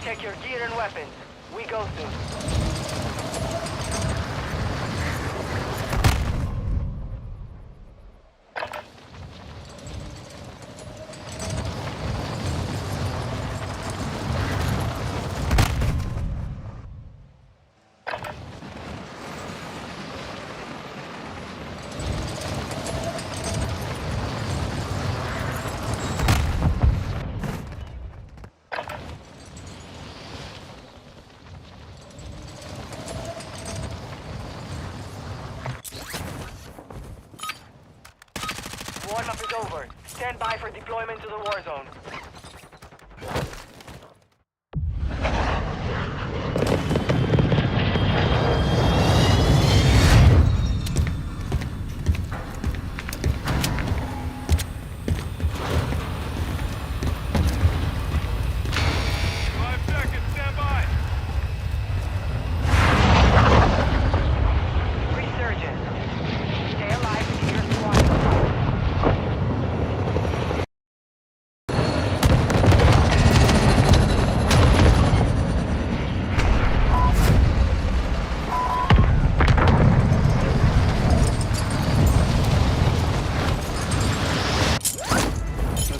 Check your gear and weapons. We go soon. Warm-up is over. Stand by for deployment to the war zone.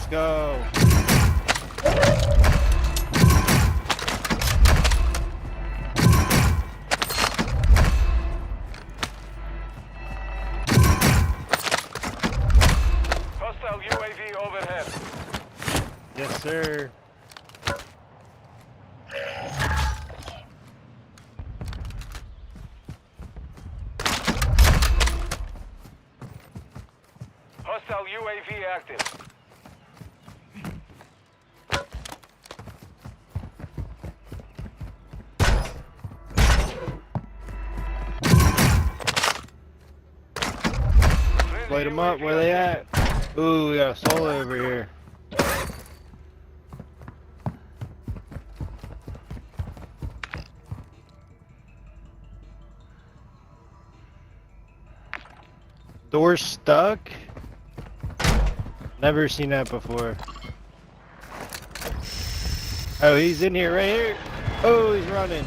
Go. Hostile UAV overhead. Yes, sir. Hostile UAV active. Light them up. Where they at? Ooh, we got a solo over here. Door stuck? Never seen that before. Oh, he's in here, right here. Oh, he's running.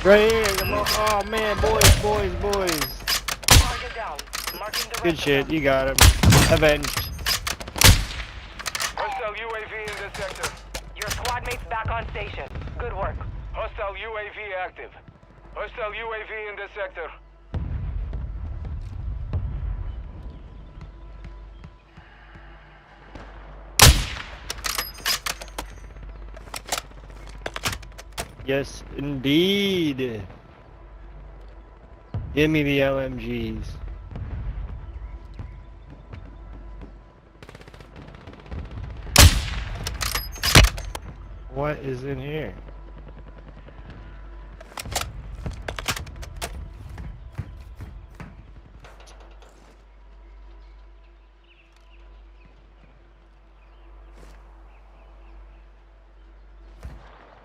Right here. Oh man, boys. Target down. Marking the Good shit, you got him. Avenged. Hostile UAV in this sector. Your squad mates back on station. Good work. Hostile UAV active. Hostile UAV in this sector. Yes, indeed. Give me the LMGs. What is in here?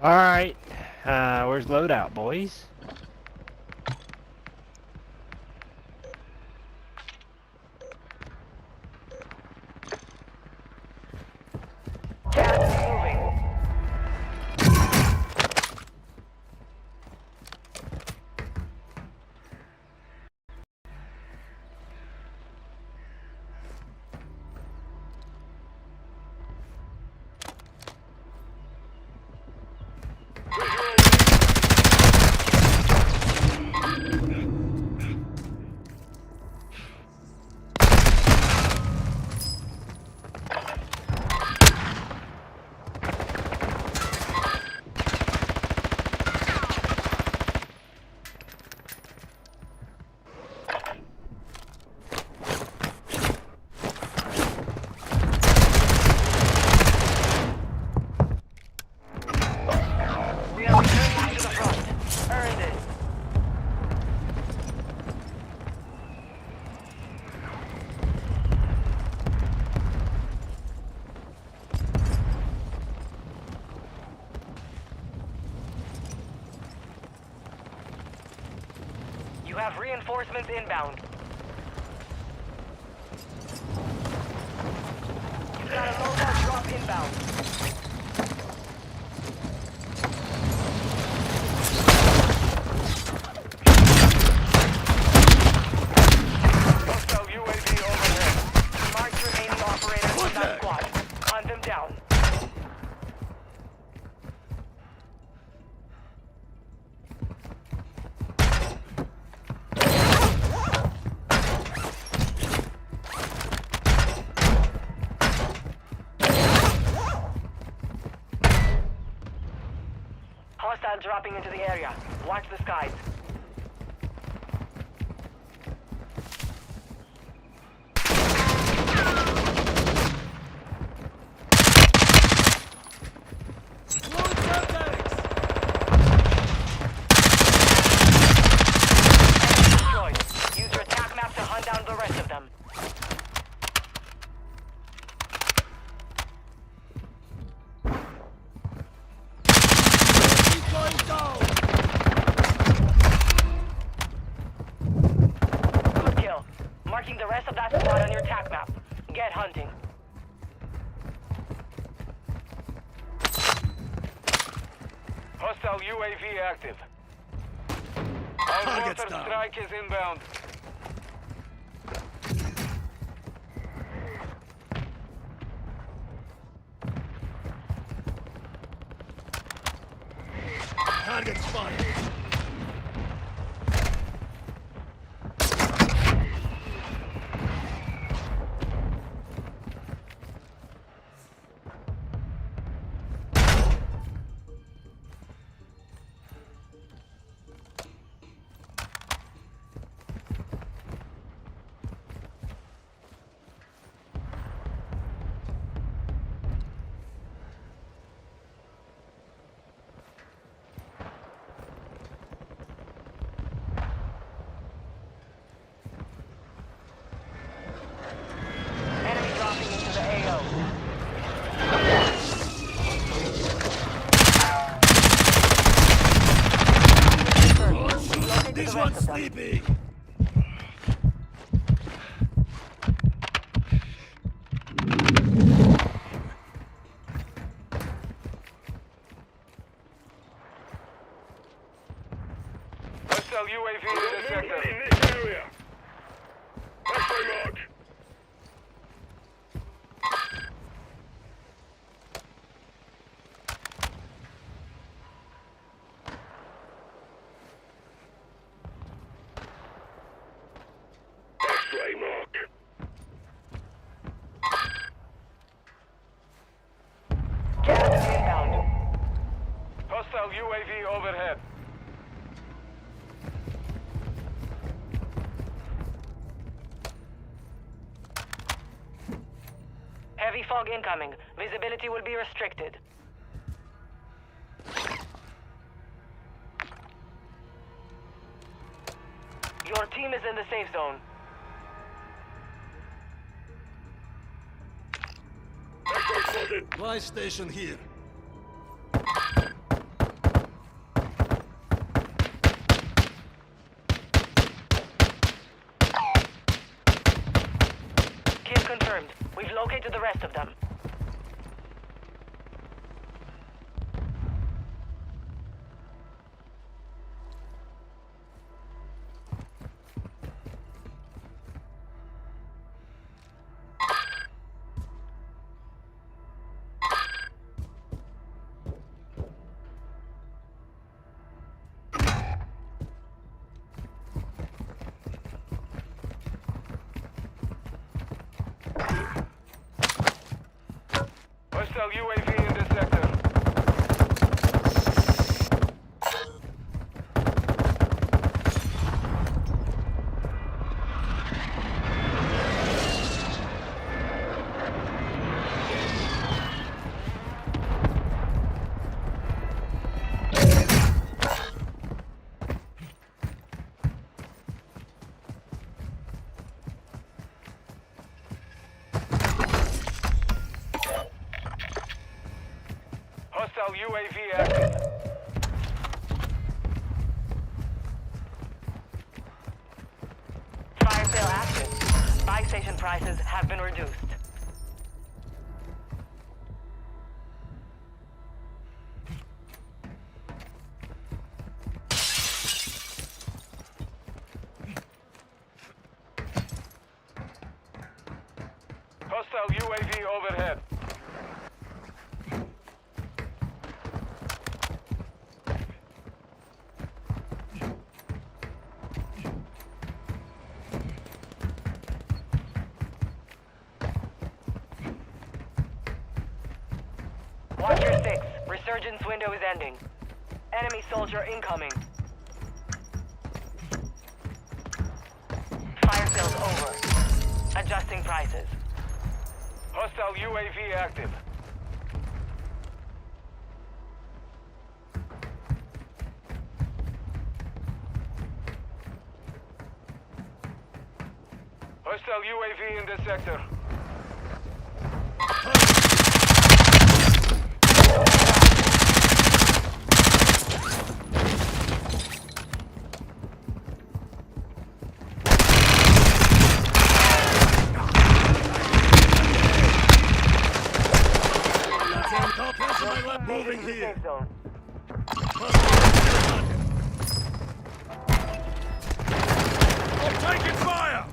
All right, where's loadout, boys? Gas is moving. We are returning to the front. Earned it. You have reinforcements inbound. You got a loadout drop inbound. Hostile dropping into the area. Watch the skies. Destroyed. Use your attack map to hunt down the rest of them. Good kill. Marking the rest of that squad on your attack map. Get hunting. Hostile UAV active. Our counter-strike is inbound. Target spotted. Enemy dropping into the AO. Located This the one's rest of them. sleeping. Hostile UAV in the sector. In this area. That's my mark. X-ray mark. Gas is inbound. Hostile UAV overhead. Heavy fog incoming. Visibility will be restricted. Your team is in the safe zone. X-ray spotted. Buy station here. Kill confirmed. We've located the rest of them. Hostile UAV in the sector. Hostile UAV active. Fire sale active. Buy station prices have been reduced. Hostile UAV overhead. Watch your six. Resurgence window is ending. Enemy soldier incoming. Fire sales over. Adjusting prices. Hostile UAV active. Hostile UAV in this sector. Moving here. Safe zone. I'm taking fire!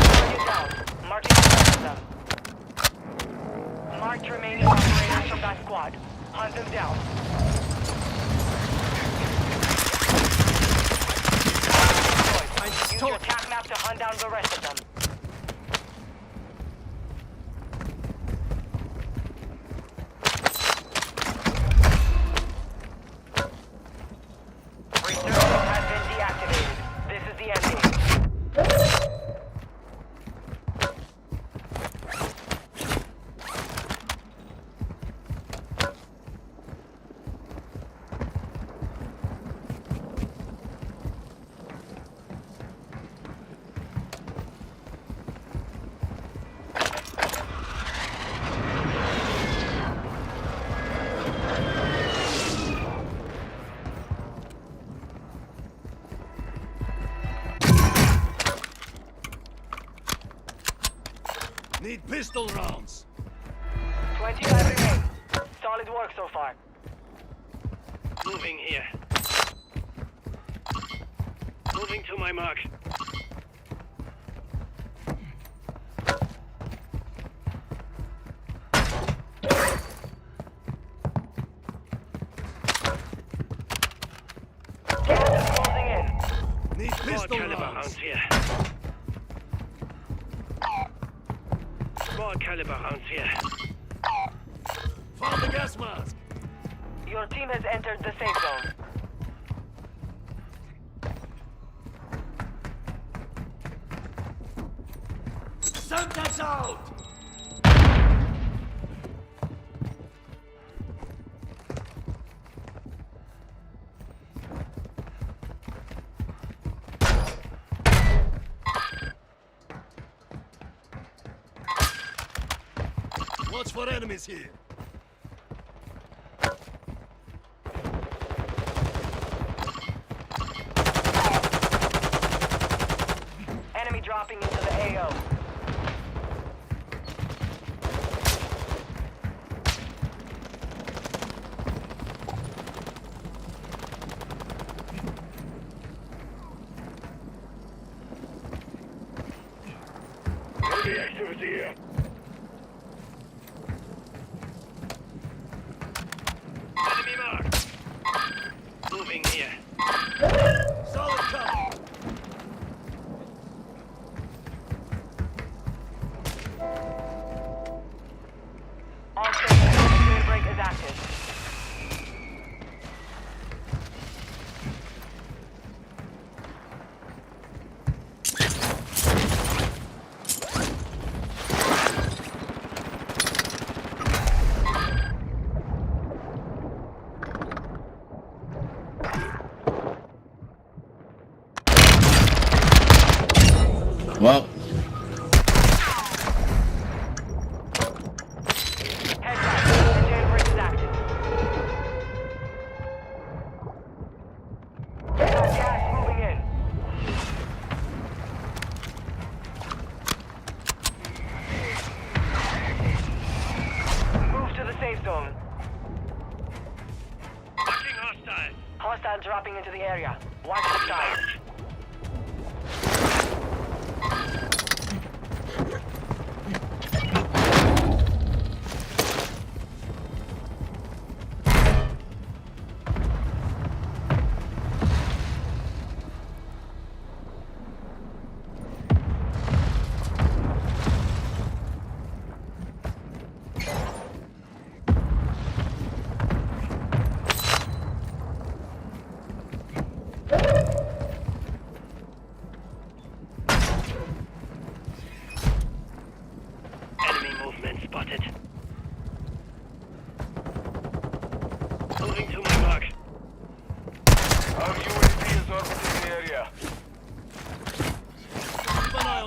Target down. Marking the rest of them. Marked remaining operators from that squad. Hunt them down. Use your attack map to hunt down the rest of them. Resurgence has been deactivated. This is the ending. Need pistol rounds. 25 remain. Solid work so far. Moving here. Moving to my mark. Gas is closing in. Need Small pistol caliber rounds. rounds here. Small caliber rounds here. Found the gas mask. Your team has entered the safe zone. Santa's out! Watch for enemies here. Enemy dropping into the AO. Enemy activity here. Enemy mark. Moving here. Solid cover. All stations, jailbreak is active. Well, Heads up, the jailbreak is active. Got gas moving in. Move to the safe zone. Marking hostile. Hostile dropping into the area. Watch the skies.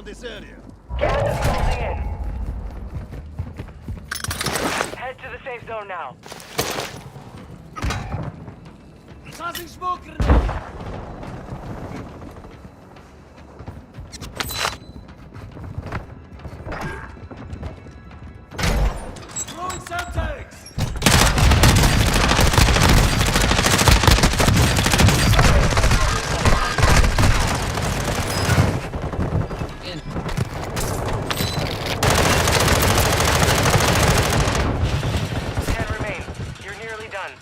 around this area. Gas is closing in. Head to the safe zone now. Tossing smoke grenade! Throwing Semtex! In. 10 remain. You're nearly done.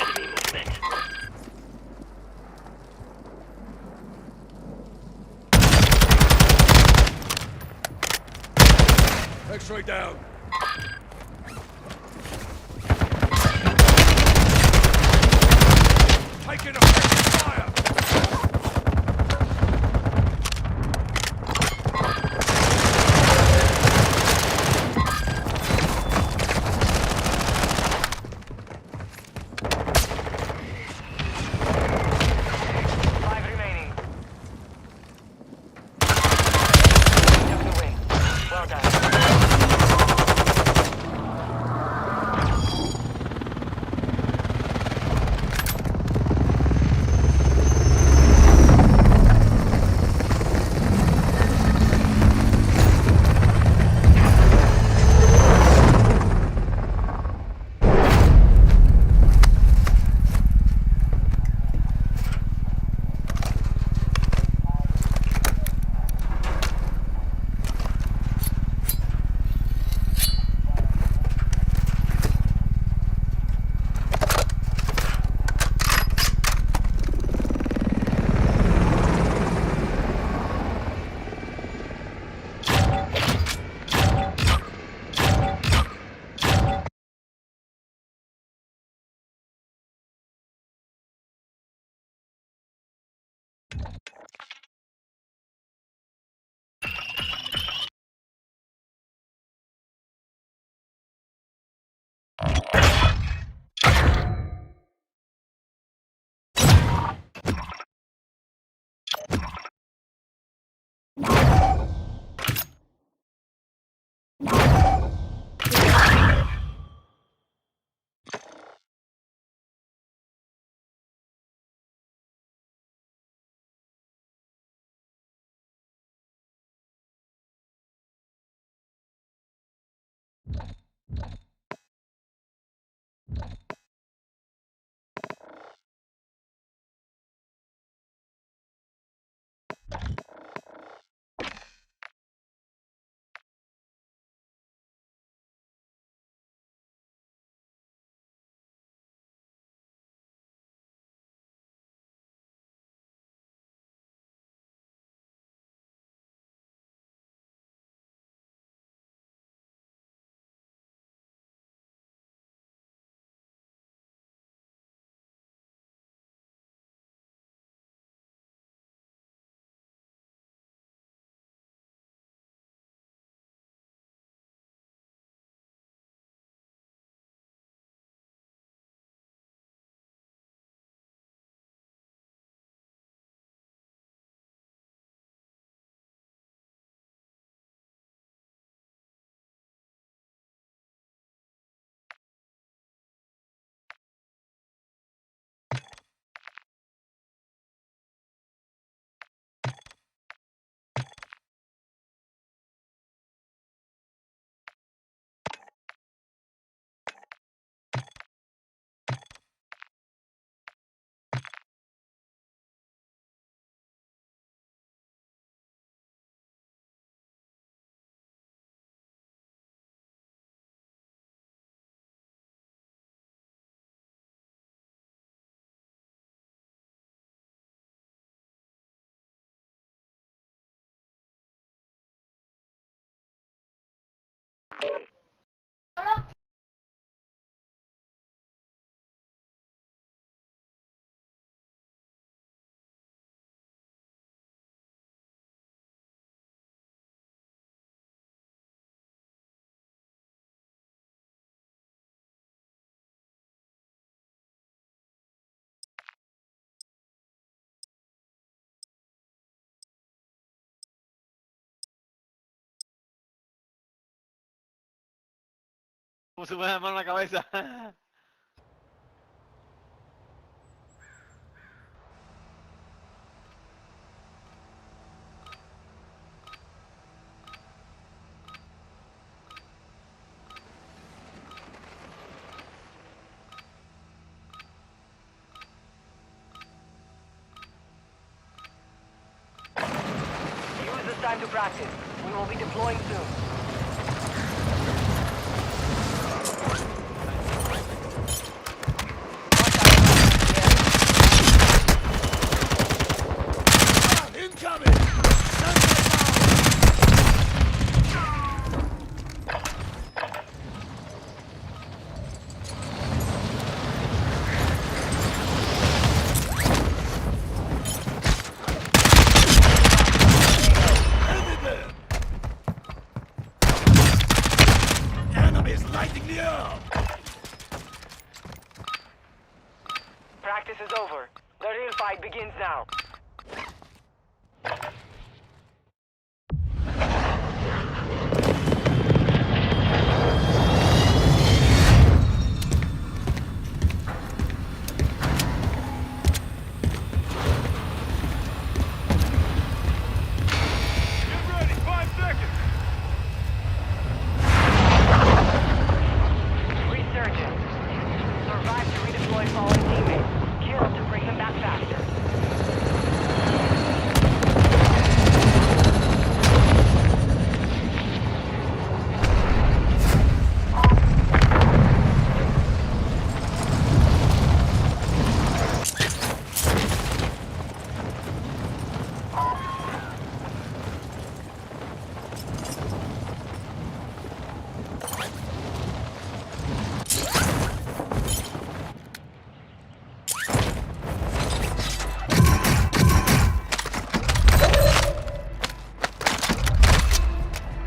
Enemy movement. X-ray down. Taking effective fire! Five remaining. Took the win. Well done. Se pone la mano en la cabeza. Use this time to practice. We will be deploying soon. Incoming! Enemies lighting me up! Practice is over. The real fight begins now. Get ready, 5 seconds! Resurgence. Survive to redeploy fallen teammates. Kill to bring them back faster.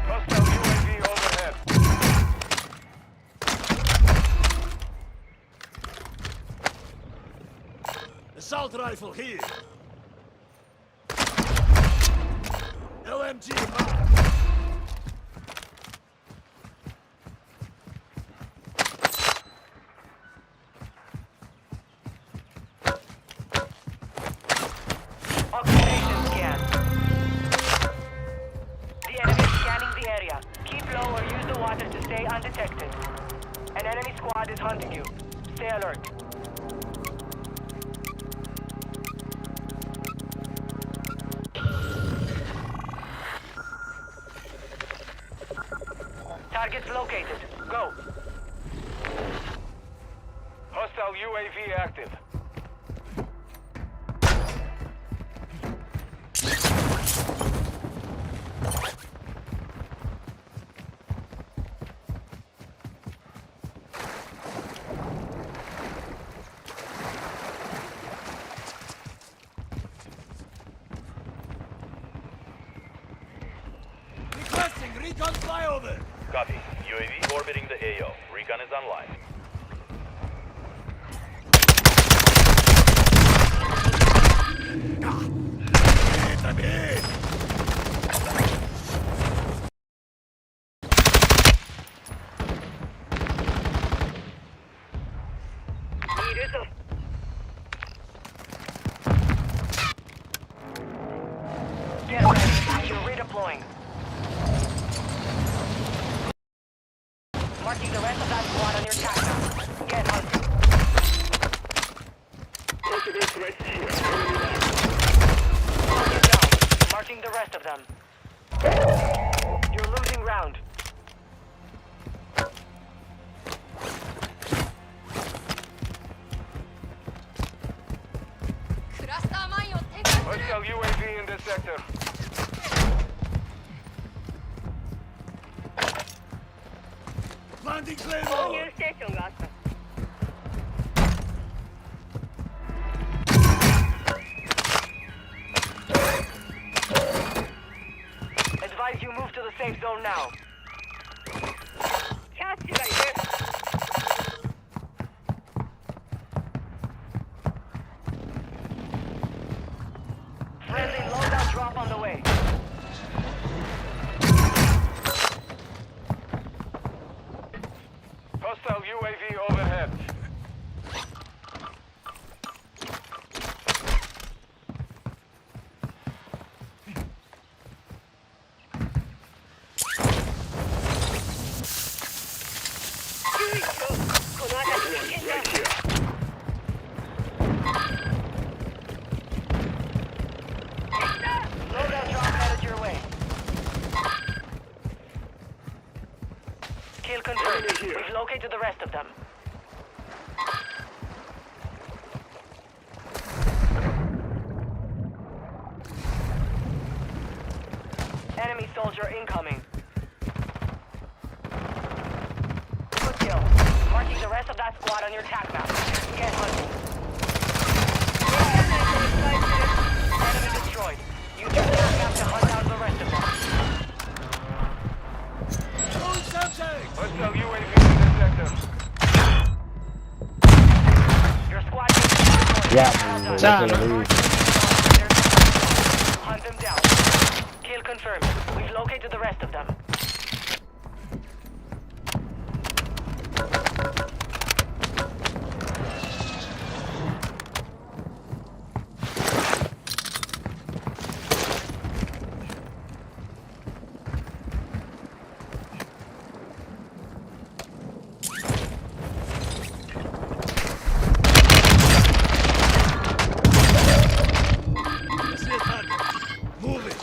Hostile UAV overhead. Assault rifle here! LMG marked! Occupation scan. The enemy is scanning the area. Keep low or use the water to stay undetected. An enemy squad is hunting you. Stay alert. Targets located. Go. Hostile UAV active. Requesting recon flyover! Copy. UAV orbiting the AO. Recon is online. Hit, I'm hit! Get ready. You're redeploying. Marking the rest of that squad on your tac map. Get hunting. Target down. Marking the rest of them. You're losing round. Hostile UAV in this sector. Planting claymore! Advise you move to the safe zone now. Friendly loadout drop on the way. Hostile UAV overhead. Right here. Loadout drop headed your way. Kill confirmed. Enemy here. We've located the rest of them. Enemy soldier incoming. Good kill. Marking the rest of that squad on your attack map. Get hunting. Enemy destroyed. Use your attack map to hunt down the rest of them. Hostile UAV in this sector. Your squad mates are destroyed. Yeah, Well done. Sana. Hunt them down. Kill confirmed. We've located the rest of them. I see a target. Move it.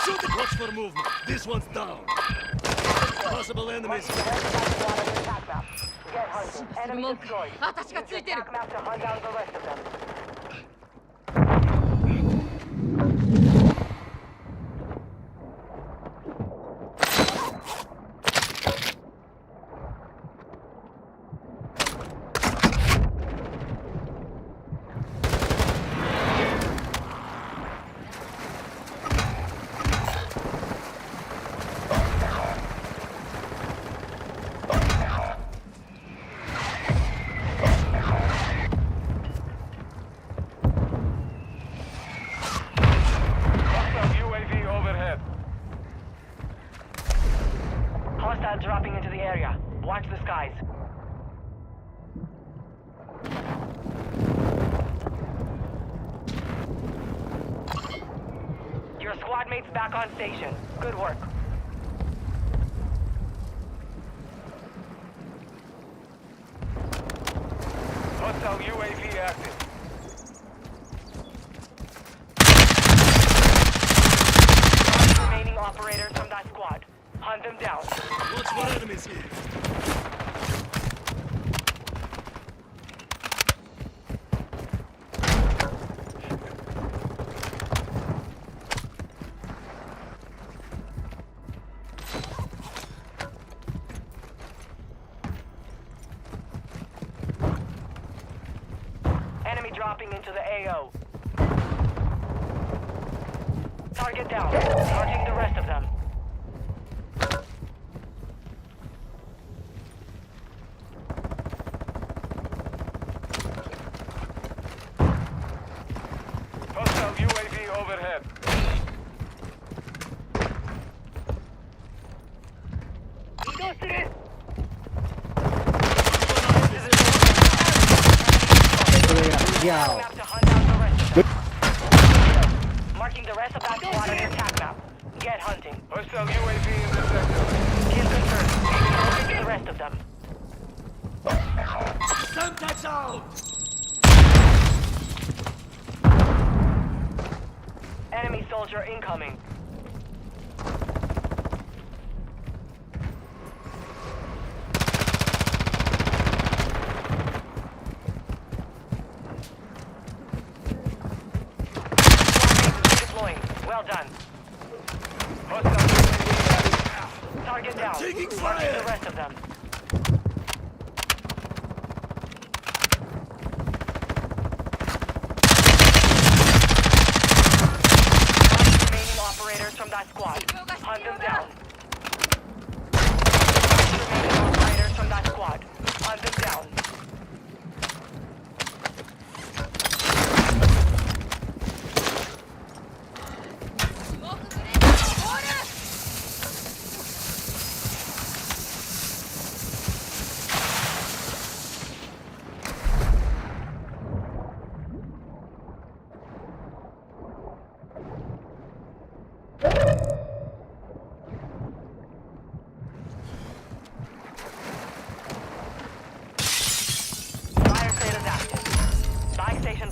Shoot it. Watch for movement. This one's down. Possible enemies. The rest of that squad on your attack map. Get hunting. Enemy destroyed. 私がついてる Attack map to hunt down the rest of them. Hostile UAV overhead. Hostile dropping into the area. Watch the skies. Your squad mates back on station. Good work. Hostile UAV active. Remaining operators from that squad. Hunt them down. Watch for enemies here. Enemy dropping into the AO. Target down. Marking the rest of them. Hostile UAV overhead. Yeah. Map to hunt down the rest of them. Marking the rest of that squad on your attack map. Get hunting. Hostile UAV in this sector. Kill confirmed. Locate the rest of them. Semtex out! Enemy soldier incoming. Deploying. Well done. Hostile UAV active. Target down. Taking Marking fire. the rest of them. Remaining operators from that squad. Hunt them down. Remaining operators from that squad. Hunt them down.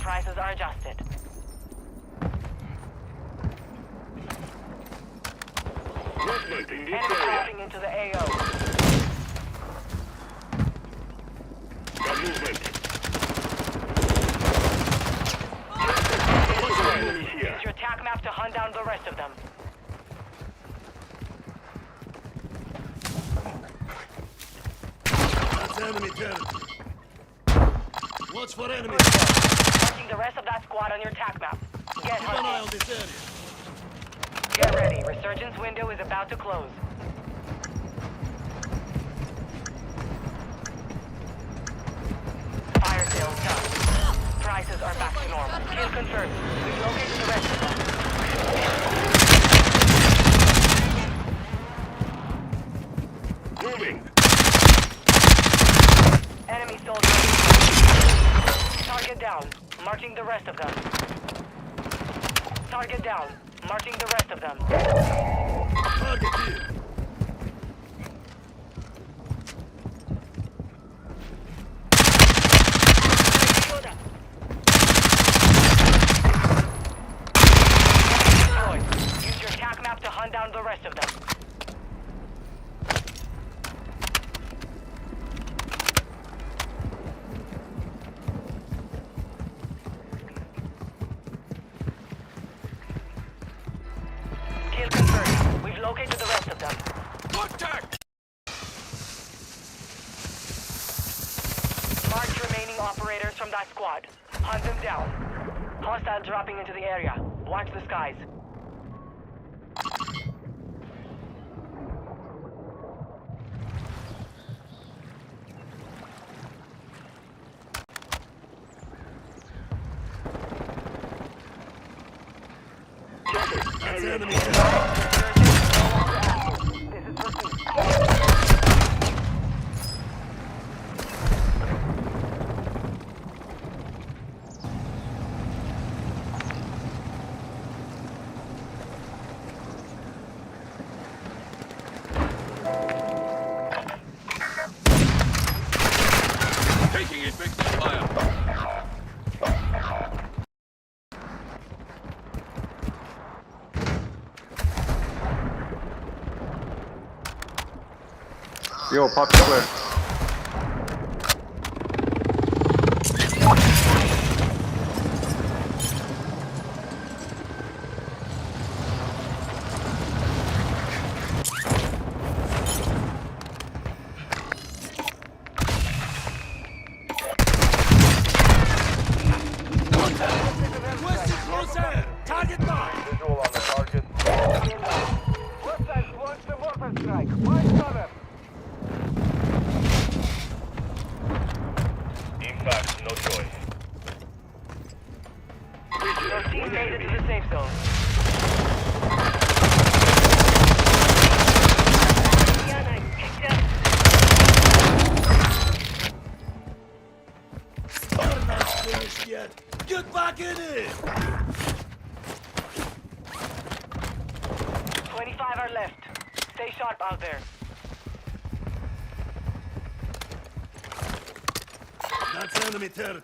prices are adjusted. Movement in this Enemy area. crossing into the AO. Got movement. Enemy here. Use your attack map to hunt down the rest of them. That's enemy territory. Watch for enemies. Marking the rest of that squad on your attack map. Get Keep an eye on hunting. this area. Get ready. Resurgence window is about to close. Fire sales done. Prices are back to normal. Kill confirmed. We've located the rest of them. Moving. Enemy soldier. Target down. Marching the rest of them. Target down. Marching the rest of them. Target here. Destroyed. Use your attack map to hunt down the rest of them. Kill confirmed. We've located the rest of them. Contact! Mark remaining operators from that squad. Hunt them down. Hostile dropping into the area. Watch the skies. That's enemy territory. This is pursuit. Taking effective fire. Yo, pop clear. Requesting close air. Target mark. Visual on the target. Hostiles launched a mortar strike. Find cover. Impact, no choice. Your team made it to the safe zone. You're not finished yet. Get back in it. 25 are left. Stay sharp out there. That's enemy territory.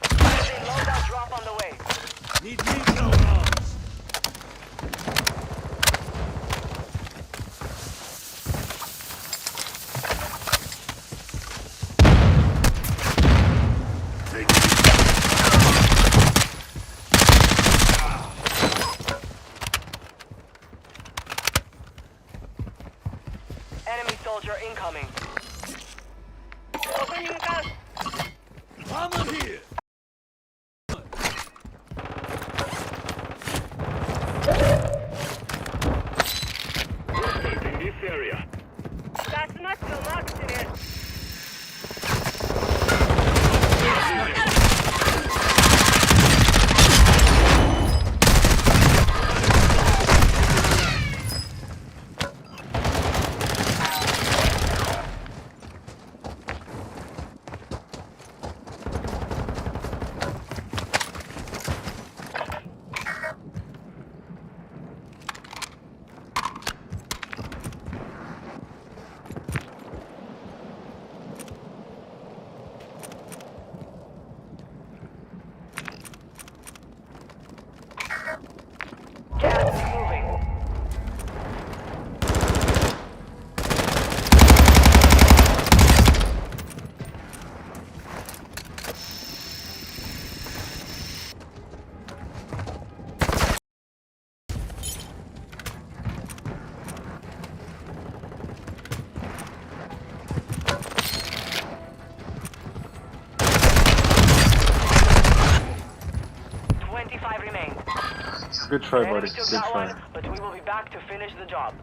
There's a loadout drop on the way. Need recon rounds. Take Enemy soldier incoming. I'm in here. Movement in this area. Good try, Enemy buddy. took Good that try. one, but we will be back to finish the job.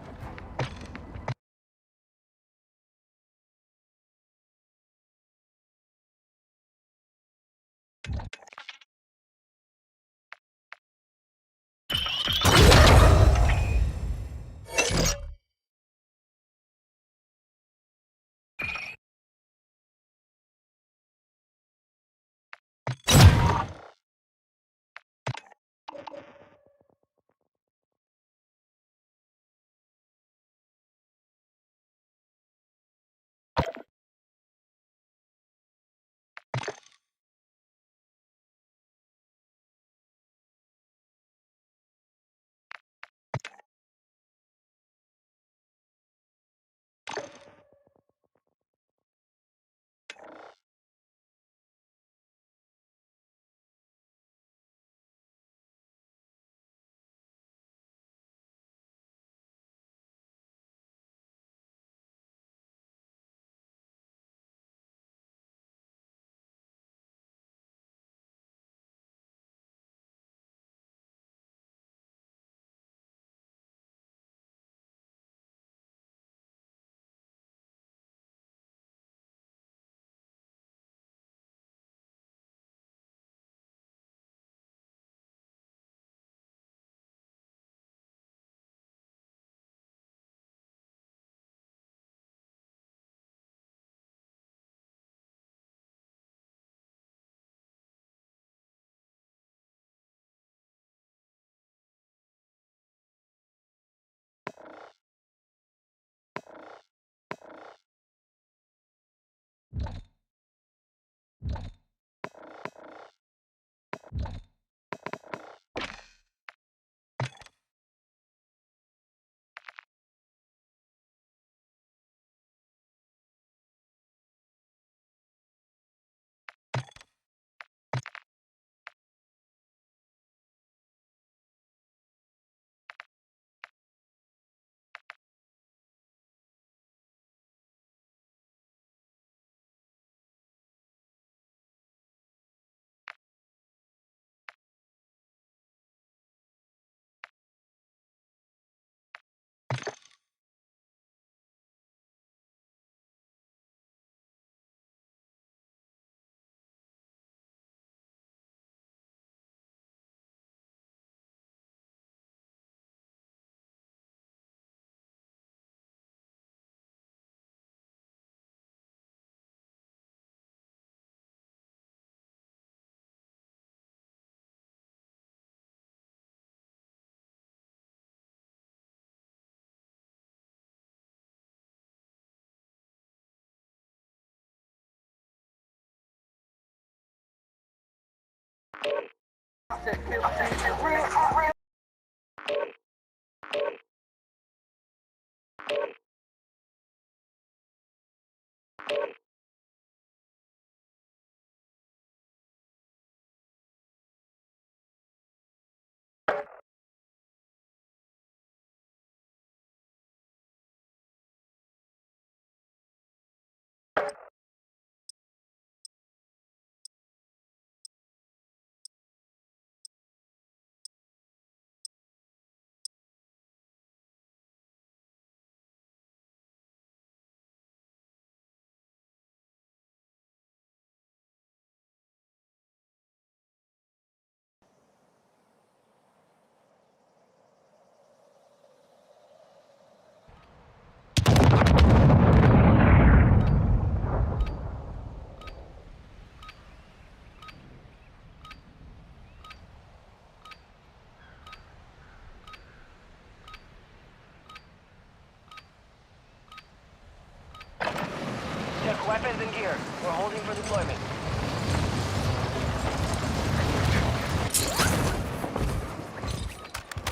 Check weapons and gear. We're holding for deployment.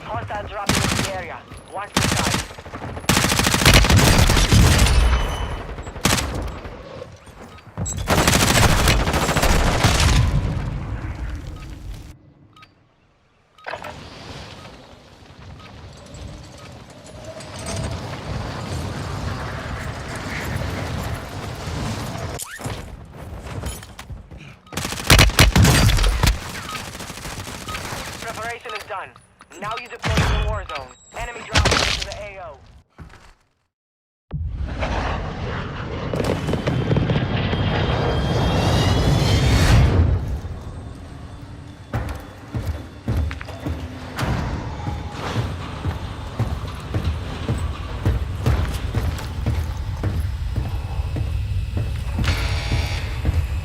Hostiles dropping into the area. Watch the side. Preparation is done. Now you deploy to the war zone. Enemy dropping into the AO.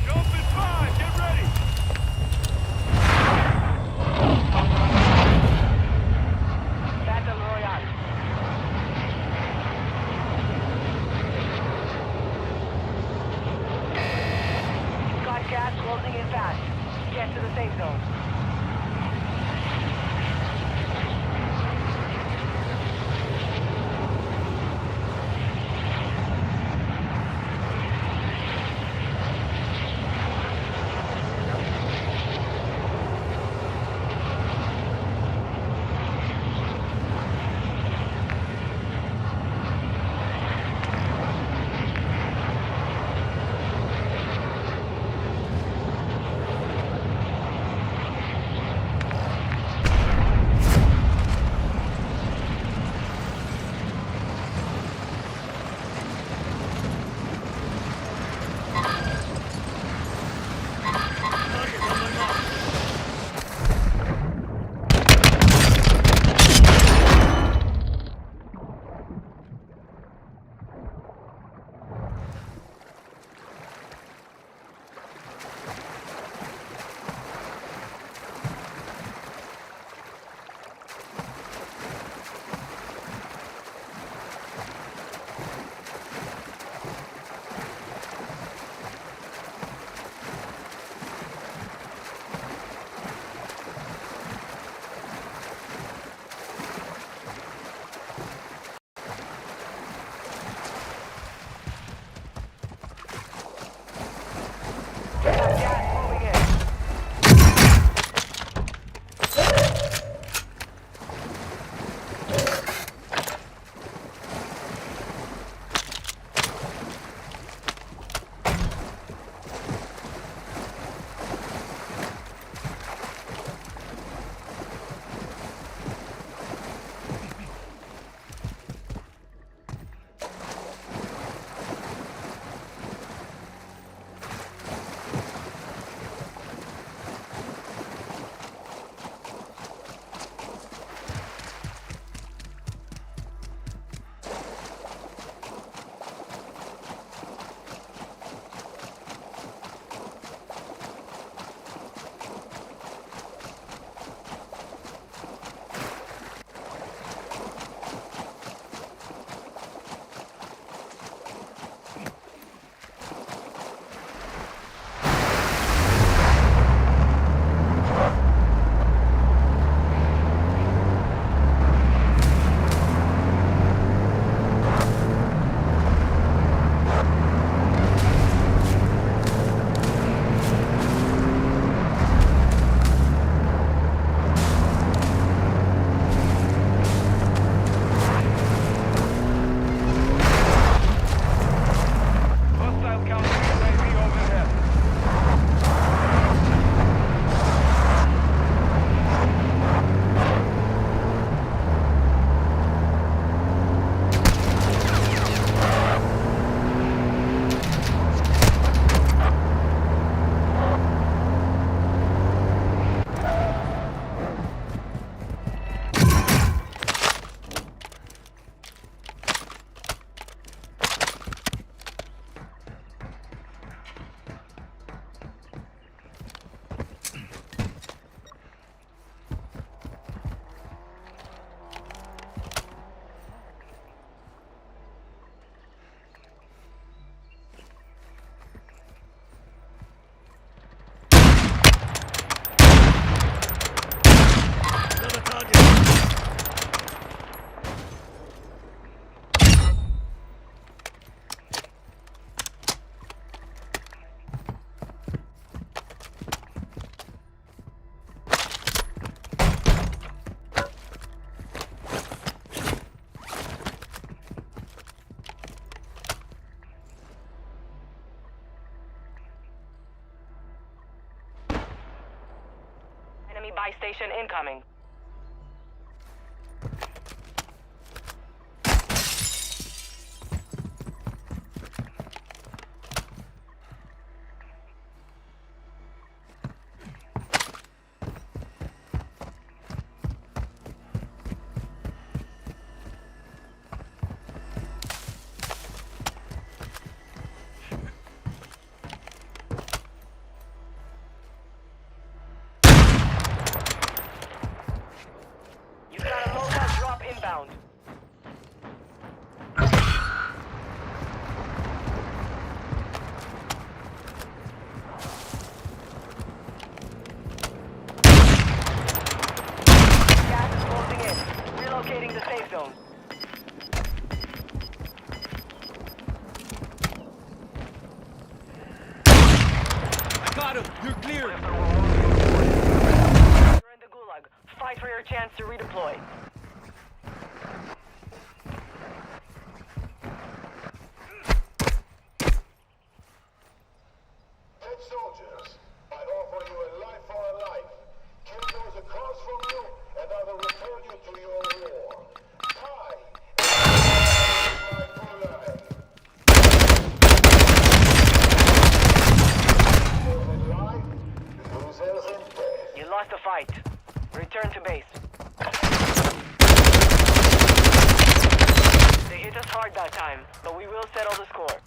Jump in 5, get ready! Battle Royale. Got gas closing in fast. Get to the safe zone. Target on my mark. Got gas moving in. Hostile counter UAV overhead. Another target. Enemy buy station incoming. Got him. You're clear. You're in the gulag. Fight for your chance to redeploy. Dead soldiers, I offer you a life for a life. Kill those across from you, and I will return you to your war. Die, and my gulag. Those in life, losers in death. You lost the fight. Return to base. They hit us hard that time, but we will settle the score.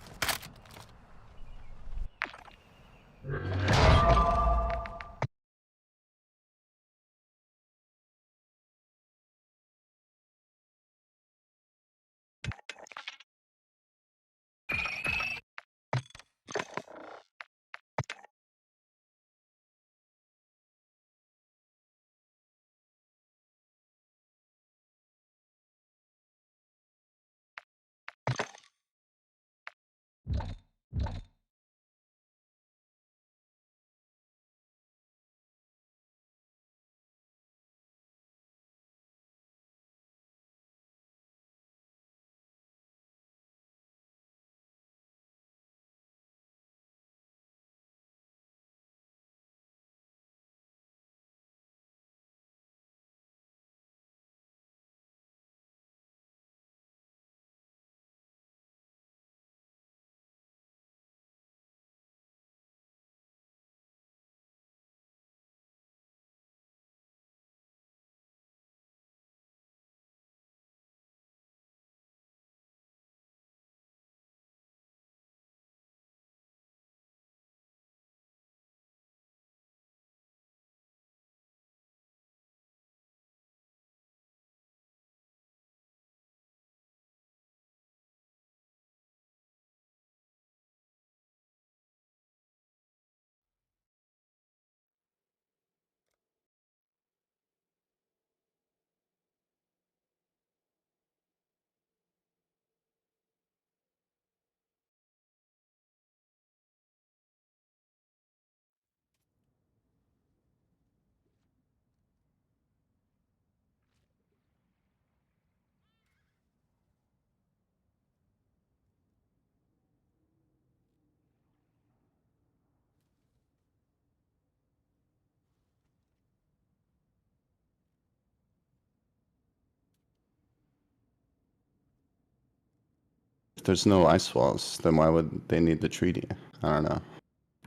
If there's no ice walls, then why would they need the treaty? I don't know.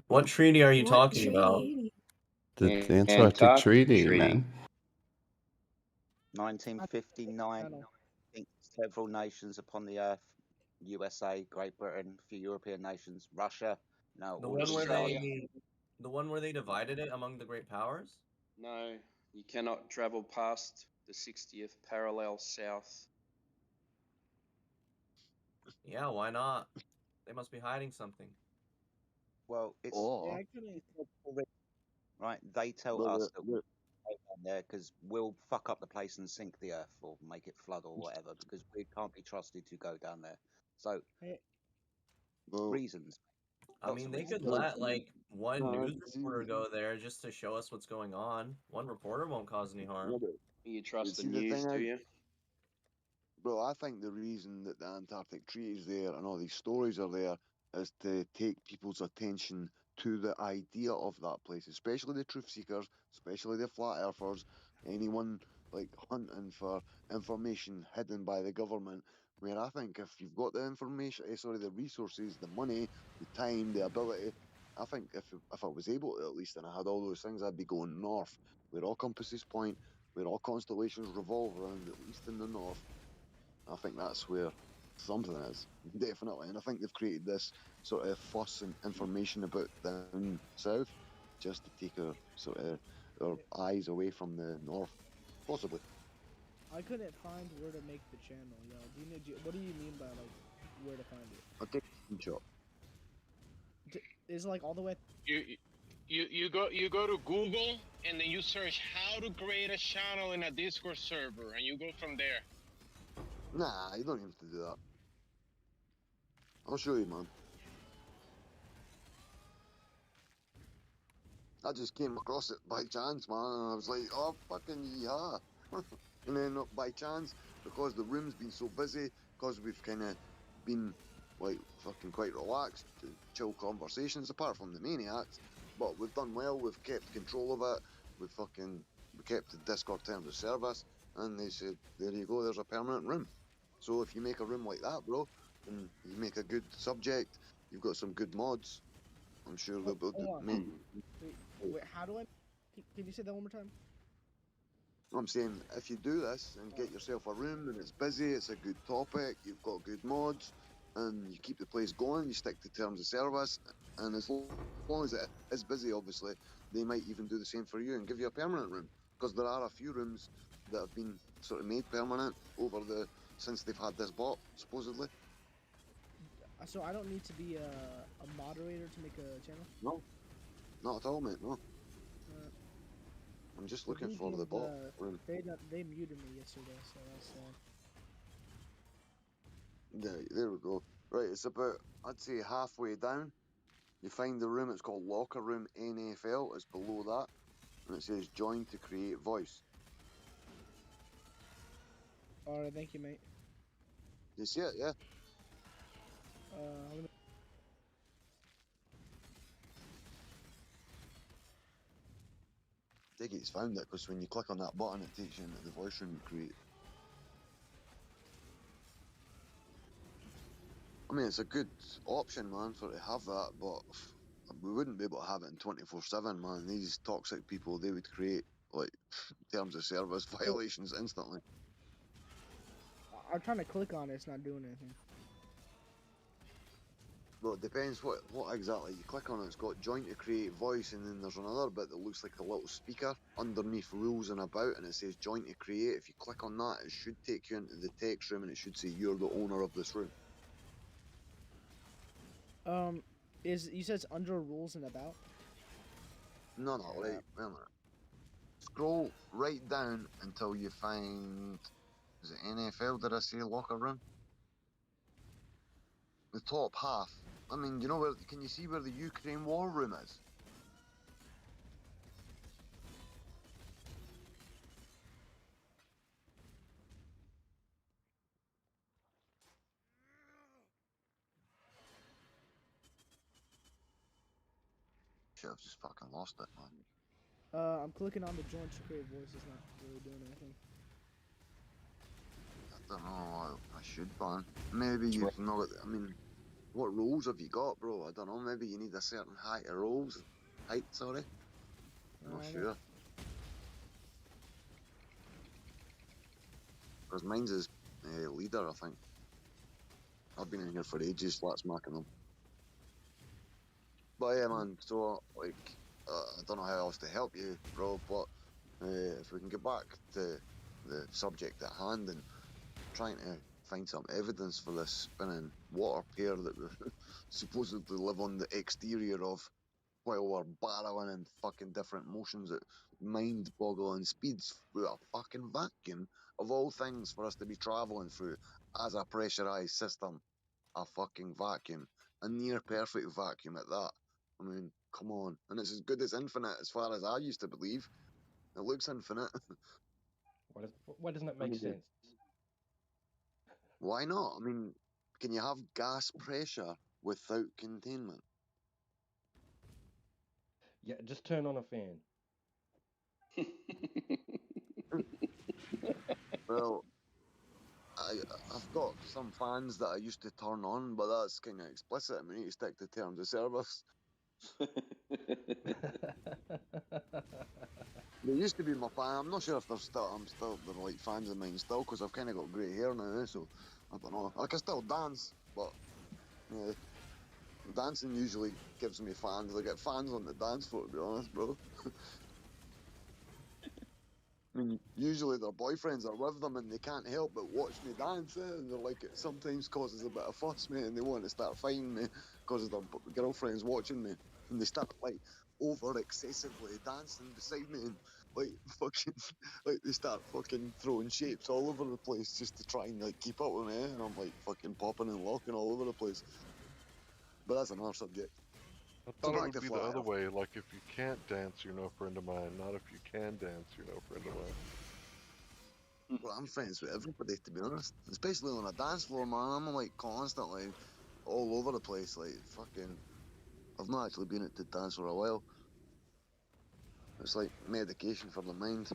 What treaty are you talking about? The Antarctic Treaty, man. 1959, I think several nations upon the earth, USA, Great Britain, a few European nations, Russia, no, The all one where Australia. the one where they divided it among the great powers? No, you cannot travel past the 60th parallel south. Yeah, why not? They must be hiding something. Well, it's Or right. They tell well, us that we'll go down there because we'll fuck up the place and sink the earth or make it flood or whatever because we can't be trusted to go down there. So reasons. I Lots mean, of they reasons. could let like one No, news reporter go there just to show us what's going on. One reporter won't cause any harm. yeah, but You trust the see the news, thing do is, you? bro, I think the reason that the Antarctic Treaty is there and all these stories are there is to take people's attention to the idea of that place, especially the truth seekers, especially the flat earthers, anyone like hunting for information hidden by the government. Where I think if you've got the information, the resources, the money, the time, the ability, I think if I was able to at least, and I had all those things, I'd be going north, where all compasses point, where all constellations revolve around, at least in the north. I think that's where something is, definitely. And I think they've created this sort of fuss and information about down south just to take our eyes away from the north, possibly. I couldn't find where to make the channel, yo. What do you mean by like where to find it? I'll take a screenshot. Is it like all the way? You go to Google and then you search how to create a channel in a Discord server and you go from there. Nah, you don't even have to do that. I'll show you, man. I just came across it by chance, man, and I was like, oh, fucking yeah. And then by chance, because the room's been so busy, because we've kind of been like fucking quite relaxed, chill conversations, apart from the maniacs, but we've done well, we've kept control of it, we kept the Discord terms of service, and they said, there you go, there's a permanent room. So if you make a room like that, bro, and you make a good subject, you've got some good mods, I'm sure they'll build Hold it. on. Wait, how do I? Can you say that one more time? I'm saying if you do this and get yourself a room and it's busy, it's a good topic, you've got good mods, and you keep the place going, you stick to terms of service, and as long as it is busy, obviously, they might even do the same for you and give you a permanent room. Because there are a few rooms that have been sort of made permanent since they've had this bot, supposedly. So I don't need to be a moderator to make a channel. No, not at all, mate. No, I'm just looking for the bot room. They muted me yesterday, so that's sad. There we go. Right, it's about, I'd say, halfway down. You find the room, it's called Locker Room NFL, it's below that, and it says join to create voice. Alright, thank you, mate. You see it, yeah? I think it's found it, because when you click on that button, it takes you into the voice room you create. I mean, it's a good option, man, for to have that, but we wouldn't be able to have it in 24/7, man. These toxic people, they would create, like, terms of service violations instantly. I'm trying to click on it, it's not doing anything. Well, it depends what exactly you click on. It's got join to create voice, and then there's another bit that looks like a little speaker underneath rules and about, and it says join to create. If you click on that, it should take you into the text room, and it should say you're the owner of this room. You said it's under rules and about? No, wait a minute. Scroll right down until you find, is it NFL? Did I say locker room? The top half. I mean, you know where? Can you see where the Ukraine war room is? Shit, I've just fucking lost it, man. I'm clicking on the join to create voice, it's not really doing anything. I don't know, I should ban. Maybe you've not, I mean, what roles have you got, bro? I don't know, maybe you need a certain height of roles. Height, sorry. I'm not sure. Because mine's is leader, I think. I've been in here for ages, flat smacking them. But yeah, man, so, like, I don't know how else to help you, bro, but if we can get back to the subject at hand and trying to find some evidence for this spinning water pair that we supposedly live on the exterior of while we're barreling in fucking different motions at mind-boggling speeds through a fucking vacuum of all things for us to be travelling through as a pressurised system. A fucking vacuum. A near perfect vacuum at that. I mean, come on. And it's as good as infinite as far as I used to believe. It looks infinite. Why doesn't it make sense? Why not? I mean, can you have gas pressure without containment? Yeah, just turn on a fan. Well, I've got some fans that I used to turn on, but that's kind of explicit. I mean, you stick to terms of service. They used to be my fan. I'm not sure if they're like fans of mine still, because I've kind of got grey hair now, so I don't know. I can still dance, but yeah, dancing usually gives me fans. I get fans on the dance floor, to be honest, bro. I mean, usually their boyfriends are with them and they can't help but watch me dance, and they're like, it sometimes causes a bit of fuss, mate, and they want to start fighting me because their girlfriend's watching me, and they start like over excessively dancing beside me, and like fucking, like they start fucking throwing shapes all over the place just to try and like keep up with me, and I'm like fucking popping and locking all over the place. But that's another subject. I So thought it back would to be the Flat other Earth. way. Like if you can't dance, you're no friend of mine. Not if you can dance, you're no friend of mine. Well, I'm friends with everybody, to be honest. Especially on a dance floor, man. I'm like constantly all over the place. Like fucking, I've not actually been at the dance for a while. It's like medication for the mind.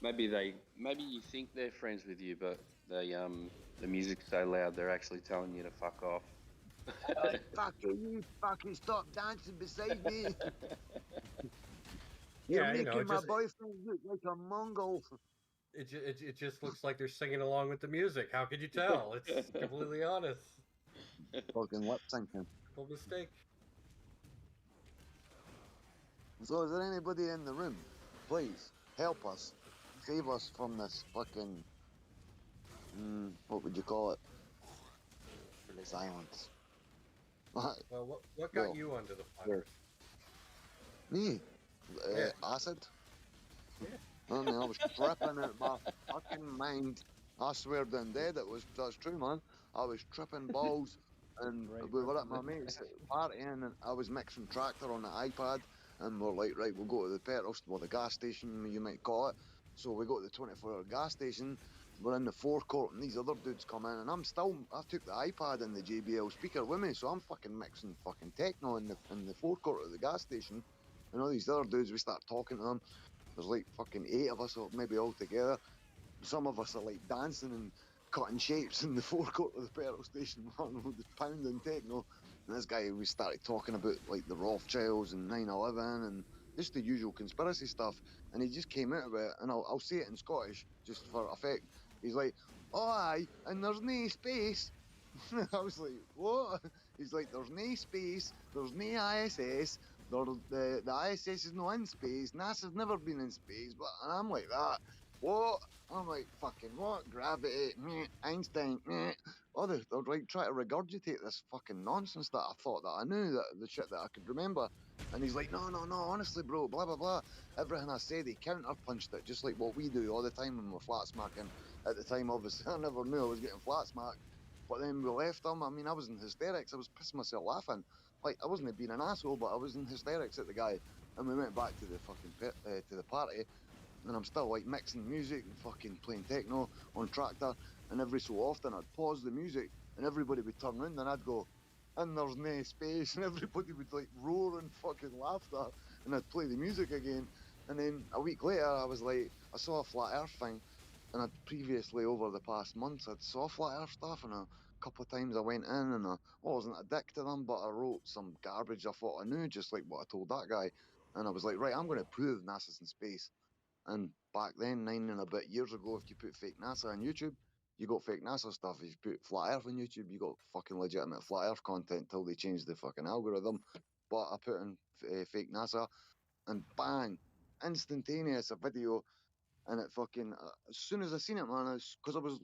Maybe you think they're friends with you, but the music's so loud they're actually telling you to fuck off. You fucking stop dancing beside me. You're Yeah, you know, making my boyfriend look like a Mongol. it just looks like they're singing along with the music. How could you tell? It's completely honest. Fucking lip syncing. Simple mistake. So is there anybody in the room? Please help us. Save us from this fucking what would you call it? Silence. Well, what got Well, you onto the flat yeah. Earth? Me? Yeah. Acid? Yeah. I mean, I was tripping out my fucking mind. I swear down dead that's true, man. I was tripping balls and Great we were at my representation. mate's partying and I was mixing tractor on the iPad and we're like, right, we'll go to the petrol or the gas station, you might call it. So we go to the 24-hour gas station, we're in the forecourt and these other dudes come in and I took the iPad and the JBL speaker with me, so I'm fucking mixing fucking techno in the forecourt of the gas station. And all these other dudes, we start talking to them. There's like fucking 8 of us, or maybe all together. Some of us are like dancing and cutting shapes in the forecourt of the petrol station, with the pounding techno. And this guy, we started talking about like the Rothschilds and 9/11 and just the usual conspiracy stuff. And he just came out of it, and I'll say it in Scottish just for effect. He's like, "Oh aye, and there's no space." I was like, "What?" He's like, "There's no space, there's no ISS, the ISS is not in space, NASA's never been in space." But and I'm like, "That what?" I'm like, "Fucking what? Gravity, meh, Einstein, meh." Oh, they're like trying to regurgitate this fucking nonsense that I thought that I knew, that the shit that I could remember. And he's like, "No, no, no, honestly, bro, blah, blah, blah." Everything I said, he counterpunched it, just like what we do all the time when we're flat smacking. At the time, obviously, I never knew I was getting flat smacked. But then we left him. I mean, I was in hysterics. I was pissing myself laughing. Like, I wasn't being an asshole, but I was in hysterics at the guy. And we went back to the fucking to the party. And I'm still like mixing music and fucking playing techno on tractor. And every so often I'd pause the music and everybody would turn around and I'd go, "And there's no space." And everybody would like roar and fucking laughter. And I'd play the music again. And then a week later, I was like, I saw a flat earth thing. And I'd previously, over the past months, I'd saw flat earth stuff. And a couple of times I went in and I wasn't a dick to them, but I wrote some garbage I thought I knew, just like what I told that guy. And I was like, right, I'm going to prove NASA's in space. And back then, 9 and a bit years ago, if you put fake NASA on YouTube, you got fake NASA stuff. If you put flat Earth on YouTube, you got fucking legitimate flat Earth content till they changed the fucking algorithm. But I put in fake NASA, and bang, instantaneous a video, and it fucking as soon as I seen it, man, because I was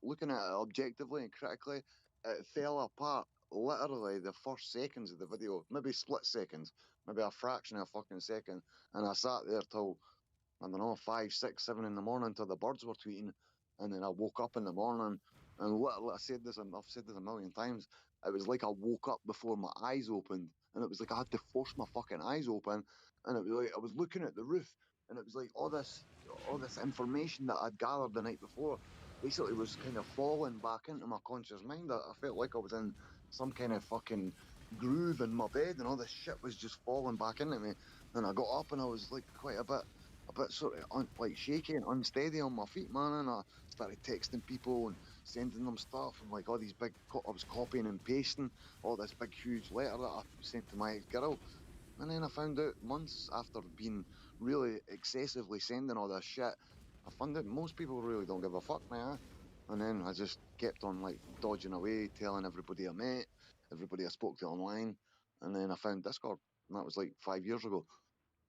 looking at it objectively and critically, it fell apart. Literally the first seconds of the video, maybe split seconds, maybe a fraction of a fucking second, and I sat there till I don't know, 5, 6, 7 in the morning till the birds were tweeting. And then I woke up in the morning and literally, I've said this a million times. It was like I woke up before my eyes opened. And it was like I had to force my fucking eyes open. And it was like I was looking at the roof and it was like all this information that I'd gathered the night before basically was kind of falling back into my conscious mind. I felt like I was in some kind of fucking groove in my bed and all this shit was just falling back into me. And I got up and I was like quite a bit sort of like shaky and unsteady on my feet, man. And I started texting people and sending them stuff and like all these I was copying and pasting all this big, huge letter that I sent to my ex girl. And then I found out months after being really excessively sending all this shit, I found out most people really don't give a fuck now. And then I just kept on like dodging away, telling everybody I met, everybody I spoke to online. And then I found Discord, and that was like 5 years ago.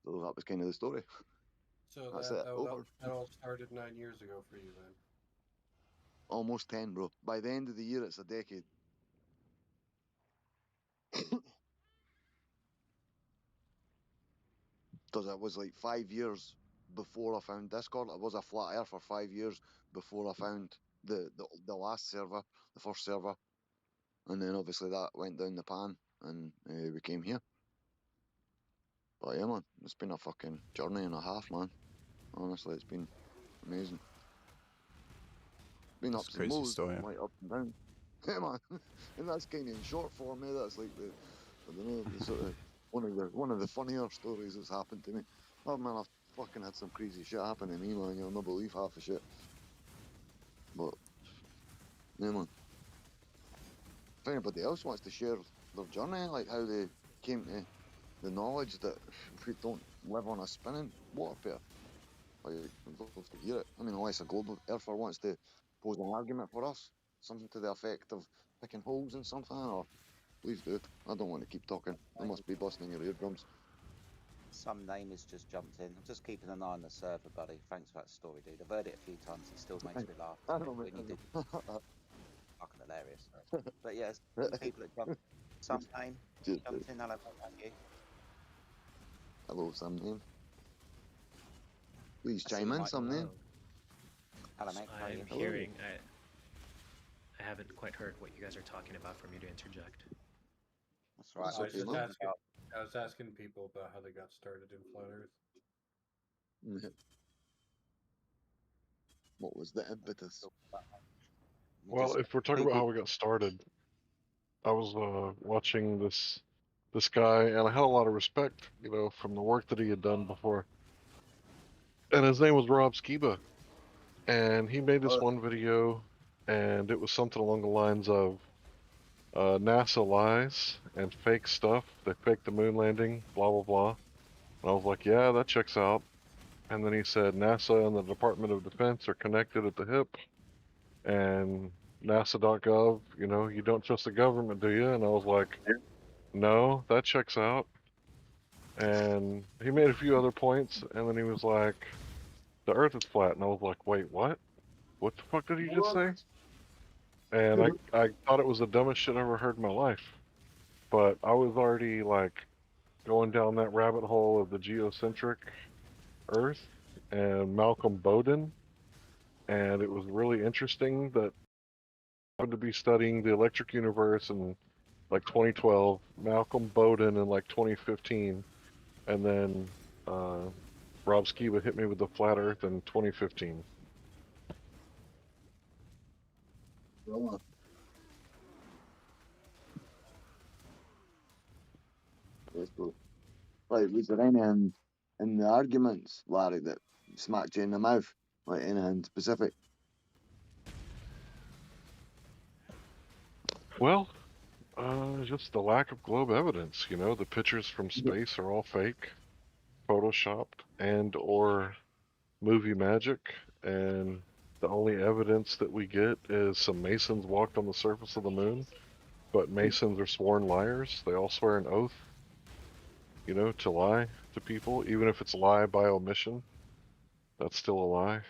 So that was kind of the story. So That's it. Over. that all started 9 years ago for you then. Almost 10, bro. By the end of the year, it's a decade. Because it was like 5 years before I found Discord. I was a flat earth for 5 years before I found the last server, the first server, and then obviously that went down the pan, and we came here. But yeah, man, it's been a fucking journey and a half, man. Honestly, it's been amazing. Been It's ups a and crazy lows, story. like up and down. Yeah, man, and that's kind of in short form. That's like I don't know, the sort of one of the funnier stories that's happened to me. Oh man, I've fucking had some crazy shit happen to me, man. You'll not believe half the shit. But yeah, man. If anybody else wants to share their journey, like how they came to the knowledge that we don't live on a spinning water pair, I'd love to hear it. I mean, unless a global earther wants to pose an argument for us, something to the effect of picking holes in something, or please do. I don't want to keep talking. I must be busting in your eardrums. Some name has just jumped in. I'm just keeping an eye on the server, buddy. Thanks for that story, dude. I've heard it a few times. It still makes me laugh I know, mate, when you do. I Fucking hilarious. But yes, some people that jumped. Some name Cheers, jumped mate. in. Hello, mate. Thank you. Hello, some name. Please I see chime you, in, Mike. some name. Hello, mate. How are you? I'm hearing. I haven't quite heard what you guys are talking about for me to interject. That's right. That's okay, man. I was asking people about how they got started in Flat Earth. What was the impetus? Well, if we're talking about how we got started, I was watching this guy, and I had a lot of respect, you know, from the work that he had done before. And his name was Rob Skiba, and he made this one video, and it was something along the lines of NASA lies and fake stuff. They faked the moon landing, blah blah blah. And I was like, yeah, that checks out. And then he said NASA and the Department of Defense are connected at the hip, and NASA.gov, you know, you don't trust the government, do you? And I was like, no, that checks out. And he made a few other points, and then he was like, the Earth is flat. And I was like, wait, what? What the fuck did he just say? And I thought it was the dumbest shit I ever heard in my life. But I was already like going down that rabbit hole of the geocentric Earth and Malcolm Bowden. And it was really interesting that I happened to be studying the electric universe in like 2012, Malcolm Bowden in like 2015, and then Rob Skiba hit me with the flat Earth in 2015. Yes, bro. Like, was there any in the arguments, Larry, that smacked you in the mouth? Like anything specific? Well, just the lack of globe evidence. You know, the pictures from space are all fake, photoshopped, and or movie magic, and the only evidence that we get is some Masons walked on the surface of the moon, but Masons are sworn liars. They all swear an oath, you know, to lie to people, even if it's a lie by omission. That's still a lie.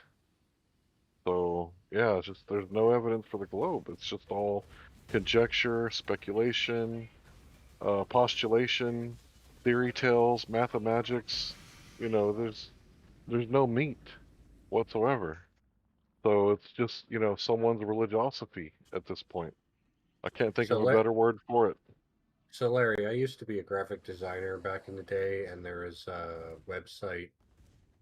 So yeah, it's just there's no evidence for the globe. It's just all conjecture, speculation, postulation, theory tales, mathematics. You know, there's no meat whatsoever. So it's just, you know, someone's religiosity at this point. I can't think of a better word for it. So Larry, I used to be a graphic designer back in the day, and there was a website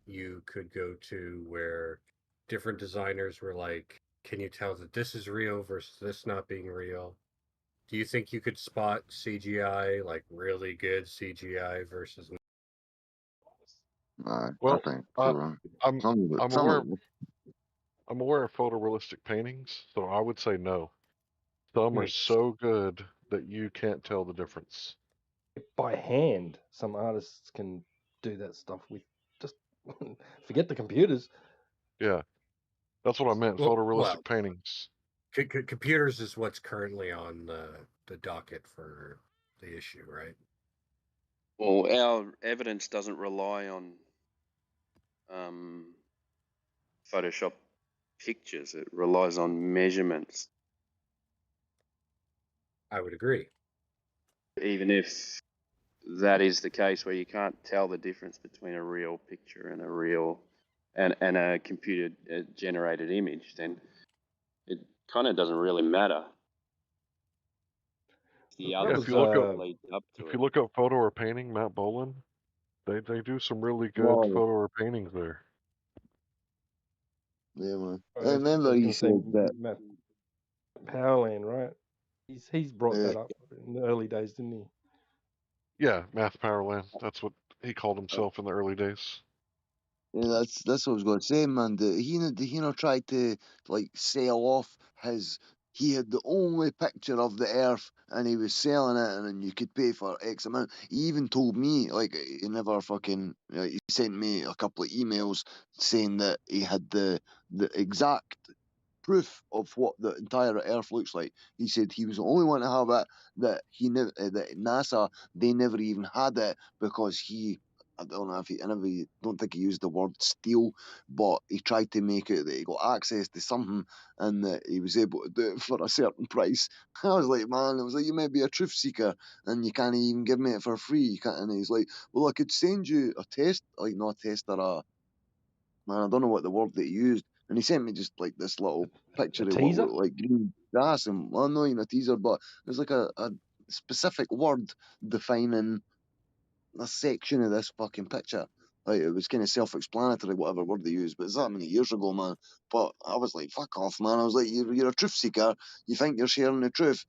you could go to where different designers were like, can you tell that this is real versus this not being real? Do you think you could spot CGI, like really good CGI versus? Well, I think I'm some aware of I'm aware of photorealistic paintings, so I would say no. Some are so good that you can't tell the difference. By hand, some artists can do that stuff with just forget the computers. Yeah, that's what I meant. Photorealistic paintings. Computers is what's currently on the docket for the issue, right? Well, our evidence doesn't rely on Photoshop pictures. It relies on measurements. I would agree. Even if that is the case where you can't tell the difference between a real picture and a real and a computer generated image, then it kind of doesn't really matter. The That other was if you look stuff up that leads up to if it. you look up photo or painting, Matt Boland, they do some really good Well, photo or paintings there. yeah, man. I I was remember he gonna say said that. Matt Powerland, right? He's brought Uh, that up in the early days, didn't he? Yeah, Math Powerland. That's what he called himself in the early days. Yeah, that's what I was going to say, man. He not tried to like sell off his. He had the only picture of the Earth, and he was selling it, and then you could pay for X amount. He even told me, like, he never fucking. He sent me a couple of emails saying that he had the exact proof of what the entire Earth looks like. He said he was the only one to have it. That NASA they never even had it because he. I don't know if he. I never don't think he used the word steal, but he tried to make it that he got access to something and that he was able to do it for a certain price. I was like, man, I was like, you may be a truth seeker and you can't even give me it for free. You can't. And he's like, well, I could send you a test, like not a test or a man, I don't know what the word that he used. And he sent me just like this little picture A of what teaser? looked like green grass. And well, not even a teaser, but it was like a specific word defining a section of this fucking picture. Like it was kind of self-explanatory, whatever word they used. But it's that many years ago, man. But I was like, fuck off, man. I was like, you're a truth seeker. You think you're sharing the truth,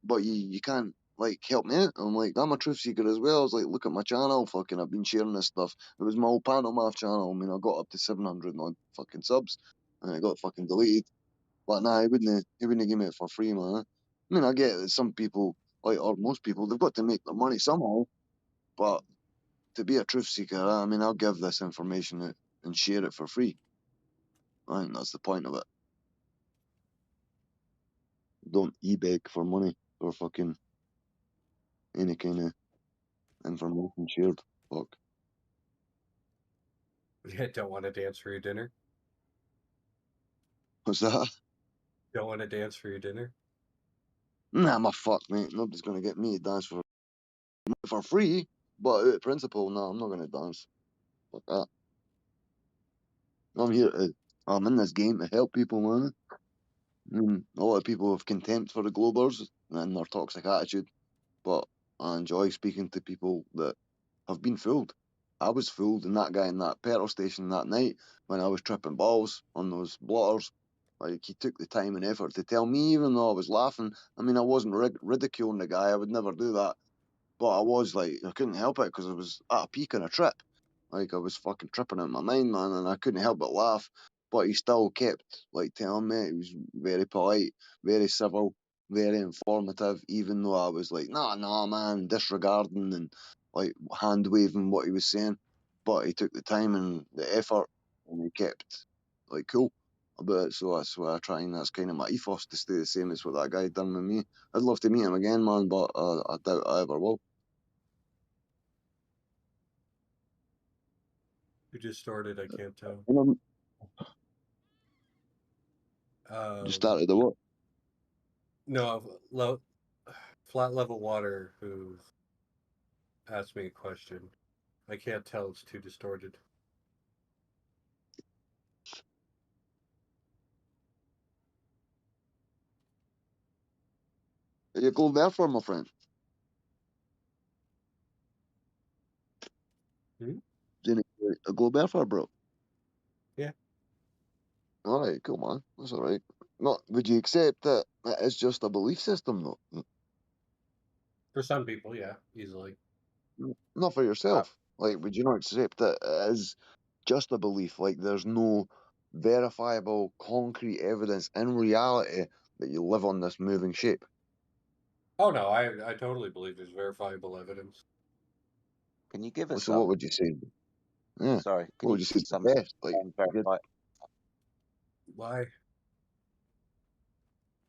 but you can't like help me out. I'm like, I'm a truth seeker as well. I was like, look at my channel, fucking, I've been sharing this stuff. It was my old Pantomath channel. I mean, I got up to 700 odd fucking subs, and it got fucking deleted. But nah, he wouldn't give me it for free, man. I mean, I get that some people, like, or most people, they've got to make their money somehow. But to be a truth seeker, I mean, I'll give this information out and share it for free. I think that's the point of it. Don't e-beg for money or fucking any kind of information shared. Fuck. Yeah, don't want to dance for your dinner? What's that? Don't want to dance for your dinner? Nah, my fuck, mate. Nobody's gonna get me to dance for free. But out of principle, no, I'm not gonna dance. Fuck that. I'm here to. I'm in this game to help people, man. I mean, a lot of people have contempt for the Globers and their toxic attitude, but I enjoy speaking to people that have been fooled. I was fooled, and that guy in that petrol station that night when I was tripping balls on those blotters. Like he took the time and effort to tell me, even though I was laughing. I mean, I wasn't ridiculing the guy. I would never do that. But I was like, I couldn't help it because I was at a peak on a trip. Like I was fucking tripping out my mind, man, and I couldn't help but laugh. But he still kept like telling me. He was very polite, very civil, very informative. Even though I was like, nah, man, disregarding and like hand waving what he was saying. But he took the time and the effort, and he kept like cool about it. So that's why I try, and that's kind of my ethos to stay the same as what that guy done with me. I'd love to meet him again, man, but I doubt I ever will. You just started, I can't tell. You Um, started the what? no, flat level water who asked me a question. I can't tell, it's too distorted. You go there for, my friend. Didn't you go there for, bro? Yeah. All right, cool, man. That's all right. No, would you accept that it's just a belief system, though? For some people, yeah, easily. Not for yourself. Like, would you not accept that it is just a belief? Like, there's no verifiable, concrete evidence in reality that you live on this moving shape. Oh no, I totally believe there's verifiable evidence. Can you give us So, what some? would you say? Yeah. Sorry, can What you would you give say us some the best? Like, verify? Why?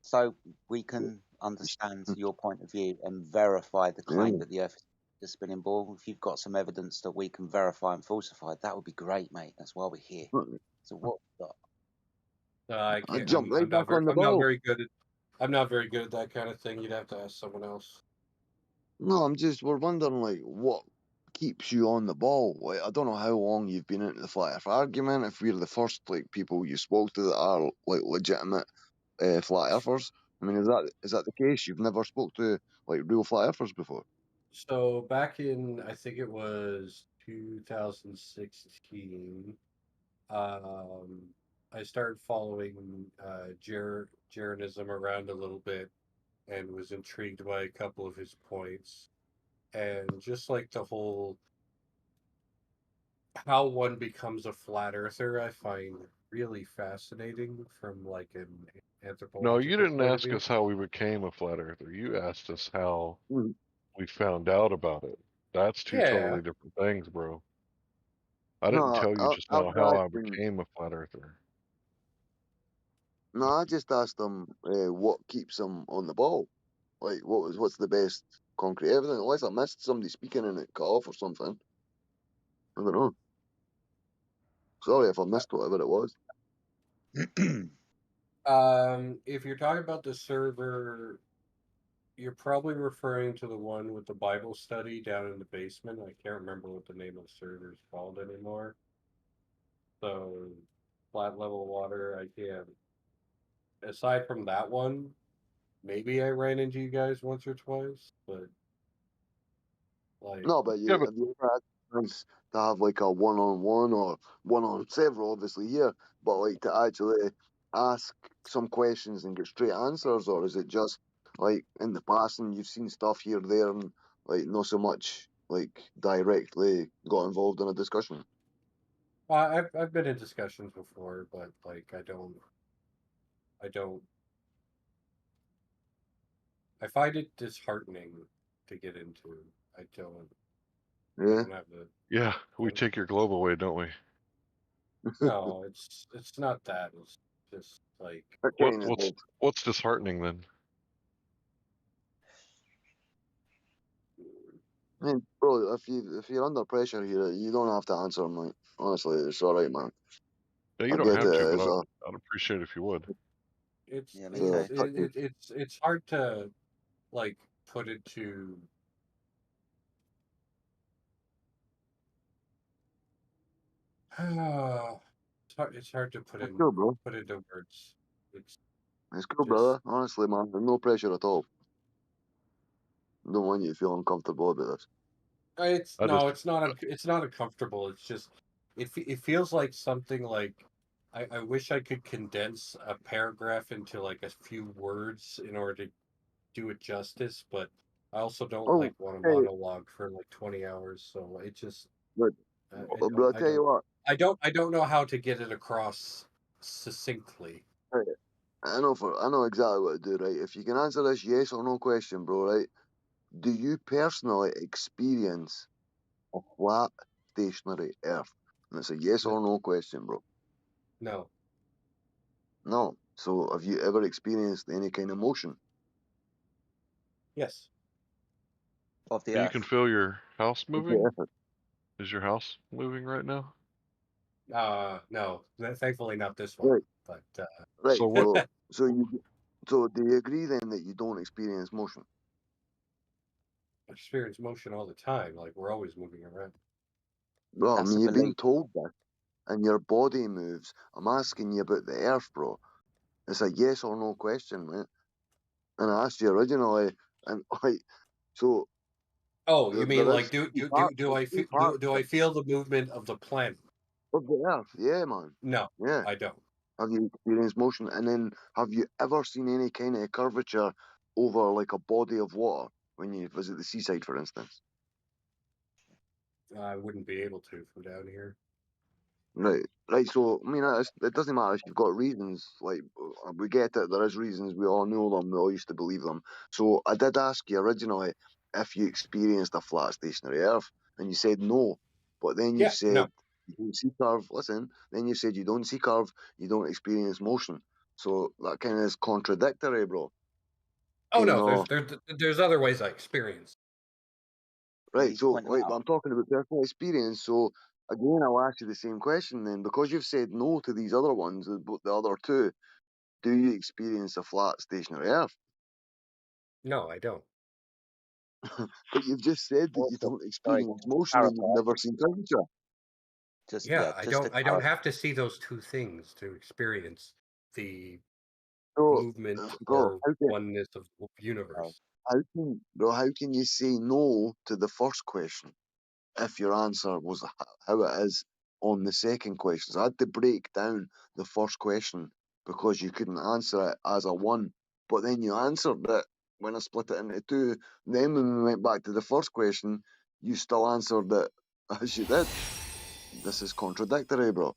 So we can understand your point of view and verify the claim Yeah. that the Earth is a spinning ball. If you've got some evidence that we can verify and falsify, that would be great, mate. That's why we're here. So what? I I can't. jumped right back on the I'm not ball. very good at. I'm not very good at that kind of thing. You'd have to ask someone else. No, we're wondering, like, what keeps you on the ball? Like, I don't know how long you've been into the flat earth argument, if we're the first, like, people you spoke to that are, like, legitimate flat earthers. I mean, is that the case? You've never spoke to like real flat earthers before? So back in, I think it was 2016, I started following Jeranism around a little bit and was intrigued by a couple of his points. And just like the whole how one becomes a flat earther, I find really fascinating from like an No, you anthropological didn't point of ask view. us how we became a flat earther. You asked us how Mhm. we found out about it. That's two Yeah. totally different things, bro. I didn't No, tell you just I now was how I asking. became a flat earther. No, I just asked them what keeps them on the ball. Like, what's the best concrete evidence? Unless I missed somebody speaking and it cut off or something. I don't know. Sorry if I missed whatever it was. If you're talking about the server, you're probably referring to the one with the Bible study down in the basement. I can't remember what the name of the server is called anymore. So, flat level water, I can't. Aside from that one, maybe I ran into you guys once or twice, but like, No, but Yeah, have you ever had a chance to have like a one-on-one or one-on-several, obviously here, but like to actually ask some questions and get straight answers, or is it just like in the past and you've seen stuff here, there, and like not so much like directly got involved in a discussion? I've been in discussions before, but like I don't I find it disheartening to get into. I don't I Yeah. don't have the yeah, we take your globe away, don't we? no, it's not that. It's just like That What kind of. what's disheartening then? I mean, bro, if you're under pressure here, you don't have to answer, mate. Honestly, it's all right, man. Yeah, you I don't get have to, it. but I'd appreciate it if you would. it's Yeah, me it's too. it's hard to like put it to it's hard to It's cool, bro. put into words. It's It's cool, just brother. Honestly, man, there's no pressure at all. Don't want you to feel uncomfortable about this. it's I no, just it's not uncomfortable. It's just it feels like something like I wish I could condense a paragraph into like a few words in order to do it justice, but I also don't Oh, like want to hey, monologue for like 20 hours, so it just but, I bro, I tell you what, I don't know how to get it across succinctly. hey, I know exactly what to do, right? If you can answer this yes or no question, bro, right? Do you personally experience a flat, stationary Earth? And it's a yes No, or no question, bro. no. No. So, have you ever experienced any kind of motion? Yes. Of the you can Earth. feel your house Okay, moving? effort. Is your house moving right now? No. Thankfully not this one, Right, but right. So what So do you agree then that you don't experience motion? I experience motion all the time. Like we're always moving around. Well, I That's mean, a you've been belief. told that, and your body moves. I'm asking you about the Earth, bro. It's a yes or no question, mate. And I asked you originally, and like, so Oh, you mean there like is three parts. There's three parts do I feel the movement of the planet? of the Earth. Yeah, man. No, Yeah. I don't. Have you experienced motion? And then have you ever seen any kind of curvature over like a body of water when you visit the seaside, for instance? I wouldn't be able to from down here. Right, right. So I mean, it doesn't matter if you've got reasons. Like we get it, there is reasons. We all know them. We all used to believe them. So I did ask you originally if you experienced a flat stationary Earth, and you said no. But then you Yeah, no. said you don't see curve. Listen, then you said you don't see curve, you don't experience motion. So that kind of is contradictory, bro. Oh You no, know, there's other ways I experience. right? Please So point them like, out. but I'm talking about personal experience. So again, I'll ask you the same question then, because you've said no to these other ones, the other two. Do you experience a flat stationary Earth? No, I don't. But you've just said that you Also, don't sorry, experience just to motion and you've clarify. never seen curvature. Just Yeah, just to I don't clarify. have to see those two things to experience the movement or how can, oneness of universe. how can you say no to the first question if your answer was how it is on the second question? So I had to break down the first question because you couldn't answer it as a one, but then you answered it when I split it into two. Then when we went back to the first question, you still answered it as you did. This is contradictory, bro.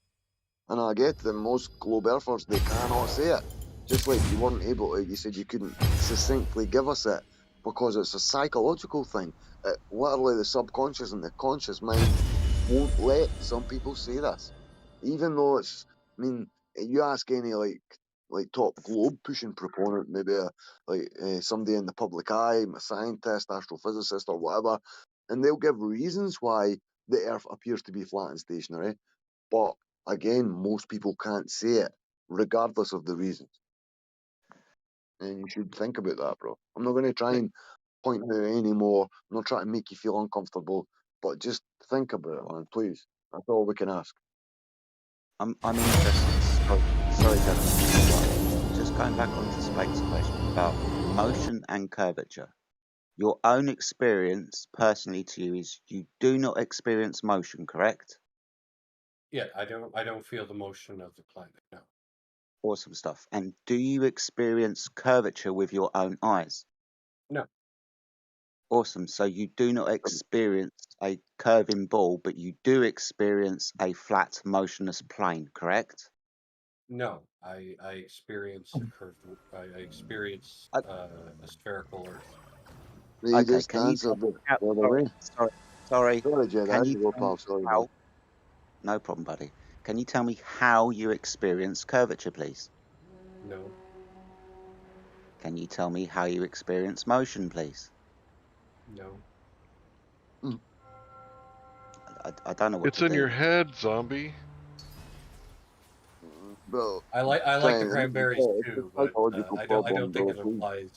And I get that most globe earthers, they cannot say it. Just like you weren't able to, you said you couldn't succinctly give us it because it's a psychological thing. Literally, the subconscious and the conscious mind won't let some people say this. Even though it's, I mean, you ask any like top globe pushing proponent, maybe somebody in the public eye, a scientist, astrophysicist, or whatever, and they'll give reasons why the Earth appears to be flat and stationary. But again, most people can't say it, regardless of the reasons. And you should think about that, bro. I'm not going to try and point out anymore. I'm not trying to make you feel uncomfortable, but just think about it, man, please. That's all we can ask. I'm interested. Sorry, Deken. Just going back onto Spake's question about motion and curvature. Your own experience, personally to you, is you do not experience motion, correct? Yeah, I don't feel the motion of the planet. No. Awesome stuff. And do you experience curvature with your own eyes? No. Awesome. So you do not experience a curving ball, but you do experience a flat, motionless plane, correct? No, I experience a curved. I experience a spherical Earth. You Okay, just can you answered tell it me how, the other way. sorry, Sorry, Jed. I can had you to go, tell me pal. Sorry, how, man. no problem, buddy. Can you tell me how you experience curvature, please? No. Can you tell me how you experience motion, please? No. I don't know what It's to in do. your head, zombie. Bro, I like the trying, cranberries it's a too, but psychological I problem, don't think bro. it Please applies.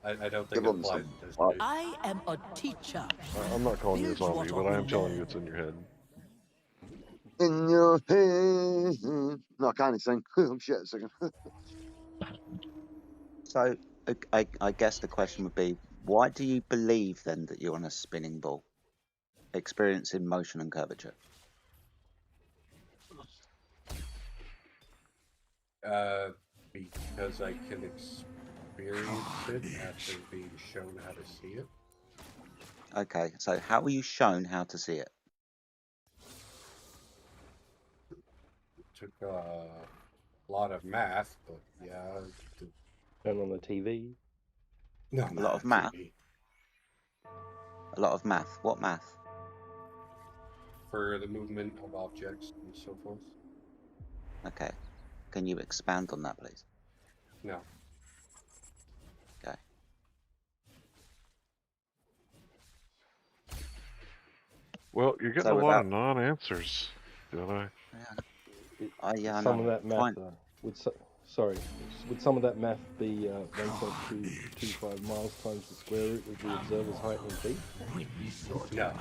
I don't think give it him applies some to this slack. dude. I am a teacher. I'm not calling you a Build zombie, what but I we am telling you learn. it's in your head. In your head. No, I can't sing. I'm shit at singing. So I guess the question would be, why do you believe then that you're on a spinning ball, experiencing motion and curvature? Because I can experience it after being shown how to see it. Okay, so how were you shown how to see it? Took a lot of math, but yeah. Turn on the TV. No, A lot of math. A lot of math. What math? For the movement of objects and so forth. Okay. Can you expand on that, please? No. Okay. Well, you're getting So a lot without of non-answers, Jedi. Some of that math, would some of that math be 1.225 miles times the square root of the observer's height in feet? No.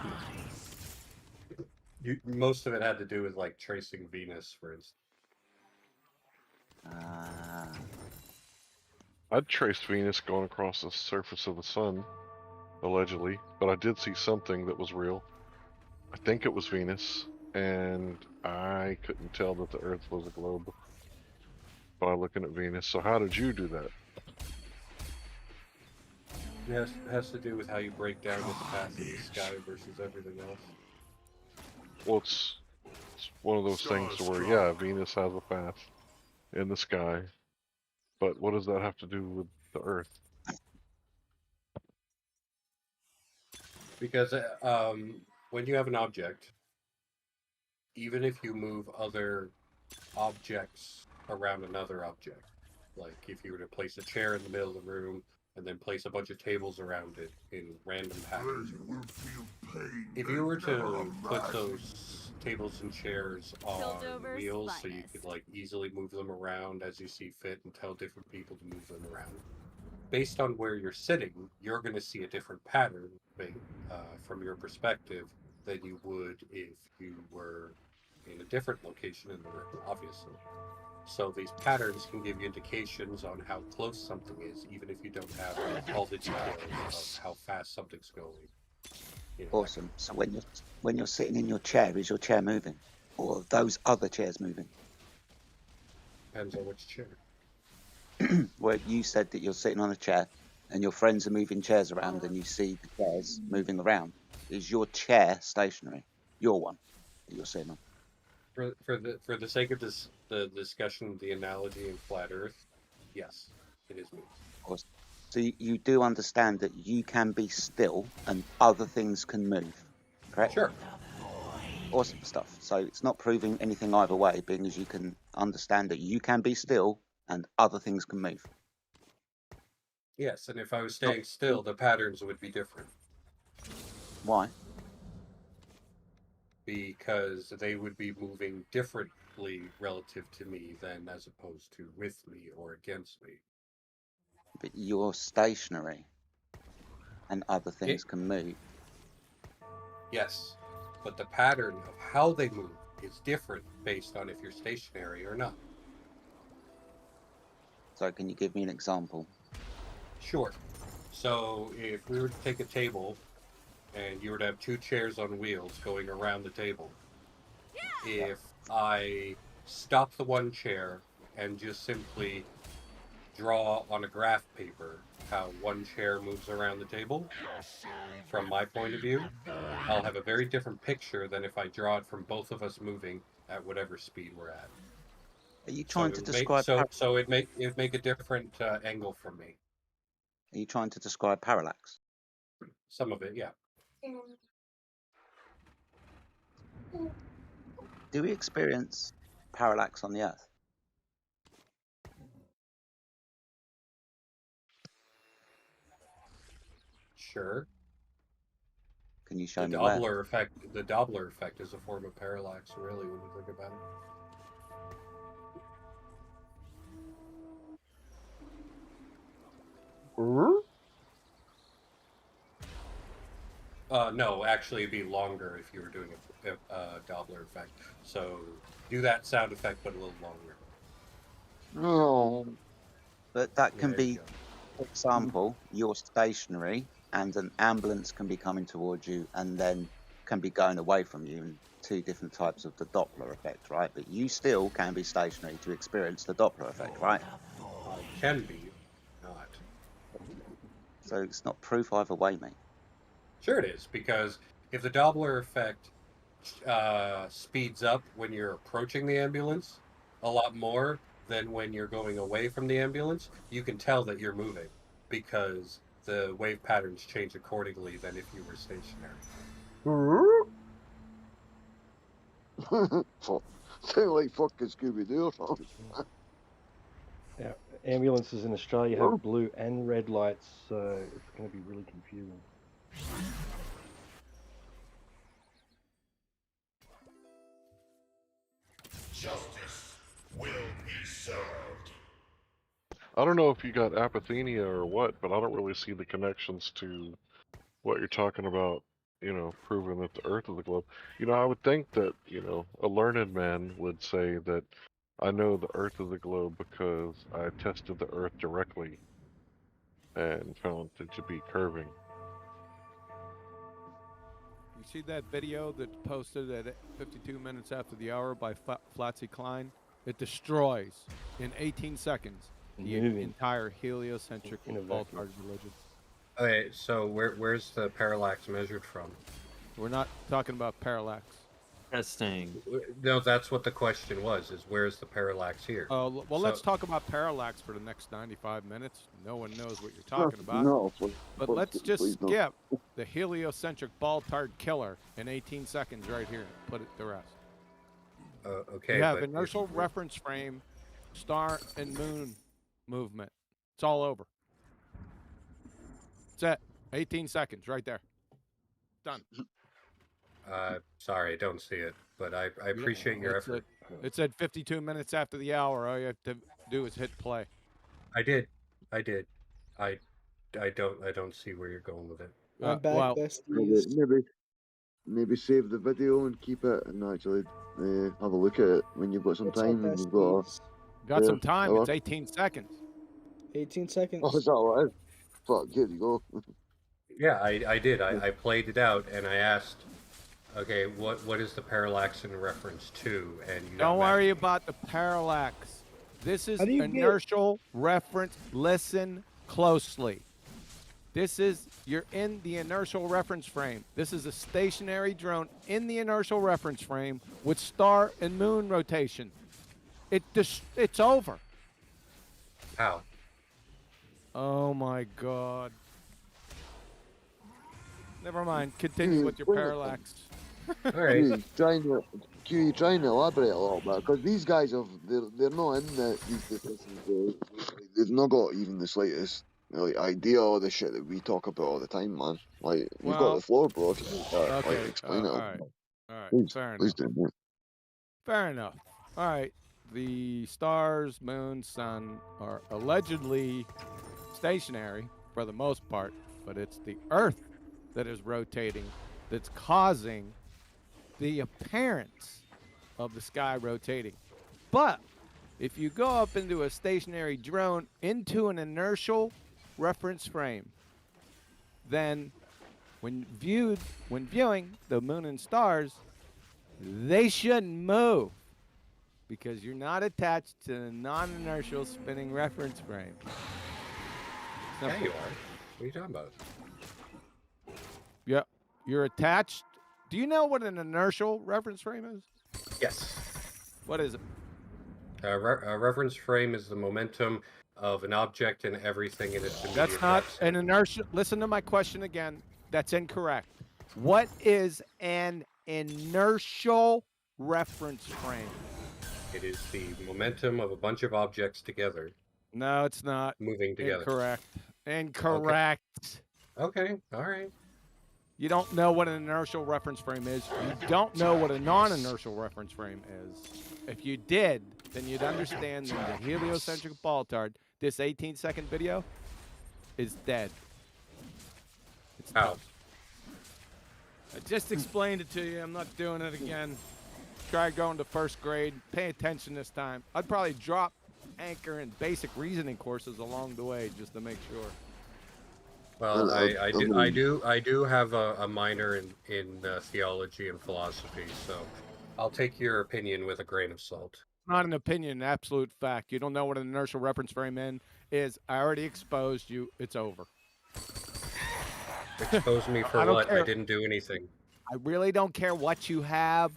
Most of it had to do with like tracing Venus, for instance. I'd traced Venus going across the surface of the sun, allegedly, but I did see something that was real. I think it was Venus, and I couldn't tell that the Earth was a globe by looking at Venus. So how did you do that? Yes, it has to do with how you break down the path of the sky versus everything else. Well, it's one of those things to where, yeah, Venus has a path in the sky, but what does that have to do with the Earth? Because when you have an object, even if you move other objects around another object, like if you were to place a chair in the middle of the room and then place a bunch of tables around it in random patterns, if you were to put those tables and chairs on wheels so you could like easily move them around as you see fit and tell different people to move them around, based on where you're sitting, you're going to see a different pattern from your perspective than you would if you were in a different location in the room, obviously. So these patterns can give you indications on how close something is, even if you don't have all the details of how fast something's going. You know, Awesome. So when you're sitting in your chair, is your chair moving, or are those other chairs moving? depends on which chair. Where you said that you're sitting on a chair and your friends are moving chairs around and you see the chairs moving around. Is your chair stationary? Your one that you're sitting on? For the sake of this the discussion of the analogy in flat Earth, yes, it is moving. Awesome. So you do understand that you can be still and other things can move, correct? Sure. Awesome stuff. So it's not proving anything either way, being as you can understand that you can be still and other things can move. Yes, and if I was staying still, the patterns would be different. Why? Because they would be moving differently relative to me than as opposed to with me or against me. But you're stationary and other things can move. Yes, but the pattern of how they move is different based on if you're stationary or not. So can you give me an example? Sure. So if we were to take a table and you were to have two chairs on wheels going around the table, if I stop the one chair and just simply draw on a graph paper how one chair moves around the table, from my point of view, I'll have a very different picture than if I draw it from both of us moving at whatever speed we're at. Are you trying to describe? So it make a different angle from me. Are you trying to describe parallax? Some of it, yeah. Do we experience parallax on the Earth? Sure. Can you show The me where? Doppler effect. The Doppler effect is a form of parallax, really, when you think about it. No, actually, it'd be longer if you were doing a Doppler effect. So do that sound effect, but a little longer. No. But that can There you be, go. for example, you're stationary and an ambulance can be coming towards you and then can be going away from you, and two different types of the Doppler effect, right? But you still can be stationary to experience the Doppler effect, right? Can be, not. So it's not proof either way, mate. Sure it is, because if the Doppler effect speeds up when you're approaching the ambulance a lot more than when you're going away from the ambulance, you can tell that you're moving because the wave patterns change accordingly than if you were stationary. Sound like fucking Scooby-Doo or something. Yeah, ambulances in Australia have blue and red lights, so it's going to be really confusing. Justice will be served. I don't know if you got apathenia or what, but I don't really see the connections to what you're talking about, proving that the Earth is a globe. I would think that, a learned man would say that I know the Earth is a globe because I tested the Earth directly and found it to be curving. You see that video that's posted at 52 minutes after the hour by Flatsy Klein? It destroys in 18 seconds the entire heliocentric ballpark religion. Okay, so where's the parallax measured from? We're not talking about parallax. Testing. No, that's what the question was, is where's the parallax here? Well, let's talk about parallax for the next 95 minutes. No one knows what you're talking about. No, but let's just skip the heliocentric ball-tard killer in 18 seconds right here. Put it to rest. Okay. You have inertial reference frame, star and moon movement. It's all over. That's it. 18 seconds right there. Done. Sorry, I don't see it, but I appreciate your effort. It said 52 minutes after the hour. All you have to do is hit play. I did. I don't see where you're going with it. I'm back, Well, besties. maybe maybe save the video and keep it and actually have a look at it when you've got some What's our time and best you've got. speeds? Got some Yeah, time. that It's works. 18 seconds. 18 Oh, seconds. is that what it is? Fuck, here you go. Yeah, I did. I played it out and I asked, okay, what is the parallax in reference to? And you got Don't mad. worry about the parallax. This is How do you get- inertial reference. Listen closely. You're in the inertial reference frame. This is a stationary drone in the inertial reference frame with star and moon rotation. It's over. How? Oh my God. Never mind. Continue with your parallax. All right. You trying to elaborate a little bit because these guys they're not in these discussions. They've not got even the slightest idea of the shit that we talk about all the time, man. Like you've got Well, the floor, bro. If you can, okay. explain it. All right. All right. Please, Fair please enough. do. Fair enough. All right. The stars, moon, sun are allegedly stationary for the most part, but it's the Earth that is rotating that's causing the appearance of the sky rotating. But if you go up into a stationary drone into an inertial reference frame, then when viewing the moon and stars, they shouldn't move because you're not attached to the non-inertial spinning reference frame. Yeah, you are. What are you talking about? Yep, you're attached. Do you know what an inertial reference frame is? Yes. What is it? A reference frame is the momentum of an object and everything in its immediate That's not proximity. an inertial. Listen to my question again. That's incorrect. What is an inertial reference frame? It is the momentum of a bunch of objects together. No, it's not. Moving together. Incorrect. Incorrect. Okay. All right. You don't know what an inertial reference frame is. You don't know what a non-inertial reference frame is. If you did, then you'd understand that the heliocentric balltard, this 18-second video, is dead. It's How? I just explained it to you. I'm not doing it again. Try going to first grade. Pay attention this time. I'd probably drop anchor and basic reasoning courses along the way just to make sure. Well, I do have a minor in theology and philosophy, so I'll take your opinion with a grain of salt. Not an opinion, an absolute fact. You don't know what an inertial reference frame is. I already exposed you. It's over. Expose me for what? I didn't do anything. I really don't care what you have,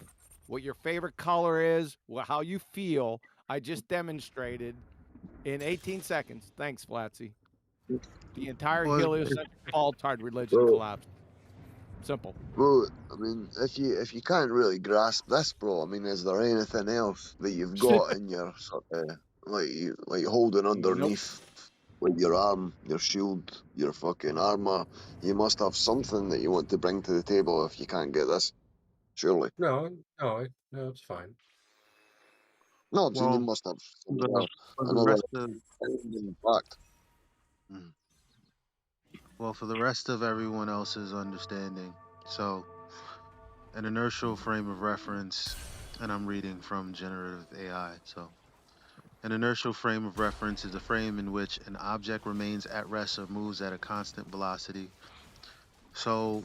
what your favorite color is, how you feel. I just demonstrated in 18 seconds. Thanks, Flatsy. The entire heliocentric balltard religion collapsed. Simple. Bro, I mean, if you can't really grasp this, bro, I mean, is there anything else that you've got in your sort of like holding underneath, like your arm, your shield, your fucking armor? You must have something that you want to bring to the table if you can't get this, surely. No, it's fine. No, I'm saying you Well, must have for the another rest of fact. well, for the rest of everyone else's understanding, so an inertial frame of reference, and I'm reading from generative AI. So, an inertial frame of reference is a frame in which an object remains at rest or moves at a constant velocity. So,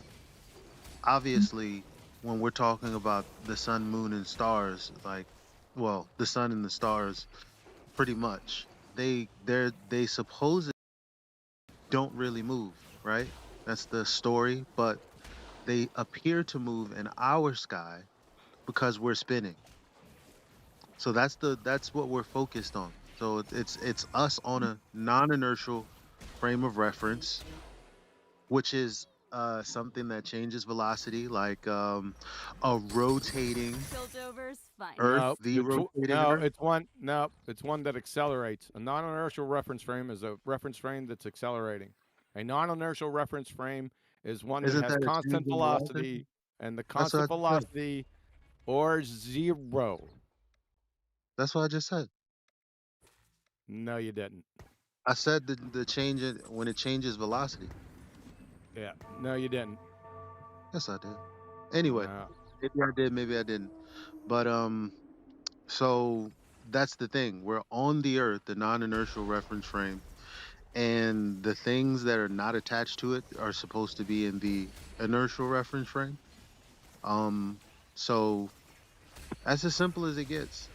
obviously, when we're talking about the sun, moon, and stars, like, well, the sun and the stars, pretty much, they supposedly don't really move, right? That's the story, but they appear to move in our sky because we're spinning. So that's what we're focused on. So it's us on a non-inertial frame of reference, which is something that changes velocity, like a rotating Earth, it's one that accelerates. A non-inertial reference frame is a reference frame that's accelerating. A non-inertial reference frame is one that Isn't has that a constant change in velocity, velocity? and the That's what constant I just said. velocity or zero. That's what I just said. No, you didn't. I said the change when it changes velocity. Yeah. No, you didn't. Yes, I did. Anyway, maybe I did, maybe I didn't. But so that's the thing. We're on the Earth, the non-inertial reference frame, and the things that are not attached to it are supposed to be in the inertial reference frame. Um, so that's as simple as it gets.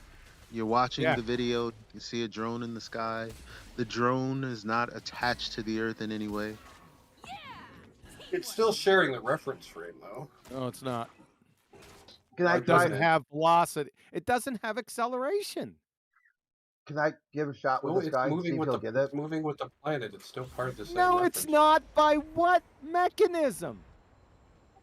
You're watching Yeah. the video, you can see a drone in the sky. The drone is not attached to the Earth in any way. It's still sharing the reference frame, though. No, it's not. Can I It doesn't try? have velocity. It doesn't have acceleration. Can I give a shot with No, this it's guy? moving See if with he'll the get it. moving with the planet. It's still part of the same No, reference. it's not. By what mechanism?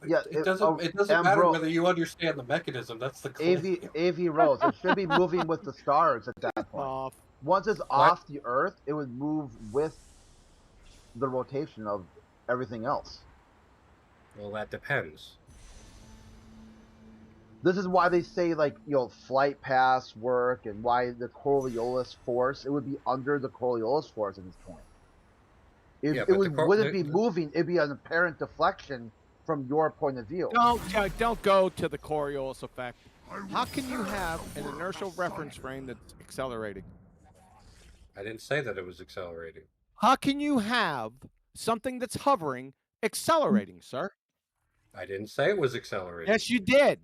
Yeah, It doesn't. It doesn't matter bro, whether you understand the mechanism. That's the claim. AV Rose. It should be moving with the stars at that point. Off. Once it's What? off the Earth, it would move with the rotation of everything else. Well, that depends. This is why they say, like, flight paths work, and why the Coriolis force, it would be under the Coriolis force at this point. It wouldn't be moving, it'd be an apparent deflection from your point of view. Don't go to the Coriolis effect. How can you have an inertial reference frame that's accelerating? I didn't say that it was accelerating. How can you have something that's hovering accelerating, sir? I didn't say it was accelerating. Yes, you did.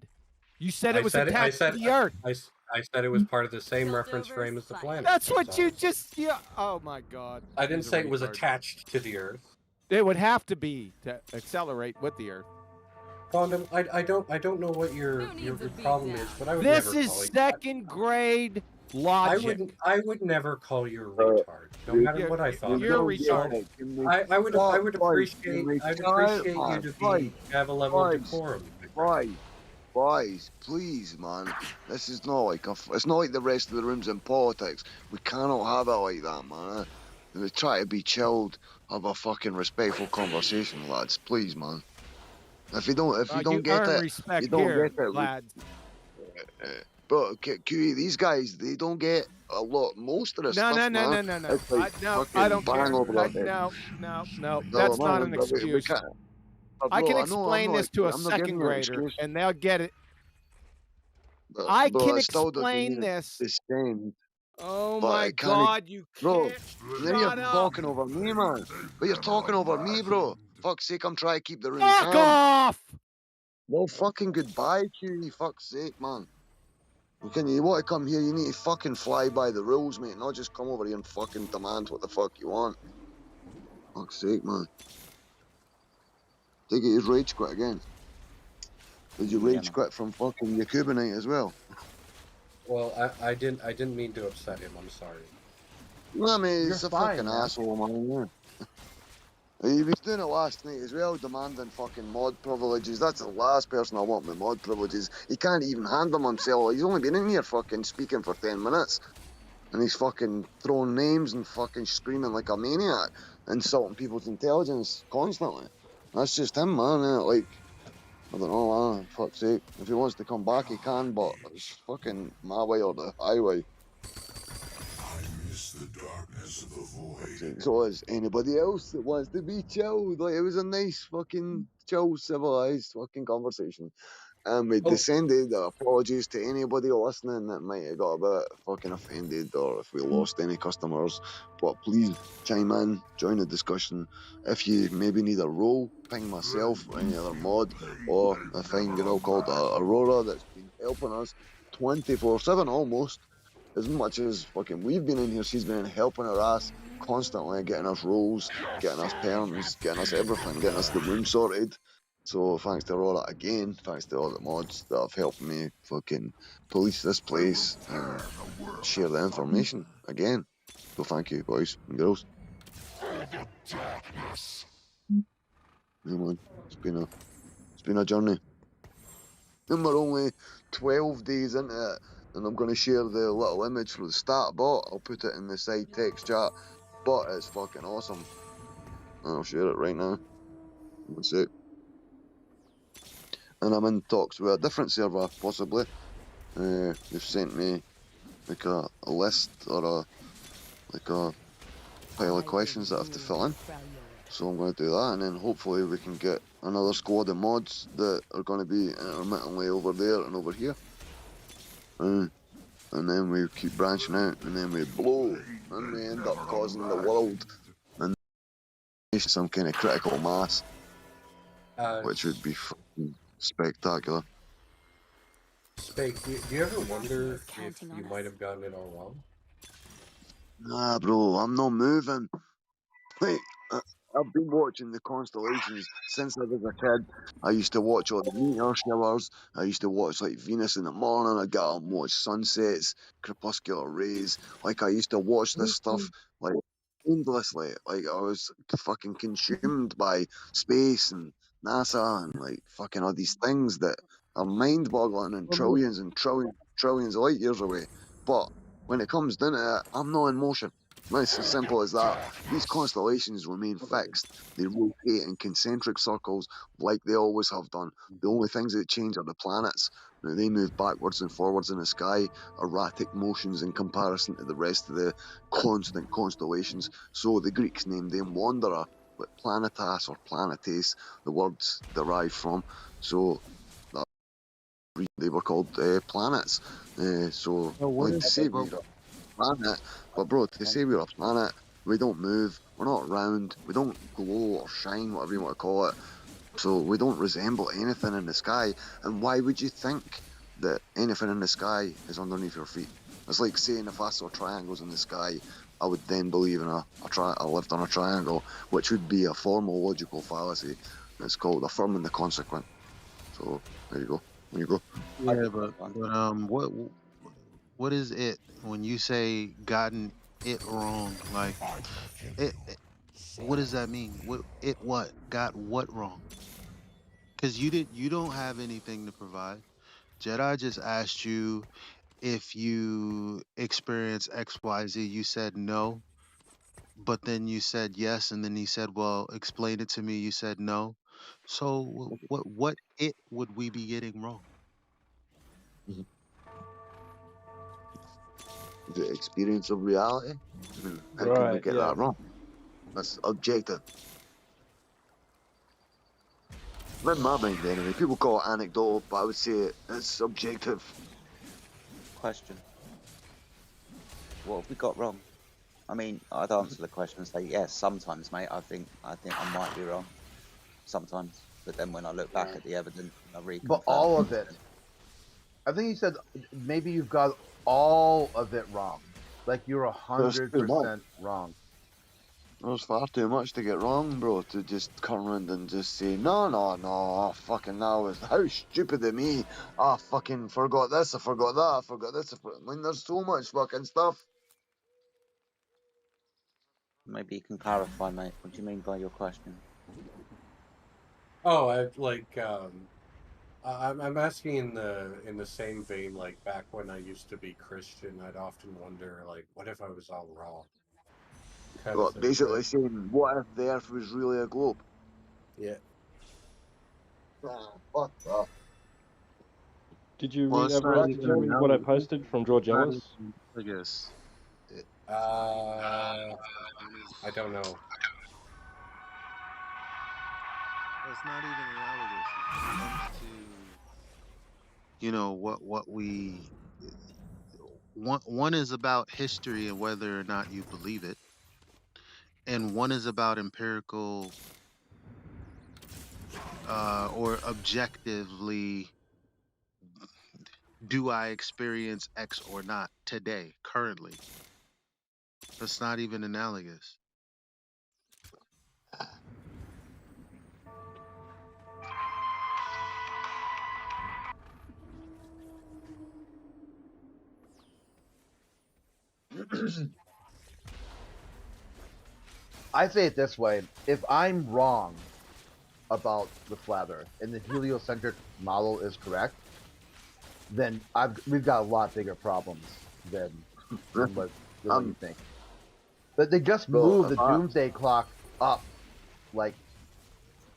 You said it was attached to the Earth. I said it was part of the same reference frame as the planet. That's what you just. Yeah. Oh my God. I didn't say it was attached to the Earth. It would have to be to accelerate with the Earth. Quantum, I don't know what your problem is, but I would This never is call you second grade logic. I would never call you a retard, no matter what I thought. You're retarded. I would appreciate you to have a level of decorum. Boys, please, man. This is not like it's not like the rest of the rooms in politics. We cannot have it like that, man. We try to be chilled, have a fucking respectful conversation, lads. Please, man. If you don't get it, you don't get it, lads. But QE, these guys, they don't get a lot. Most of the stuff, man. No. Like I don't care. No. That's man, not an excuse. I can explain this to a second grader, and they'll get it. I can explain this. Oh my God, you can't. Now you're talking over me, man. But you're talking over me, bro. Fuck's sake, I'm trying to keep the room Fuck calm. off! Well, fucking goodbye, QE. Fuck's sake, man. You want to come here, you need to fucking fly by the rules, mate. Not just come over here and fucking demand what the fuck you want. Fuck's sake, man. Take it, his rage quit again. Did you rage quit from fucking your Cubanite as well? Well, I didn't mean to upset him. I'm sorry. No, I mean, he's a fucking asshole, man. He was doing it last night as well, demanding fucking mod privileges. That's the last person I want with mod privileges. He can't even handle them himself. He's only been in here fucking speaking for 10 minutes. And he's fucking throwing names and fucking screaming like a maniac, insulting people's intelligence constantly. That's just him, man. Like, I don't know, man. Fuck's sake. If he wants to come back, he can, but it's fucking my way or the highway. The darkness of the void. So is anybody else that wants to be chilled. Like, it was a nice fucking chill, civilized fucking conversation. And we descended. Apologies to anybody listening that might have got a bit fucking offended, or if we lost any customers. But please chime in, join the discussion. If you maybe need a role, ping myself or any other mod, or a fine girl called Aurora that's been helping us 24/7 almost. As much as fucking we've been in here, she's been helping her ass constantly, getting us roles, getting us perms, getting us everything, getting us the room sorted. So thanks to Aurora again, thanks to all the mods that have helped me fucking police this place and share the information again. So thank you, boys and girls. Yeah, man, it's been a journey. And we're only 12 days into it. And I'm going to share the little image for the start bot. I'll put it in the side text chat. But it's fucking awesome. I'll share it right now. One sec. And I'm in talks with a different server, possibly. They've sent me like a list or a pile of questions that I have to fill in. So I'm going to do that, and then hopefully we can get another squad of mods that are going to be intermittently over there and over here. And then we keep branching out, and then we blow, and we end up causing the world and some kind of critical mass, which would be fucking spectacular. Spake, do you ever wonder if you might have gotten it all wrong? Nah, bro, I'm not moving. Like, I've been watching the constellations since I was a kid. I used to watch all the meteor showers. I used to watch like Venus in the morning. I'd get up and watch sunsets, crepuscular rays. Like I used to watch this stuff like endlessly. Like I was fucking consumed by space and NASA and like fucking all these things that are mind-boggling and trillions and trillions of light years away. But when it comes down to it, I'm not in motion. It's as simple as that. These constellations remain fixed. They rotate in concentric circles like they always have done. The only things that change are the planets. Now, they move backwards and forwards in the sky, erratic motions in comparison to the rest of the constant constellations. So the Greeks named them Wanderer, but planetas or planetes, the words derived from. So that they were called planets. So, So what like is to say, bro? we're planet. But bro, to say we're a planet, we don't move, we're not round, we don't glow or shine, whatever you want to call it. So we don't resemble anything in the sky. And why would you think that anything in the sky is underneath your feet? It's like saying if I saw triangles in the sky, I would then believe in I lived on a triangle, which would be a formal logical fallacy. It's called affirming the consequent. So there you go. There you go. Yeah, but what is it when you say gotten it wrong? Like what does that mean? What got what wrong? Because you don't have anything to provide. Jedi just asked you if you experience XYZ. You said no, but then you said yes, and then he said, "Well, explain it to me." You said no. So what it would we be getting wrong? The experience of reality. I mean, how can we Right, get yeah. that wrong? That's objective. In my mind, anyway. People call it anecdotal, but I would say it's subjective. Question. What have we got wrong? I mean, I'd answer the question and say, yes, sometimes, mate. I think I might be wrong. Sometimes. But then when I look back at the evidence, I reconfirm. But all of it. I think he said maybe you've got all of it wrong. Like you're 100% wrong. There's far too much to get wrong, bro, to just come around and just say, no, fucking now, how stupid of me. I fucking forgot this, I forgot that, I forgot this. I mean, there's so much fucking stuff. Maybe you can clarify, mate. What do you mean by your question? Oh, I'm asking in the same vein. Like back when I used to be Christian, I'd often wonder, like, what if I was all wrong? Kind of Well, thing, basically right? saying, what if the Earth was really a globe? Yeah. Fuck that. Did you Well, read it's not ever? Did even you an read what I analysis. posted from George Not Ellis? even, I guess. I don't know. Well, it's not even analogous. It comes to what we one is about history and whether or not you believe it, and one is about empirical or objectively, do I experience X or not today, currently? That's not even analogous. I say it this way: if I'm wrong about the flat Earth and the heliocentric model is correct, then we've got a lot bigger problems than what you think. But they just moved the doomsday clock up, like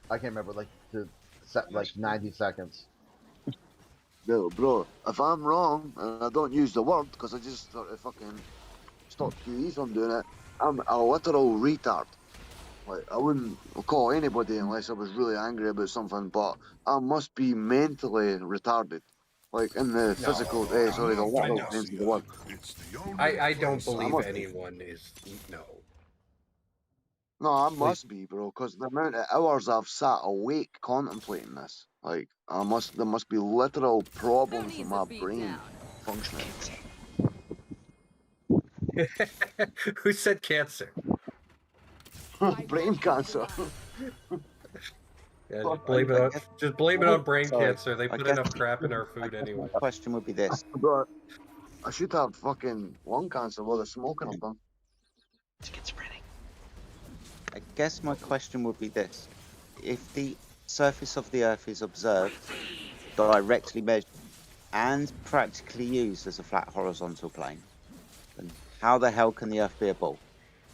I can't remember, like to set like 90 seconds. No, bro, if I'm wrong and I don't use the word because I just sort of fucking stop QE from doing it, I'm a literal retard. Like, I wouldn't call anybody unless I was really angry about something, but I must be mentally retarded. Like, in the physical, sorry, the literal sense of the word. I don't I believe must be. anyone is no. No, I Please. must be, bro, because the amount of hours I've sat awake contemplating this, like, there must be literal problems with my brain functioning. Who said cancer? Brain cancer. Yeah, I guess, just blame it on brain sorry, cancer. They I put guess, enough crap in our I food guess my anyway. question would be this. But I should have fucking lung cancer while the smoking I've done. I guess my question would be this. If the surface of the Earth is observed, directly measured, and practically used as a flat horizontal plane, then how the hell can the Earth be a ball?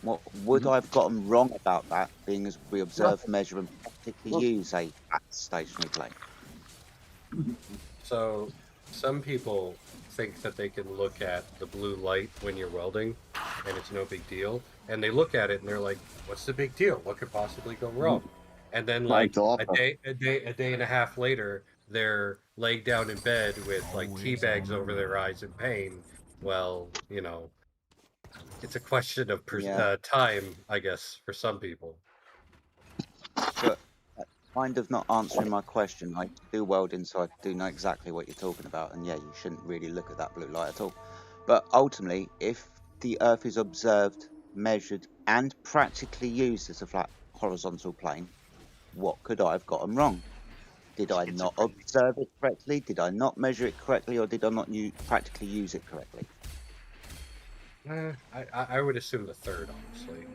What would I have gotten wrong about that, being as we observe, measure, and practically use a flat stationary plane? So, some people think that they can look at the blue light when you're welding, and it's no big deal. And they look at it and they're like, "What's the big deal? What could possibly go wrong?" And then, like a day and a half later, they're laid down in bed with like tea bags over their eyes in pain. Well, it's a question of time, I guess, for some people. But that's kind of not answering my question. I do welding, so I do know exactly what you're talking about. And yeah, you shouldn't really look at that blue light at all. But ultimately, if the Earth is observed, measured, and practically used as a flat horizontal plane, what could I have gotten wrong? Did I not observe it correctly? Did I not measure it correctly? Or did I not practically use it correctly? I would assume the third, honestly.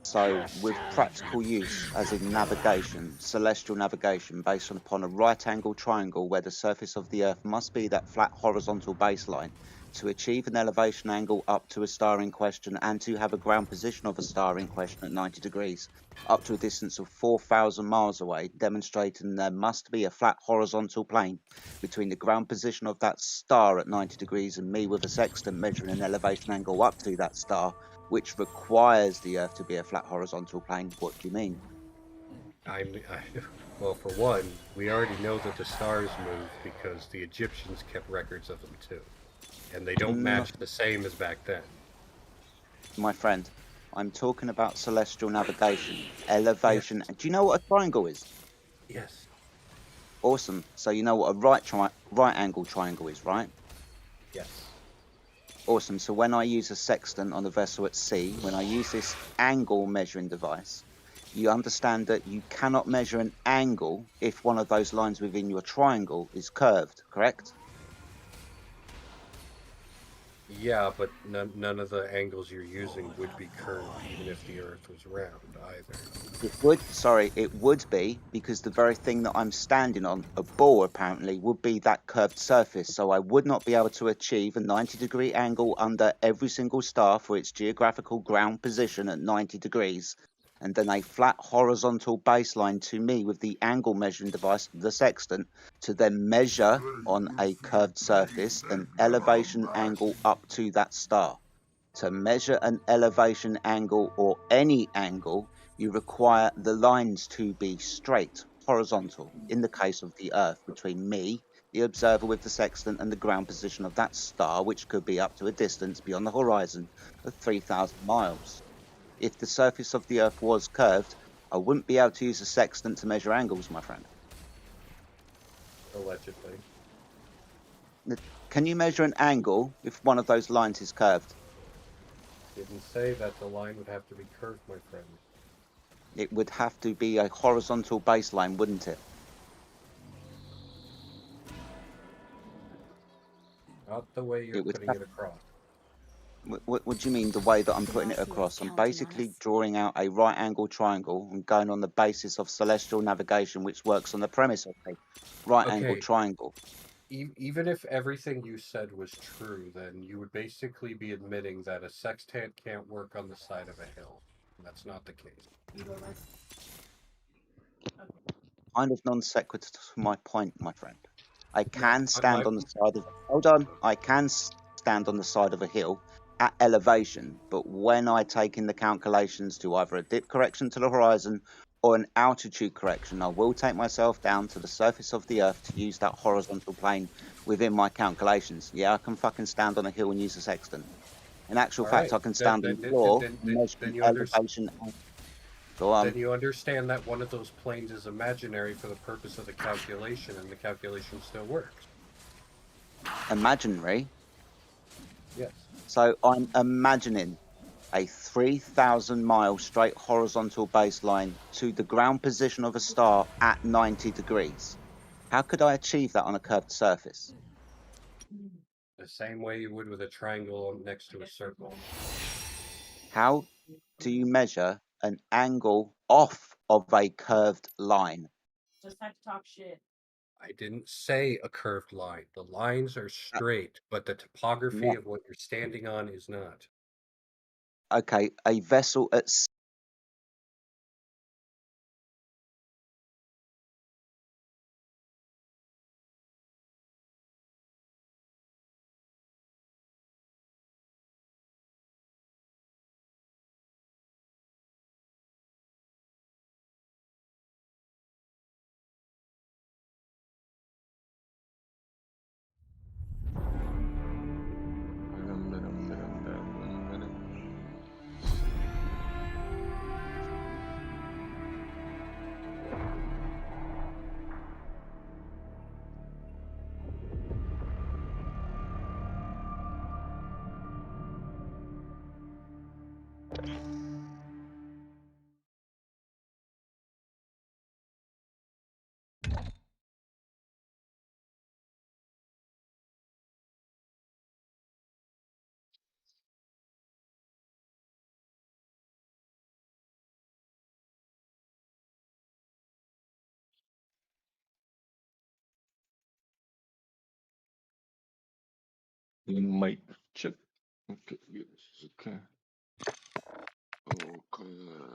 So, with practical use, as in navigation, celestial navigation, based upon a right angle triangle where the surface of the Earth must be that flat horizontal baseline to achieve an elevation angle up to a star in question and to have a ground position of a star in question at 90 degrees, up to a distance of 4,000 miles away, demonstrating there must be a flat horizontal plane between the ground position of that star at 90 degrees and me with a sextant measuring an elevation angle up to that star, which requires the Earth to be a flat horizontal plane. What do you mean? Well, for one, we already know that the stars move because the Egyptians kept records of them too, and they don't match the same as back then. My friend, I'm talking about celestial navigation, elevation. Do you know what a triangle is? Yes. Awesome. So you know what a right angle triangle is, right? Yes. Awesome. So when I use a sextant on a vessel at sea, when I use this angle measuring device, you understand that you cannot measure an angle if one of those lines within your triangle is curved, correct? Yeah, but none of the angles you're using would be curved, even if the Earth was round, either. It would be, because the very thing that I'm standing on, a ball apparently, would be that curved surface. So I would not be able to achieve a 90-degree angle under every single star for its geographical ground position at 90 degrees, and then a flat horizontal baseline to me with the angle measuring device, the sextant, to then measure on a curved surface an elevation angle up to that star. To measure an elevation angle or any angle, you require the lines to be straight, horizontal, in the case of the Earth, between me, the observer with the sextant, and the ground position of that star, which could be up to a distance beyond the horizon of 3,000 miles. If the surface of the Earth was curved, I wouldn't be able to use a sextant to measure angles, my friend. Allegedly. Can you measure an angle if one of those lines is curved? Didn't say that the line would have to be curved, my friend. It would have to be a horizontal baseline, wouldn't it? Not the way you're putting it across. What do you mean, the way that I'm putting it across? I'm basically drawing out a right angle triangle and going on the basis of celestial navigation, which works on the premise of a right angle triangle. Even if everything you said was true, then you would basically be admitting that a sextant can't work on the side of a hill. That's not the case. Kind of non sequitur to my point, my friend. I can stand on the side of I can stand on the side of a hill at elevation, but when I take in the calculations to either a dip correction to the horizon or an altitude correction, I will take myself down to the surface of the earth to use that horizontal plane within my calculations. Yeah, I can fucking stand on a hill and use a sextant. In actual All fact, right. I can stand on the floor measuring You elevation. Go on. Then you understand that one of those planes is imaginary for the purpose of the calculation, and the calculation still works. Imaginary. Yes. So I'm imagining a 3,000 mile straight horizontal baseline to the ground position of a star at 90 degrees. How could I achieve that on a curved surface? The same way you would with a triangle next to a circle. How do you measure an angle off of a curved line? Just had to talk shit. I didn't say a curved line. The lines are Uh, straight, but the topography yeah. of what you're standing on is not. Okay, a vessel at Mic check. Okay, yes, okay. Okay.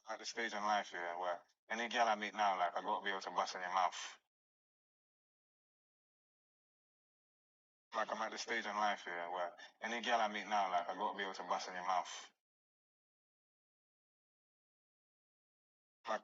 At the stage in life here where any girl I meet now, like, I gotta be able to bust in your mouth. Like, I'm at the stage in life here where any girl I meet now, like, I gotta be able to bust in your mouth. Like,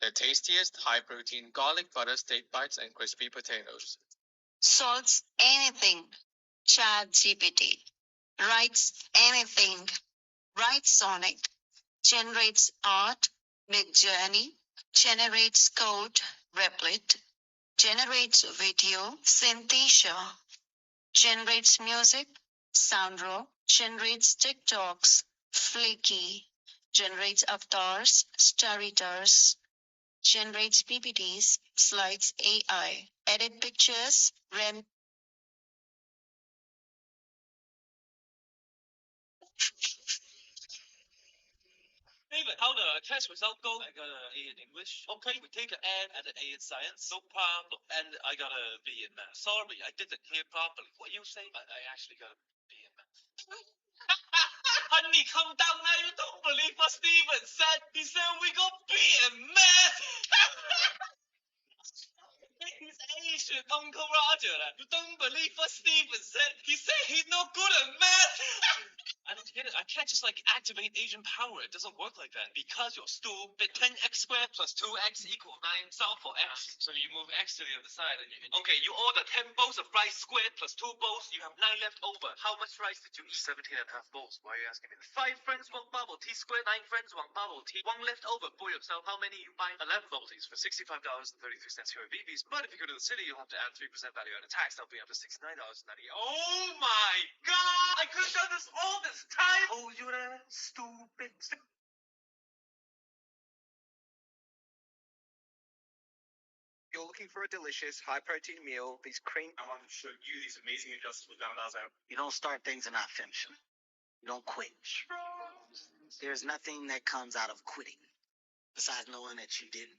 The tastiest high-protein garlic butter steak bites and crispy potatoes. Solves anything. Chat GPT. Writes anything. Writes Sonic. Generates art. Midjourney. Generates code. Replit. Generates video. Synthesia. Generates music. Soundro. Generates TikToks. Flicky. Generates avatars. Storyters. Generates PPTs, slides AI, edit pictures, David, how the test result go? I got an A in English. Okay, we take an N and an A in science. No problem. And I got a B in math. Sorry, I didn't hear properly. What you say? I actually got a B in math. Honey, come down now. You don't believe what Steven said. He said we got B in math. He's Asian, Uncle Roger. You don't believe what Steven said. He said he's no good at math. I don't get it. I can't just like activate Asian power. It doesn't work like that. Because you're stupid. 10x squared plus 2x equals 9. Solve for x. So you move x to the other side. And okay, you order 10 bowls of rice squared plus 2 bowls. You have 9 left over. How much rice did you eat? 17.5 bowls. Why are you asking me? 5 friends, 1 bubble tea squared. 9 friends, 1 bubble tea. 1 left over for yourself. How many you buy? 11 bubble teas for $65.33 here at BB's. But if you go to the city, you'll have to add 3% value added tax. That'll be up to $69.90. Oh my god! I could have done this all this time! Oh, you stupid. You're looking for a delicious, high-protein meal. These cream... I want to show you these amazing adjustable dumbbells out. You don't start things and not finish them. You don't quit. There's nothing that comes out of quitting besides knowing that you didn't.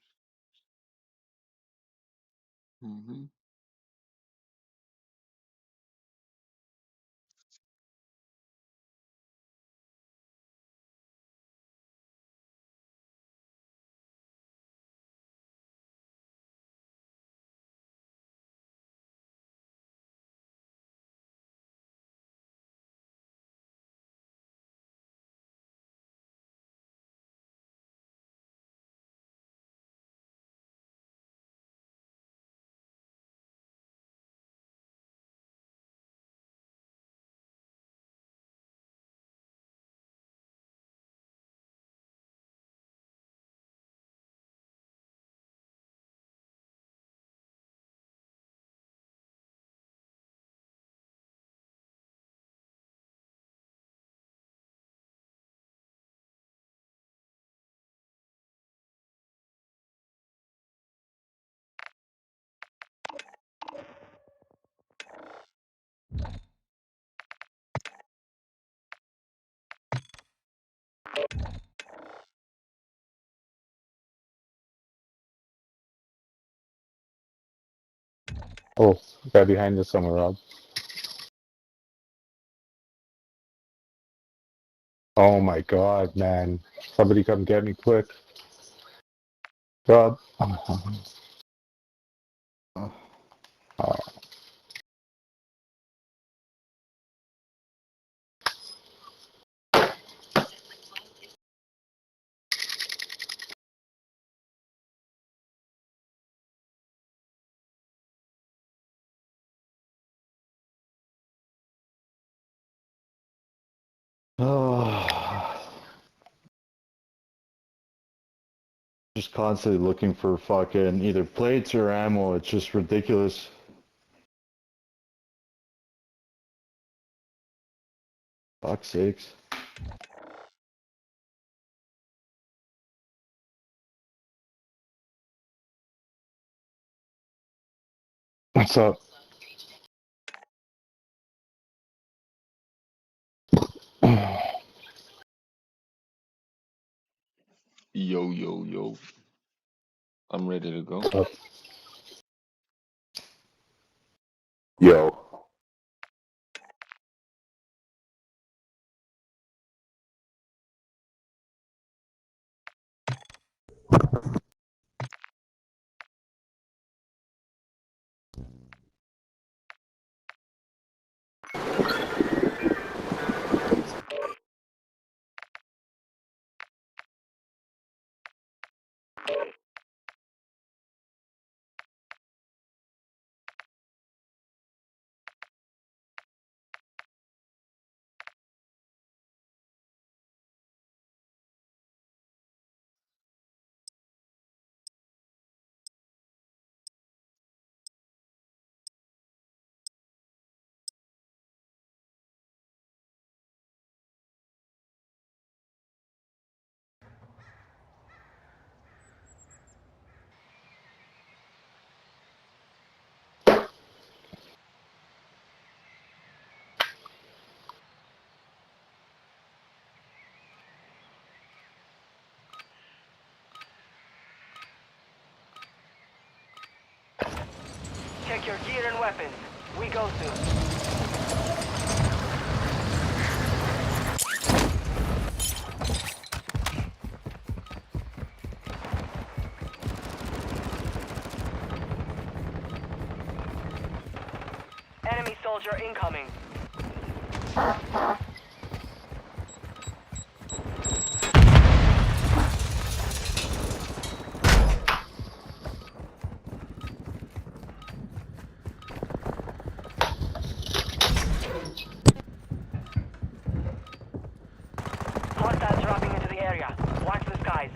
Mm-hmm. Oh, guy behind you somewhere, Rob. Oh my god, man. Somebody come get me quick. Rob. Oh. Just constantly looking for fucking either plates or ammo. It's just ridiculous. Fuck's sakes. What's up? Yo, yo, yo. I'm ready to go. Yo. Check your gear and weapons. We go soon. Enemy soldier incoming. Hostiles dropping into the area. Watch the skies.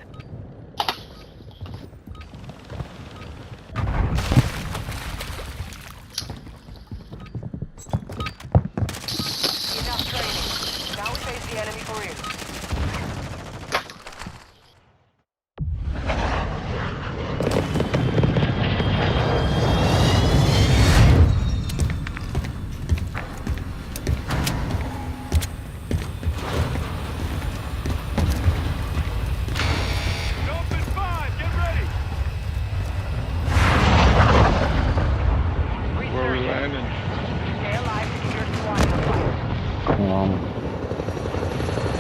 Enough training. Now we face the enemy for real. Where are we landing? Stay alive to keep your squad in the fight.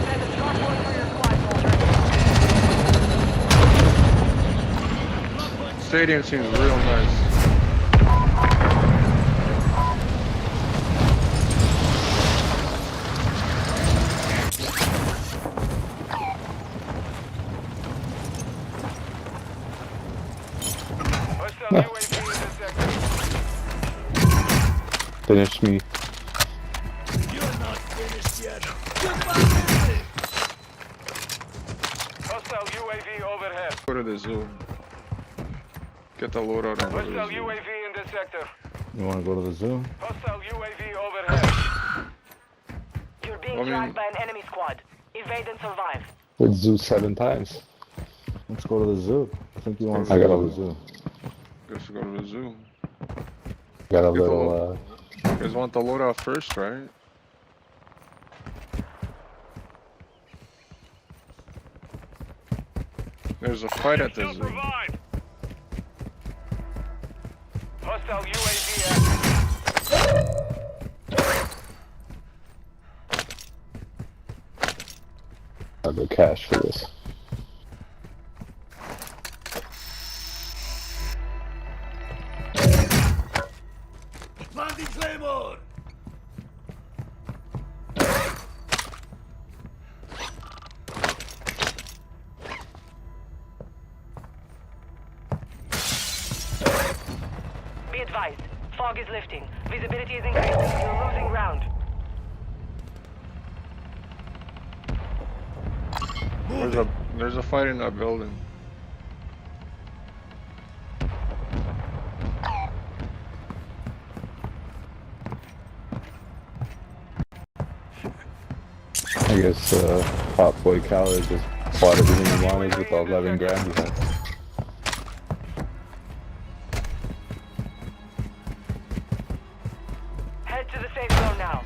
Send a strong point for your squad, soldier. Stadium seems real nice. Finish me. You're not finished yet. Goodbye. Hostile UAV overhead. Go to the zoo. Get the loadout and go to the Hostile zoo. UAV in this sector. You wanna go to the zoo? Hostile UAV overhead. You're being I mean- tracked by an enemy squad. Evade and survive. With zoo 7 times. Let's go to the zoo. I think you want to I go got to a- the zoo. Guess we go to the zoo. Got a Get the little, You guys want the loadout first, right? There's a fight at the zoo. Hostile UAV active. I'll go cash for this. Planting Claymore. Be advised. Fog is lifting. Visibility is increasing. You're losing ground. There's a fight in that building. I guess Hot Boy Khaled just bought everything he wanted with the 11 grand he had. Head to the safe zone now.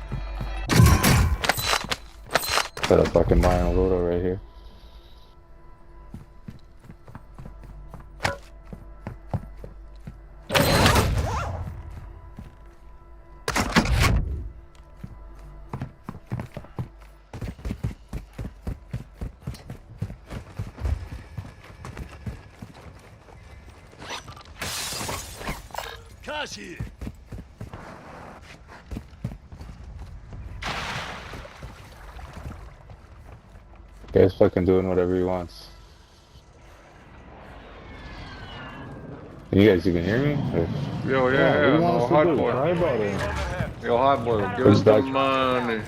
Got a fucking Lion Lodo right here. Kashi! Guy's fucking doing whatever he wants. Can you guys even hear me? Or... Yo, what do yeah, you want no, us to hot do? boy. Cry about it. Yo, hot boy, give What's us the back? money.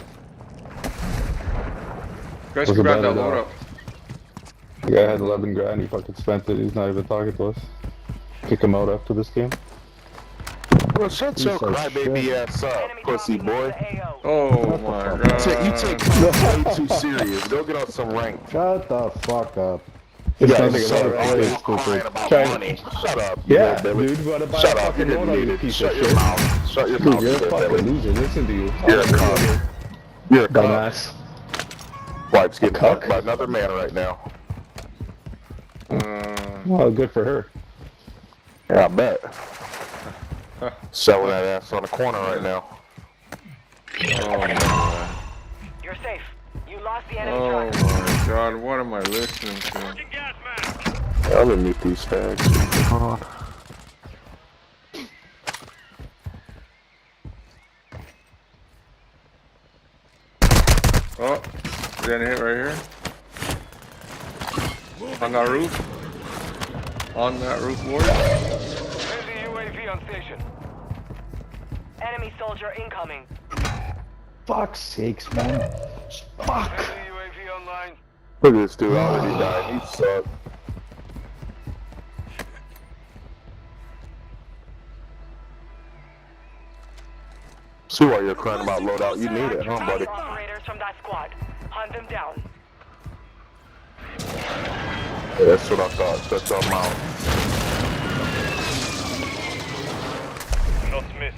Guys, What's can grab about that it, load up. The guy had 11 grand, he fucking spent it, he's not even talking to us. Kick him out after this game. Well, shut your crybaby ass up, pussy boy. Oh my god. You take things way too serious. Go get on some rank. Shut the fuck up. You It's guys nothing suck. about Always it, crying stupid. about China. money. Shut up. Yeah, Billy. dude, you wanna buy Shut a up. fucking You're motor, you muted. piece Shut of your shit. mouth. Shut your Dude, mouth. you're a Billy. fucking loser, listen to you. You're a cuck. You're a cuck. Dumbass. Wife's getting fucked by another man right now. Well, good for her. Yeah, I bet. Selling that ass on the corner right now. Oh my. You're safe. You lost the enemy Oh truck. my god, what am I listening to? I'll meet these fags. Hold on. Oh, getting hit right here. On that roof. On that roof, warrior. Friendly UAV on station. Enemy soldier incoming. Fuck's sakes, man. Fuck. Friendly UAV online. Look at this dude already died. He sucked. See why you're crying about loadout. You need it, huh, buddy? Operators from that squad. Hunt them down. Yeah, that's what I thought. Shut your mouth. Not missed.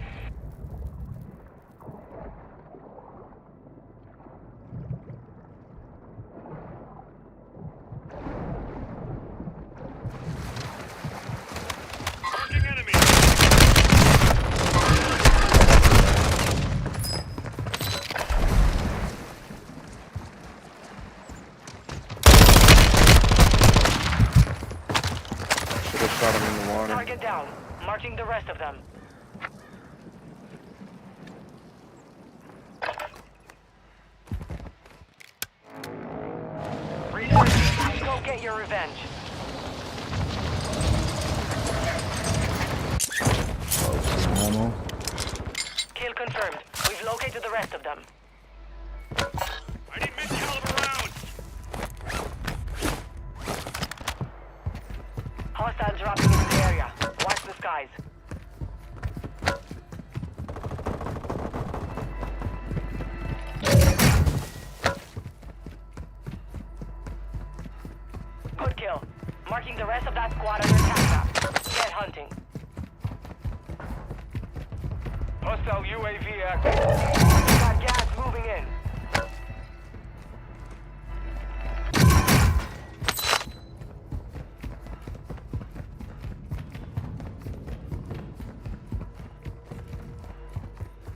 Should have shot him in the water. Target down. Marking the rest of them. Research. Go get your revenge. Ammo. Kill confirmed. We've located the rest of them. I need mid-caliber rounds. Hostiles dropping into the area. Watch the skies. Good kill. Marking the rest of that squad on your attack map. Get hunting. Hostile UAV active. Got gas moving in.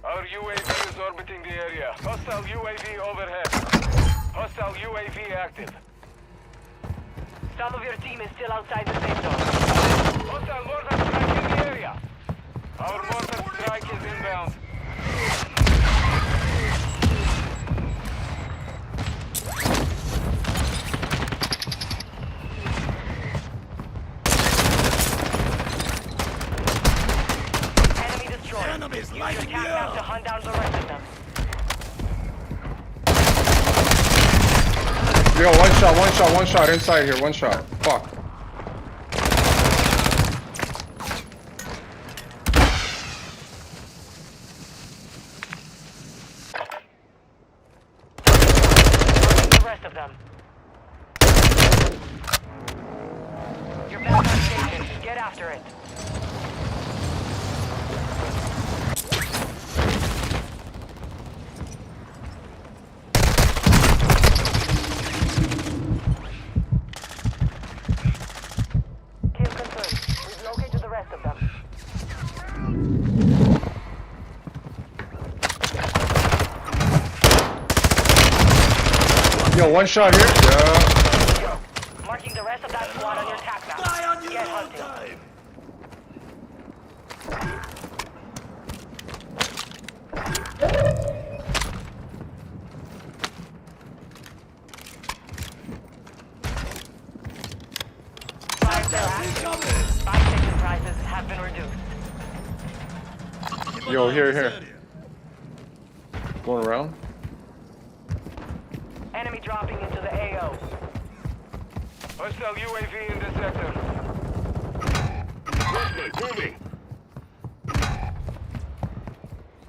Our UAV is orbiting the area. Hostile UAV overhead. Hostile UAV active. Some of your team is still outside the safe zone. Hostile mortar strike in the area. Our mortar strike is inbound. Enemy destroyed. Enemies lighting me up to hunt down the rest of them. Yo, one shot inside here, one shot. Fuck. of them. You're back on station. Get after it. Kill confirmed. We've located the rest of them. Yo, one shot here. Yeah. Marking the rest of that squad on your attack map. Get hunting. Five still active. 5 station prizes have been reduced. Yo, here. Going around. Enemy dropping into the AO. Hostile UAV in this sector. Moving.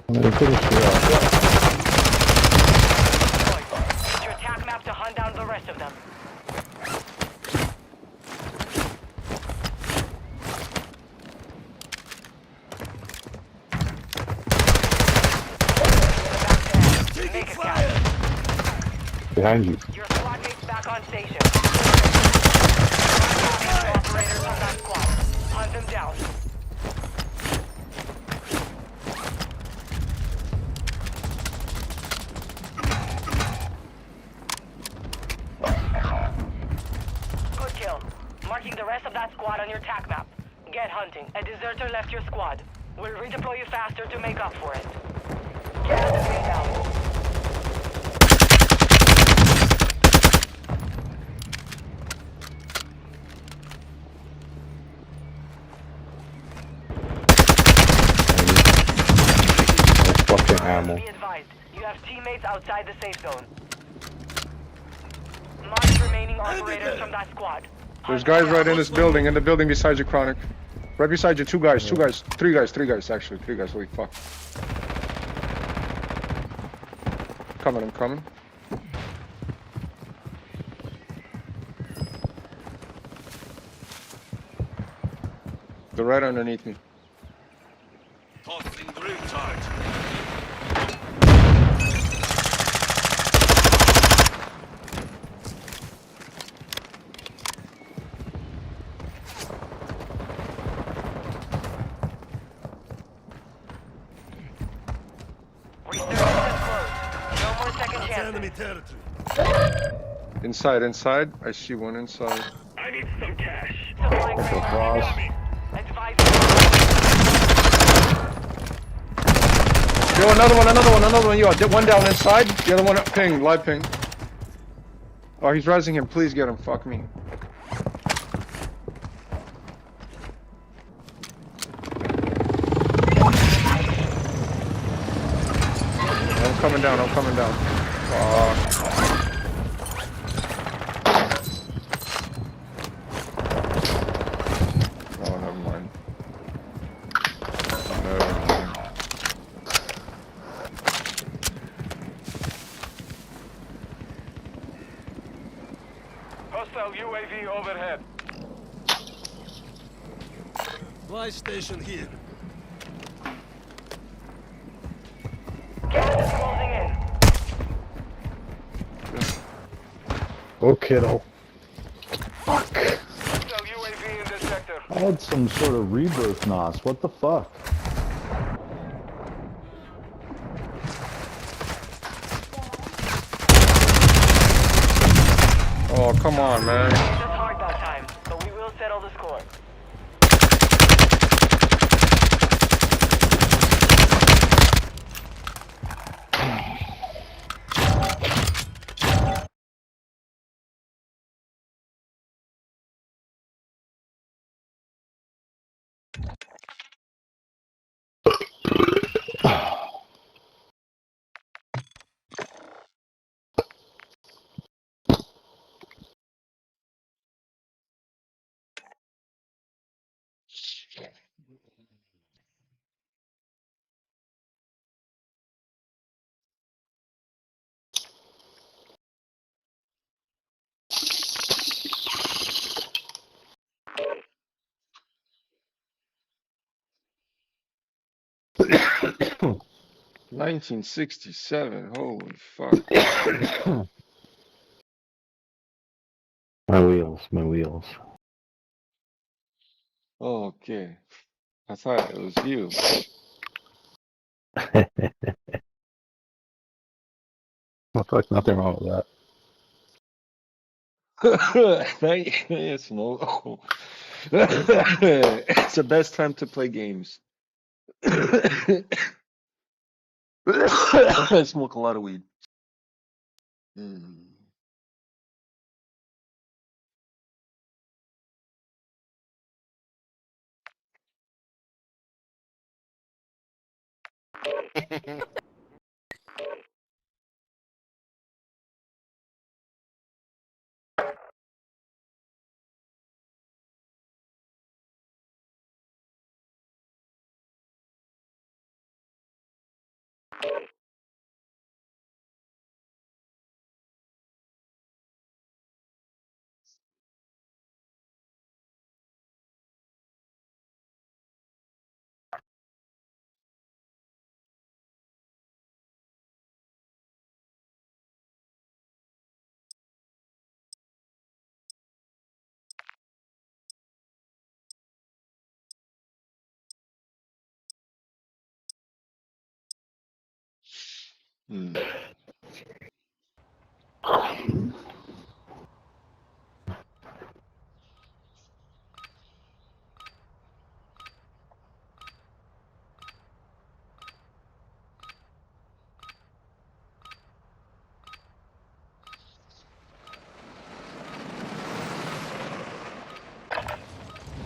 I'm gonna finish it off. Use your attack map to hunt down the rest of them. Make it count. Behind you. Your squad mates back on station. Operators on that squad. Hunt them down. Good kill. Marking the rest of that squad on your attack map. Get hunting. A deserter left your squad. We'll redeploy you faster to make up for it. Gas is inbound. No fucking ammo. Be advised, you have teammates outside the safe zone. Mark remaining operators from that squad. There's guys right in this building, in the building beside you, Chronic. Right beside you, 2 guys, 2 guys, 3 guys actually, 3 guys, holy fuck. I'm coming. They're right underneath me. Tossing grid charge. No more second chances. Enemy territory. Inside, I see one inside. I need some cash. Supply Go crate across. advised. Yo, another one, yo, one down inside, the other one up ping, live ping. Oh, he's rising him, please get him, fuck me. I'm coming down. Fuck. Oh, never mind. Hostile UAV overhead. Fly station here. Gas is closing in. Go, kiddo. Fuck. Hostile UAV in this sector. I had some sort of rebirth NOS. What the fuck? Oh, come on, man. Just hard that time, but we will settle the score. 1967. Holy fuck. My wheels, my wheels. Okay. I thought it was you. Well, fuck, nothing wrong with that. It's no. It's the best time to play games. I smoke a lot of weed.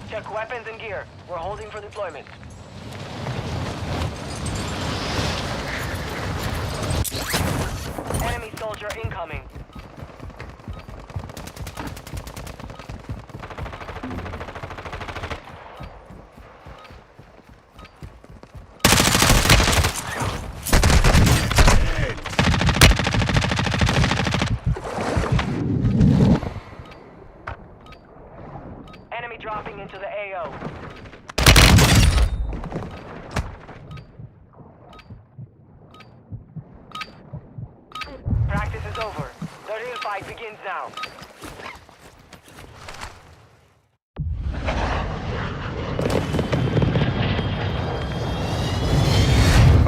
Check weapons and gear. We're holding for deployment. Enemy soldier incoming. Enemy dropping into the AO. Practice is over. The real fight begins now.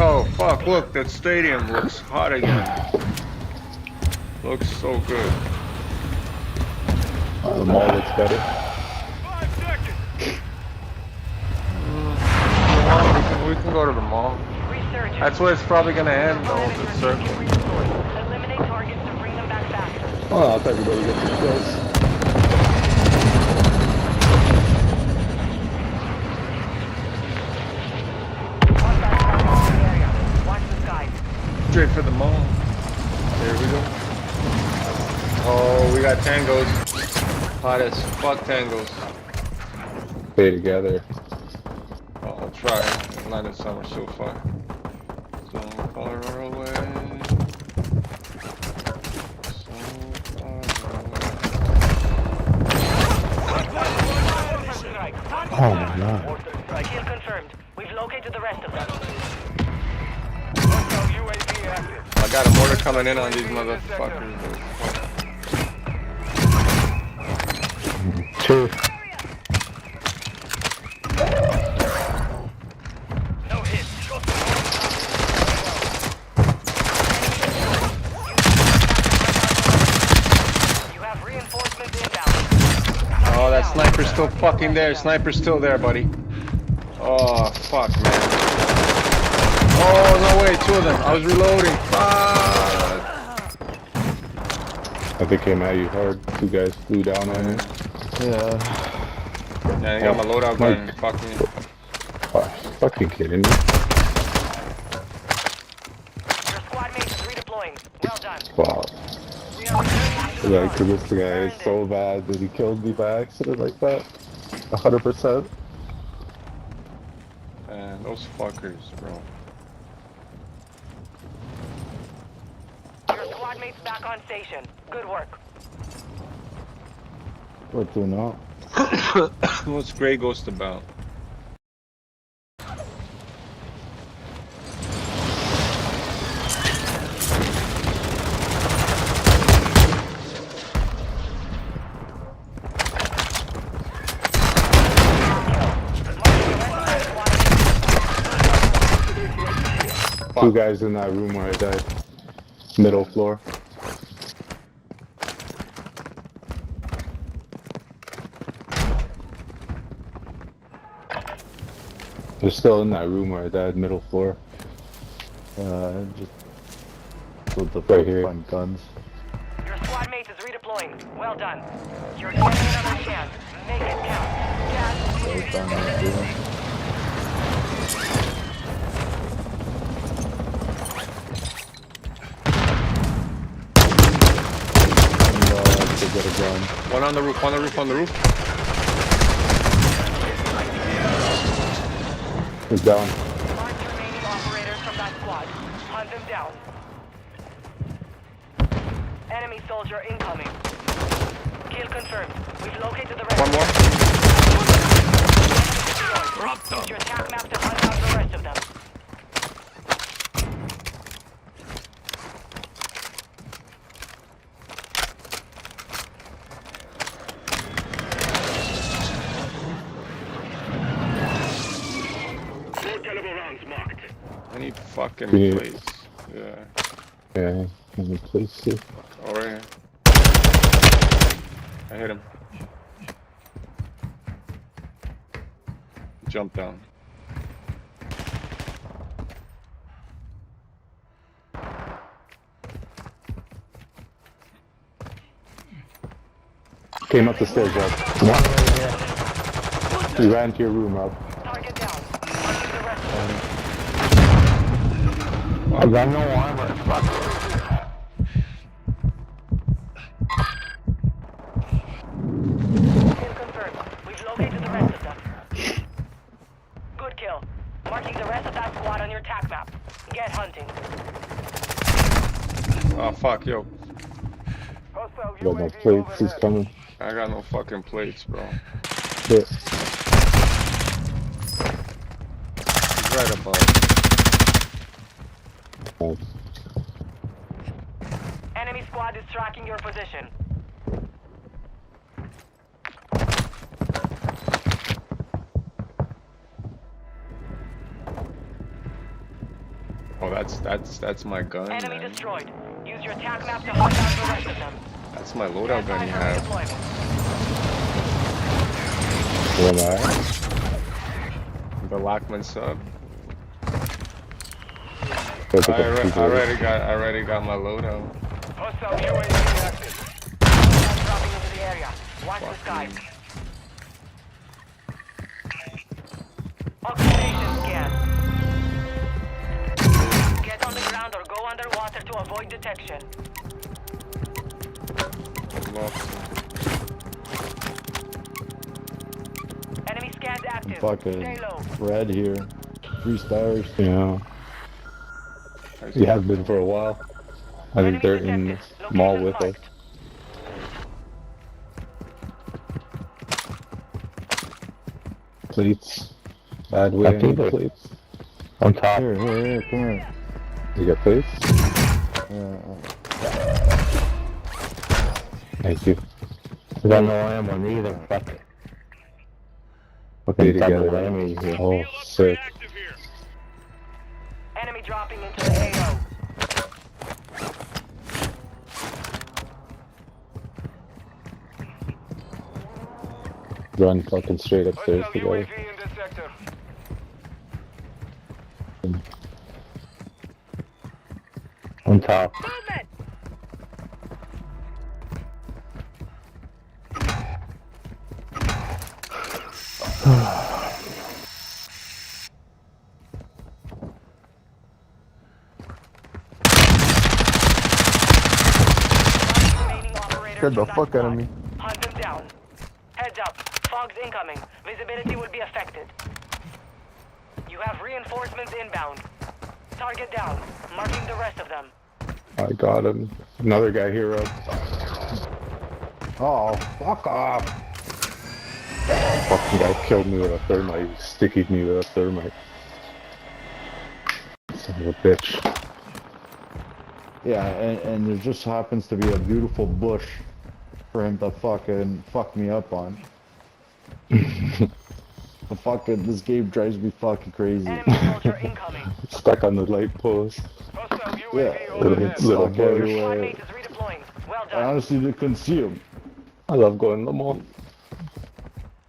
Oh fuck, look, that stadium looks hot again. Looks so good. The mall looks better. We can go to the mall. That's where it's probably gonna end though, the circle. Eliminate targets to bring them back faster. Oh, I thought everybody gets some kills. Watch the skies. Straight for the mall. There we go. Oh, we got tangos. Hot as fuck tangos. Stay together. Oh, I'll try. Atlanta summer so far. So far away. So far away. Oh my god. Kill confirmed. We've located the rest of them. I got a mortar coming in on these motherfuckers. Two. No hit. You have reinforcements inbound. Oh, that sniper's still fucking there. Sniper's still there, buddy. Oh, fuck, man. Oh, no way, two of them. I was reloading. Fuck. They came at you hard. Two guys flew down on you. Yeah. Yeah, I got my loadout gun. Fuck me. Oh, fucking kidding me. Your squad mates is redeploying. Well done. Wow. Like, this guy is so bad that he killed me by accident like that. 100%. Man, those fuckers, bro. Your squad mates back on station. Good work. What's going on? What's Grey Ghost about? Two guys in that room where I died. Middle floor. They're still in that room where I died, middle floor. Just with the Right here. fun guns. Your squad mate is redeploying. Well done. You're getting another chance. Make it count. Gas. Well done, man, dude. Get a gun. One on the roof, on the roof, on the roof. He's down. Mark the remaining operators from that squad. Hunt them down. Enemy soldier incoming. Kill confirmed. We've located the rest. One more. Use your attack map to hunt down the rest of them. I need fucking Yeah. plates. Yeah. Yeah, can you please see? Oh, right here. I hit him. Jump down. Came up the stairs, Rob. One right here. He ran to your room, Rob. Target down. Marking the rest of them. I got no armor. Fuck. Kill confirmed. We've located the rest of them. Good kill. Marking the rest of that squad on your attack map. Get hunting. Oh, fuck, yo. Got no plates, he's coming. I got no fucking plates, bro. Shit. He's right above. Oh. Enemy squad is tracking your position. Oh, that's my gun, Enemy man. destroyed. Use your attack map to hunt down the rest of them. That's my loadout gun you have. Where am I? The Lockman sub. Go pick up I people. already got my loadout. Hostile UAV active. Dropping into the area. Watch the skies. Occupation scan. Get on the ground or go underwater to avoid detection. Enemy scans active. Fucking Stay low. red here. 3 stars. Yeah. He has been for a while. I think they're in the mall with us. Plates. Bad way I need plates. On top. Here, come here. You got plates? Thank you. I got no ammo neither. Fuck. Okay, together. together. Oh, sick. Enemy dropping into the AO. Run fucking straight upstairs Hostile together. UAV in this sector. On top. Scared the fuck out of me. Hunt them down. Heads up. Fog's incoming. Visibility will be affected. You have reinforcements inbound. Target down. Marking the rest of them. I got him. Another guy here up. Oh, fuck off. Fucking guy killed me with a thermite. He stickied me with a thermite. Son of a bitch. Yeah, and there just happens to be a beautiful bush for him to fucking fuck me up on. The fucking, this game drives me fucking crazy. Enemy soldier incoming. stuck on the light post. Yeah, Little stuck boy. everywhere. I honestly couldn't see him. I love going to the mall.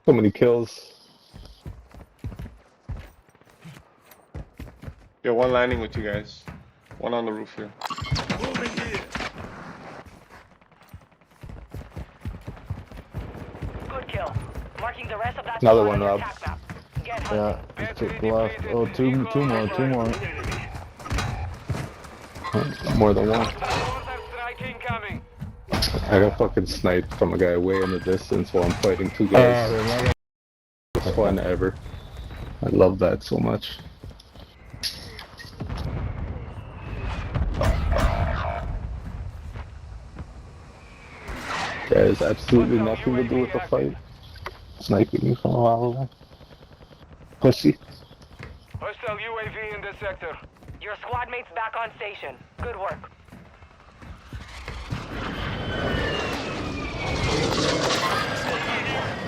So many kills. Yo, one landing with you guys. One on the roof here. Good kill. Marking the rest of that Another squad one, on your Rob. attack map. Get Yeah, just to the left. Oh, two more. More than one. I got fucking sniped from a guy way in the distance while I'm fighting two guys. It's fun ever. I love that so much. That has absolutely nothing to do with the fight. Sniping me from a while away. Pussy. Hostile UAV in this sector. Your squad mates back on station. Good work.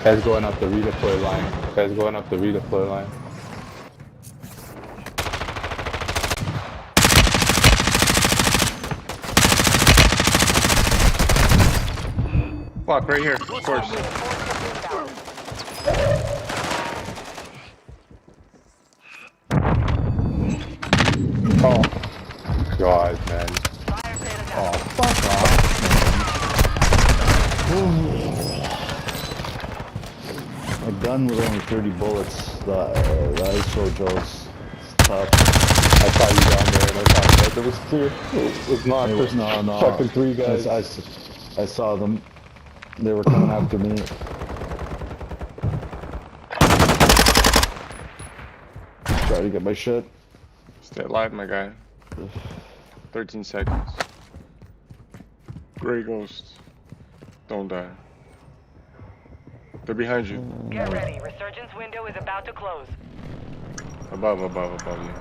Guy's going up the redeploy line. Fuck, right here, of course. Oh, God, man. Oh, fuck off, A gun with only 30 bullets. The ISO Joe's tough. I saw you down there and I thought that it was clear. It was not. There's No. fucking three guys. I saw them. They were coming after me. Try to get my shit. Stay alive, my guy. 13 seconds. Gray Ghost. Don't die. They're behind you. Get ready. Resurgence window is about to close. Above you.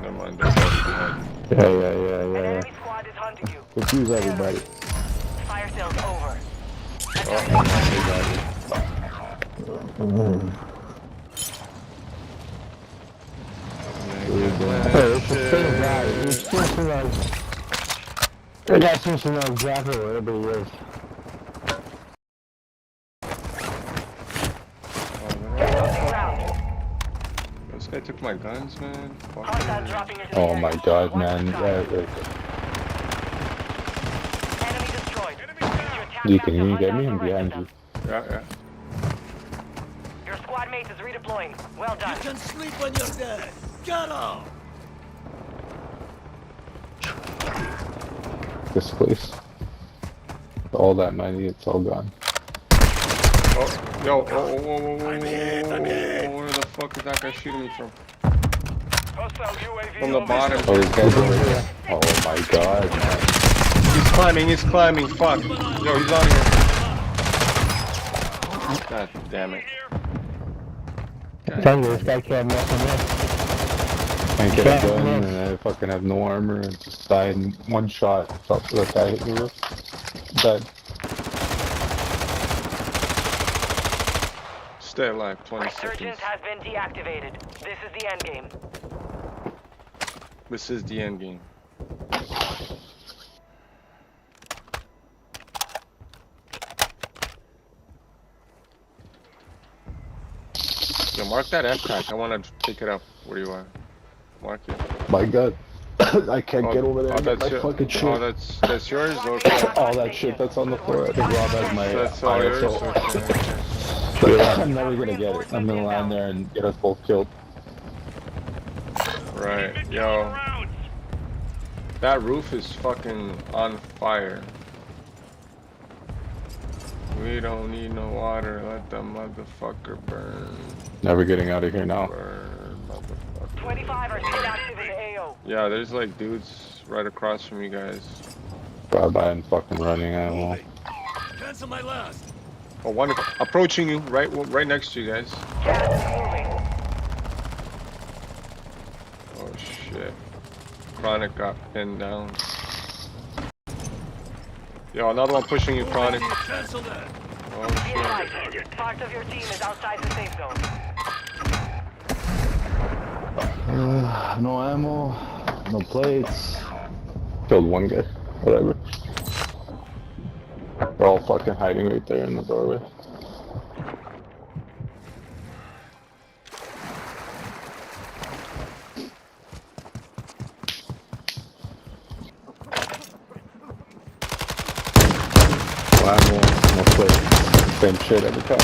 Never mind. They're behind you. Yeah. Enemy squad is hunting you. Confuse everybody. Fire sales over. I got to know exactly where everybody is. This guy took my guns, man. Oh my God, man. Deken, can you get me? I'm behind you. Yeah. Your squad mate is redeploying. Well done. You can sleep when you're dead. Get up! This place. All that money, it's all gone. Oh, yo, whoa. Where the fuck is that guy shooting me from? From the bottom. Oh, this guy's over here. Oh my God, man. He's climbing, fuck. Yo, he's on here. God damn it. This guy can't mess him up. Can't get a gun, and I fucking have no armor, and just died in one shot. Felt the guy hit me with. Dead. Stay alive, 20 Resurgence seconds. has been deactivated. This is the end game. This is the end game. Yo, mark that F-pack. I want to pick it up. Where you are. Mark it. My God. I can't get over there and get my fucking shit. Oh, that's yours? Okay. All that shit that's on the floor. I think Rob has my That's all yours? Okay. I'm never gonna get it. I'm gonna land there and get us both killed. Right. Yo. That roof is fucking on fire. We don't need no water. Let the motherfucker burn. Never getting out of here now. Burn, motherfucker. 25 are still active in the AO. Yeah, there's like dudes right across from you guys. Drive by and fucking running. I won't. Cancel my last. Oh, one approaching you, right next to you guys. Oh shit. Chronic got pinned down. Yo, another one pushing you, Chronic. Cancel that. Oh shit. Part of your team is outside the safe zone. No ammo. No plates. Killed one guy. Whatever. They're all fucking hiding right there in the doorway. No plates. Same shit every time.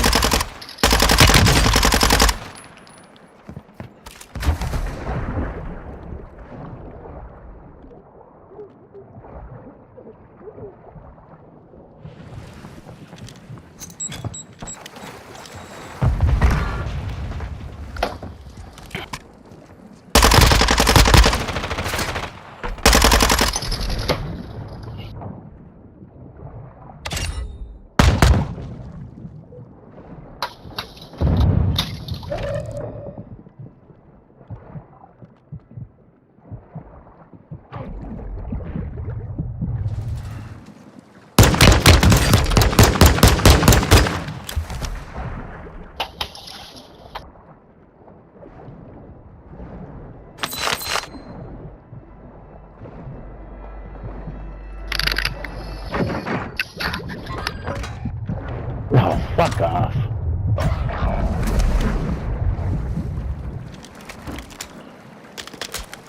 Oh, fuck off.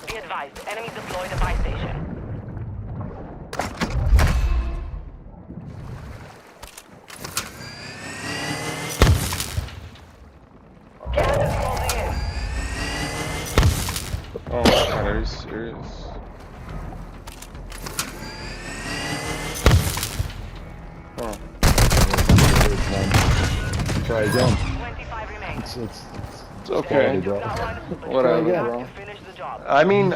Be advised, enemy deployed a buy station. Gas is closing in. Oh my god, are you serious? Oh. Try again. 25 remain. It's okay. bro. Whatever, again. bro. I mean,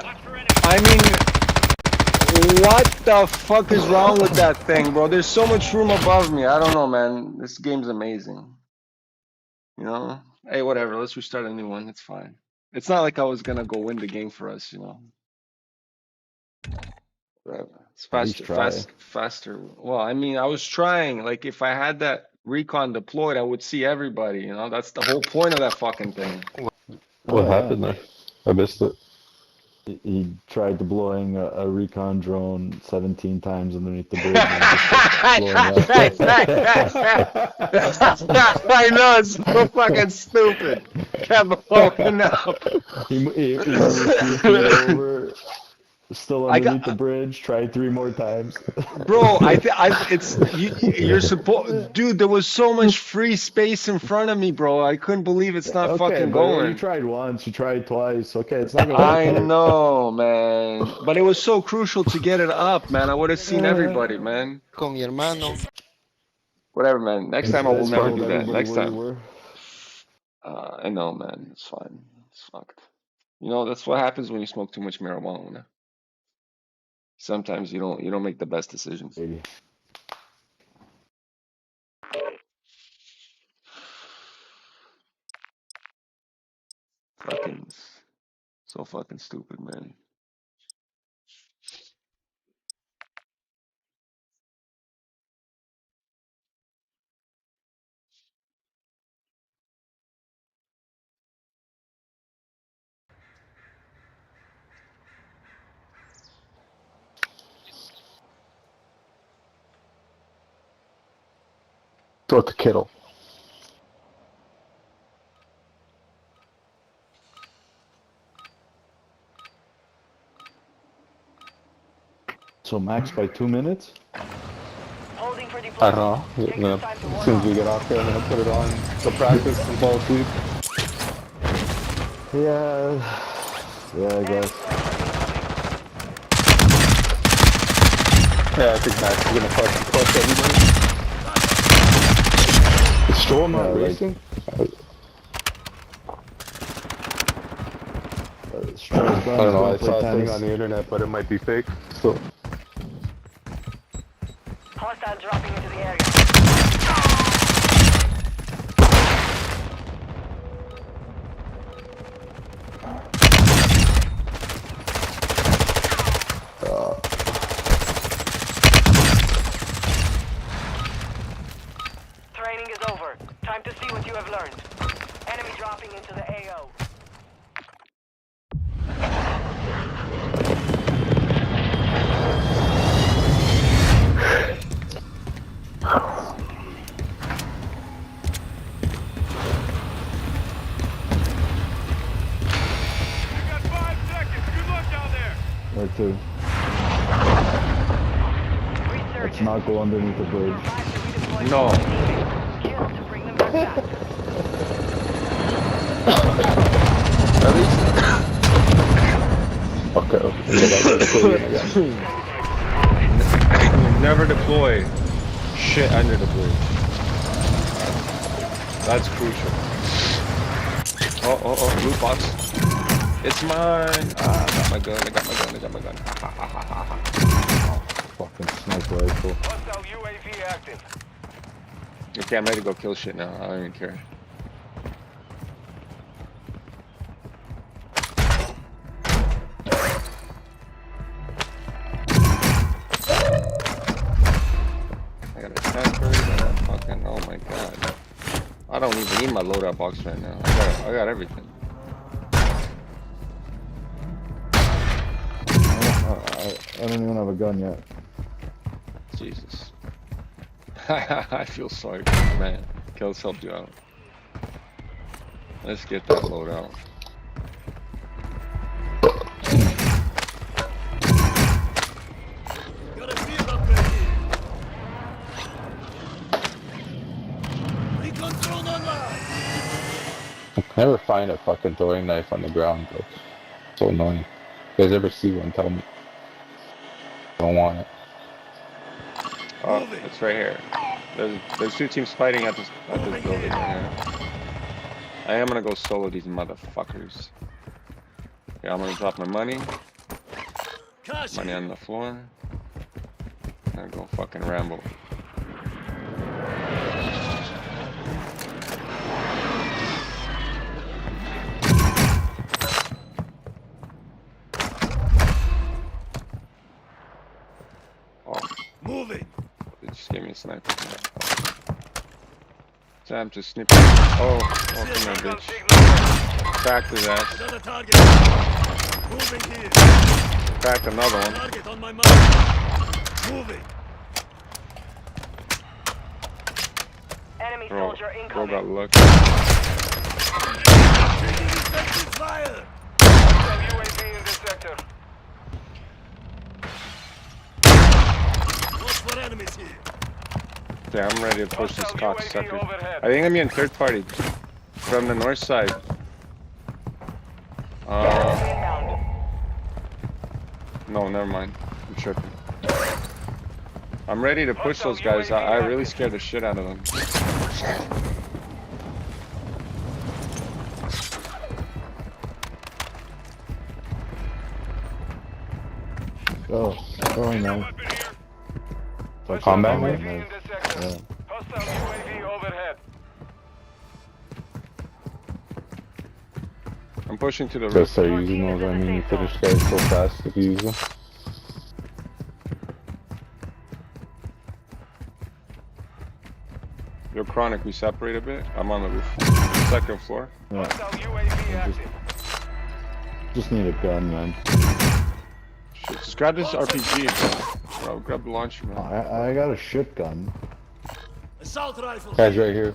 what the fuck is wrong with that thing, bro? There's so much room above me. I don't know, man. This game's amazing. You know? Hey, whatever. Let's restart a new one. It's fine. It's not like I was gonna go win the game for us, you know? Whatever. It's At least faster, try. faster. Well, I mean, I was trying. Like, if I had that recon deployed, I would see everybody, you know? That's the whole point of that fucking thing. What Oh, happened there? I missed it. He tried deploying a recon drone 17 times underneath the bridge and just kept blowing up. I know, it's so fucking stupid. Kept blowing up. He moved 3 feet over, still underneath the bridge, tried 3 more times. Bro, you're supposed, dude, there was so much free space in front of me, bro. I couldn't believe it's not fucking but you going. tried once, you tried twice. Okay, it's not gonna work. I know, man. But it was so crucial to get it up, man. I would have seen everybody, man. Con mi hermano. Whatever, man. Next time I will never do that. Everybody Next where you time. were. I know, man. It's fine. It's fucked. You know, that's what happens when you smoke too much marijuana. Sometimes you don't make the best decisions. Fucking so fucking stupid, man. Throw it to Kittle. So max by 2 minutes? Holding for I deployment. don't know. As soon as we get off there, I'm gonna put it on to practice and fall asleep. Yeah, I guess. Yeah, I think Max is gonna fucking clutch everybody. Is Stroll not racing? I don't know, I saw a thing on the internet, but it might be fake. So. Hostile dropping into the area. Training is over. Time to see what you have learned. Enemy dropping into the AO. Where to? Let's not go underneath the bridge. No. At least. Okay. Never deploy shit under the bridge. That's crucial. Oh, loot box. It's mine. Ah, I got my gun. I got my gun. Fucking sniper rifle. Hostile UAV active. Okay, I'm ready to go kill shit now. I don't even care. I got a sniper. I got fucking. Oh my god. I don't even need my loadout box right now. I got everything. I don't even have a gun yet. Jesus. I feel sorry for you, man. Kel's helped you out. Let's get that loadout. Got a field upgrade here. Recon drone online. I can never find a fucking throwing knife on the ground, bro. So annoying. You guys ever see one, tell me. I don't want it. Oh, it's right here. There's two teams fighting at this building right here. I am gonna go solo these motherfuckers. Yeah, I'm gonna drop my money. Money on the floor. And go fucking ramble. Moving. They just gave me a sniper. Sam just snipping. Oh, come here, bitch. Cracked his ass. Another target. Moving here. Cracked another one. Target on my mark. Moving. Enemy soldier Bro incoming. got lucky. Taking effective fire. Hostile UAV in this sector. Watch for enemies here. Yeah, I'm ready to push this cocksucker. I think I'm in third party. From the north side. No, never mind. I'm tripping. I'm ready to push those guys. I really scared the shit out of them. Oh, going now. Combat mode? mode? Yeah. Hostile UAV overhead. I'm pushing to the roof. Just start using those, I mean, you finish guys so fast if you use them. Yo, Chronic, we separate a bit. I'm on the roof. Second floor. Yeah. Hostile UAV active. Just need a gun, man. Shit, just grab this RPG, bro. Grab the launcher, man. I got a shit gun. Assault rifle. Guys right here.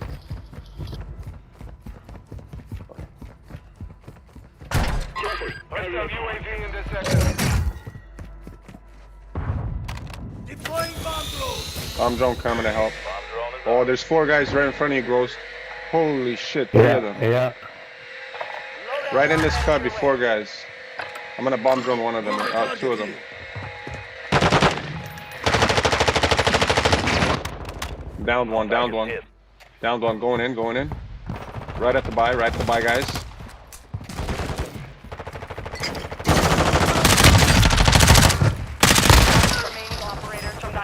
Hostile UAV in this sector. Deploying bomb drone. Bomb drone coming to help. Oh, there's 4 guys right in front of you, Ghost. Holy shit, 3 of them. Yeah. Right in this cubby, 4 guys. I'm gonna bomb drone one of them, 2 of them. Downed one, downed one. Downed one, going in. Right at the buy, guys.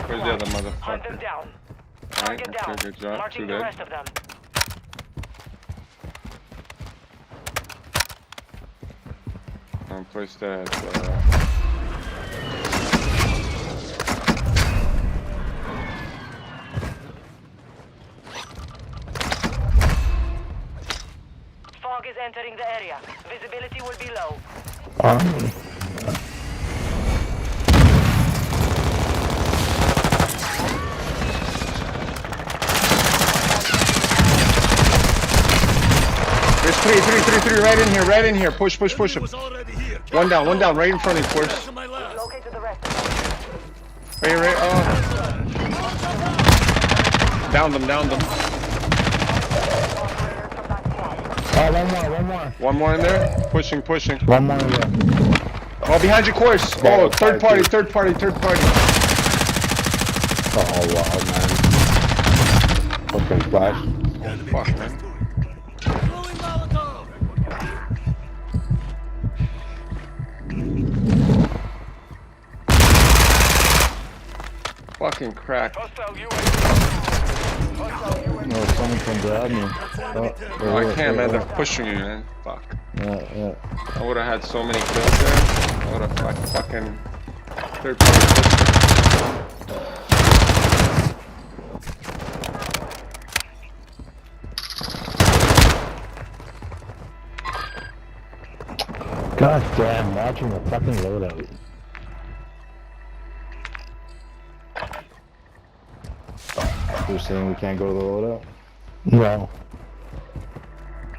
Where's the other motherfucker? Alright, okay, good job. 2 dead. Place that. Fog is entering the area. Visibility will be low. There's 3 right in here. Push him. One down, right in front of you, Force. Right. Oh. Down them. Oh, one more. One more in there. Pushing. One more in there. Oh, behind your course. Yeah, Oh, third party. Oh wow, man. Fucking flash. Oh, fuck, man. Throwing Molotov. Fucking crack. No, someone can grab me. Oh, I can't, man. They're pushing you, man. Fuck. Yeah. I would have had so many kills there. I would have fucking third party. God damn, watching the fucking loadout. You're saying we can't go to the loadout? No.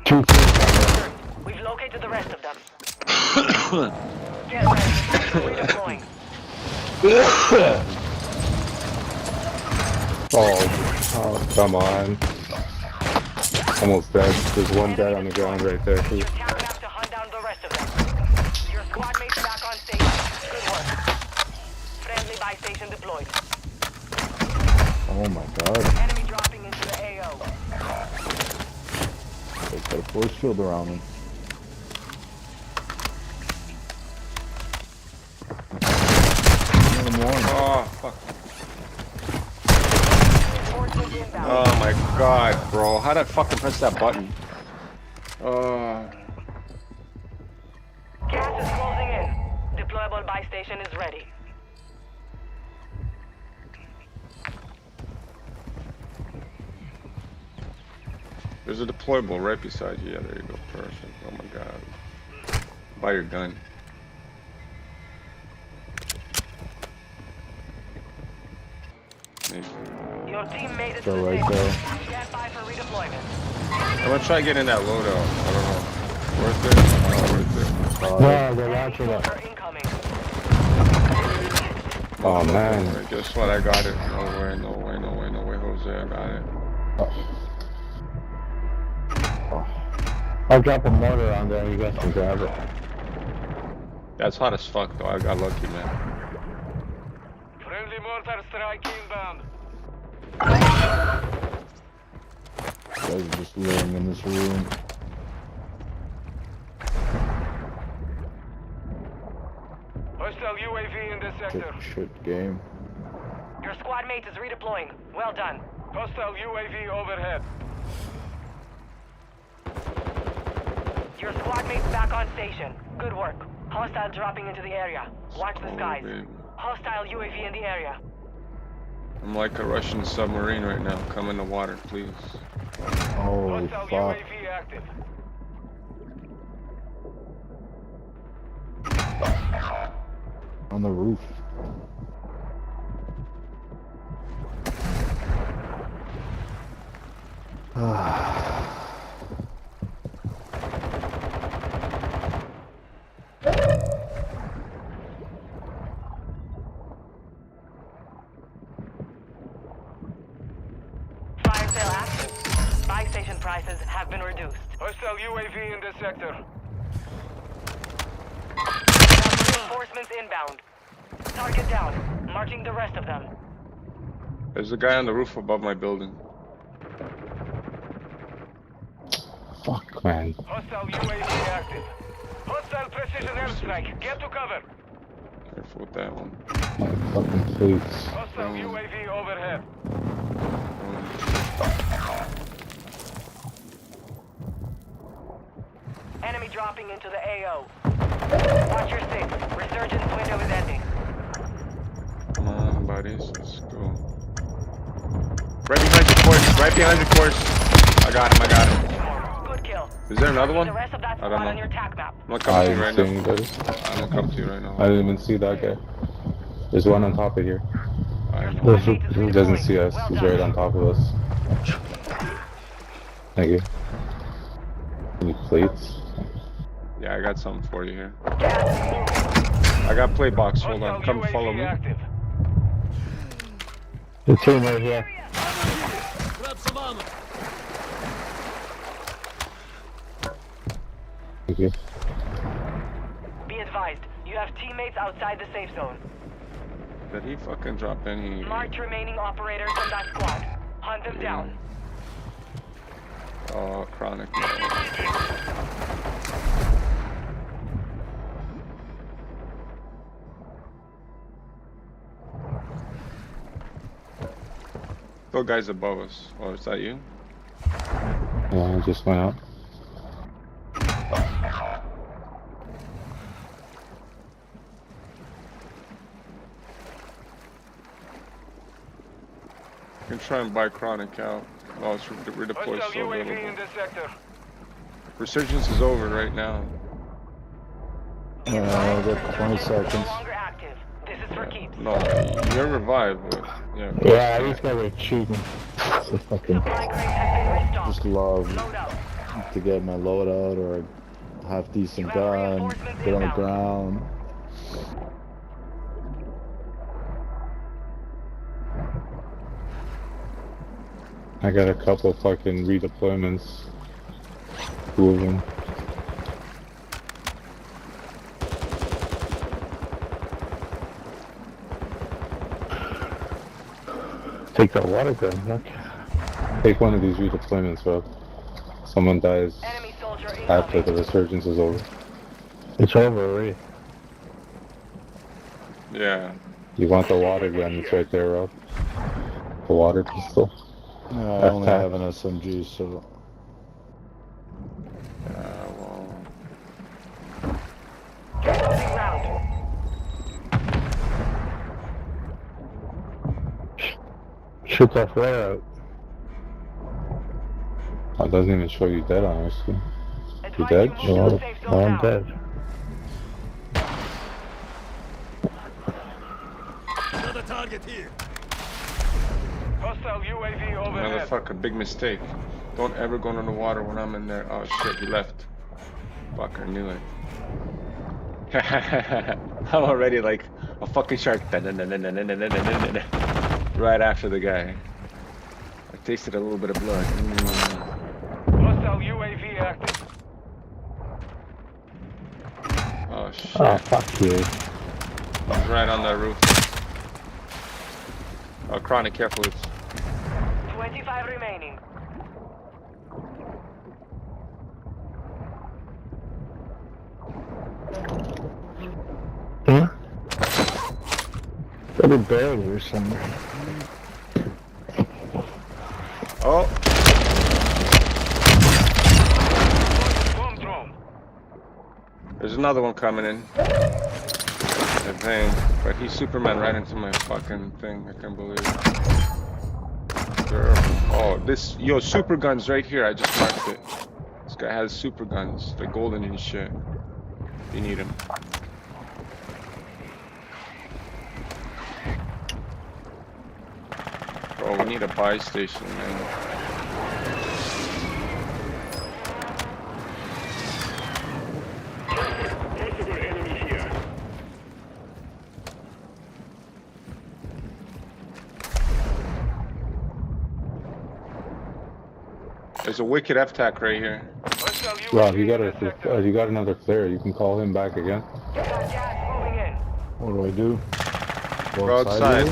2 kills. We've located the rest of them. Get ready. Redeploying. Oh, come on. Almost dead. There's one dead on the ground right there, too. To hunt down the rest of them. Your squad mates back on station. Good work. Friendly buy station deployed. Oh my god. Enemy dropping into the AO. They put a force field around me. Oh, fuck. Oh my god, bro. How'd I fucking press that button? Gas is closing in. Deployable buy station is ready. There's a deployable right beside you. Yeah, there you go. Perfect. Oh my god. Buy your gun. Your team made it Go to the right safe there. zone. Stand by for redeployment. I'm gonna try getting that loadout. I don't know. Worth it? Not worth it. No, they're launching it. Oh man. Guess what? I got it. No way, Jose. I got it. I'll drop a mortar on there and you guys can grab it. That's hot as fuck, though. I got lucky, man. Friendly mortar strike inbound. You guys are just living in this room. Hostile UAV in this sector. Shit game. Your squad mate is redeploying. Well done. Hostile UAV overhead. Your squad mate's back on station. Good work. Hostile dropping into the area. Watch the skies. Baby. Hostile UAV in the area. I'm like a Russian submarine right now. Come in the water, please. Holy Hostile fuck. UAV active. On the roof. Fire sale active. Buy station prices have been reduced. Hostile UAV in this sector. Reinforcements inbound. Target down. Marking the rest of them. There's a guy on the roof above my building. Fuck, man. Hostile UAV active. Hostile precision airstrike. Get to cover. Careful with that one. My fucking face. Hostile UAV overhead. Enemy dropping into the AO. Watch your six. Resurgence window is ending. Come on, buddies. Let's go. Right behind your course. Right behind your course. I got him. Good kill. Is there another one? The rest of that I don't squad on know. your tac map. I'm gonna come to you I right didn't see now. anybody. I'm gonna come to you right now. I didn't even see that guy. There's one on top of here. I know. He doesn't see us. He's right on top of us. Thank you. Any plates? Yeah, I got something for you here. I got plate box. Hold on. Come follow me. Active. The team right here. Grab some ammo. Thank you. Be advised, you have teammates outside the safe zone. Did he fucking drop any? Marked remaining operators from that squad. Hunt them down. Oh, chronic. Go guys above us. Oh, is that you? Yeah, I just went out. You can try and buy chronic out. Oh, it's redeployed Hostile so UAV little. in this sector. Resurgence is over right now. I got 20 seconds. This is for keeps. No, you're revived, but yeah. Yeah, these guys are cheating. So fucking. Just love to get my loadout or half decent gun, get on the ground. I got a couple fucking redeployments. 2 of them. Take that water gun, look. Take one of these redeployments, Rob. Someone dies after the resurgence is over. It's over already. Yeah. You want the water gun, it's right there, Rob. The water pistol. I only have an SMG, so... Shoot that flare out. Oh, it doesn't even show you dead, honestly. You dead? No, I'm dead. Another target here. Hostile UAV overhead. Motherfucker, big mistake. Don't ever go into the water when I'm in there. Oh shit, he left. Fuck, I knew it. I'm already like a fucking shark. Right after the guy. I tasted a little bit of blood. Hostile UAV active. Oh shit. Oh, fuck you. He's right on that roof. Oh, chronic, careful. It's 25 remaining. Huh? Got a barrel or somewhere. Oh! There's another one coming in. I think. But he's Superman right into my fucking thing. I can't believe it. Oh, this... Yo, super guns right here. I just marked it. This guy has super guns. They're golden and shit. You need them. Bro, we need a buy station, man. There's a wicked F-tac right here. Rob, you got another flare. You can call him back again. What do I do? Go outside.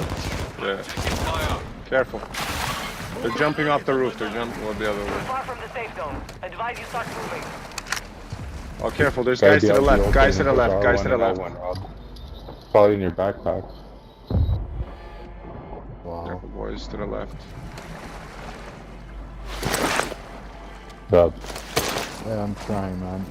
Yeah. Careful. They're jumping off the roof. They're jumping the other way. Far from the safe zone. Advise you start moving. Oh, careful. There's guys to the left. Guys to the left. Guys to the left. Probably in your backpack. Wow. Careful, boys to the left. Rob. Yeah, I'm trying, man.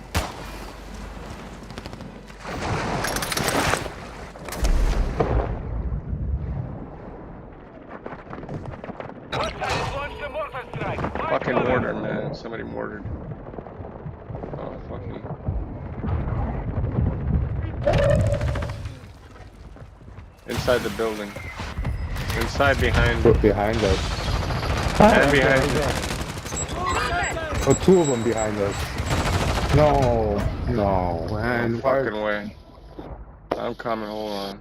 Fucking mortar, man. Somebody mortared. Oh, fuck me. Inside the building. Inside behind. Behind us. And behind us. Oh, 2 of them behind us. No, no, man. No fucking way. I'm coming, hold on.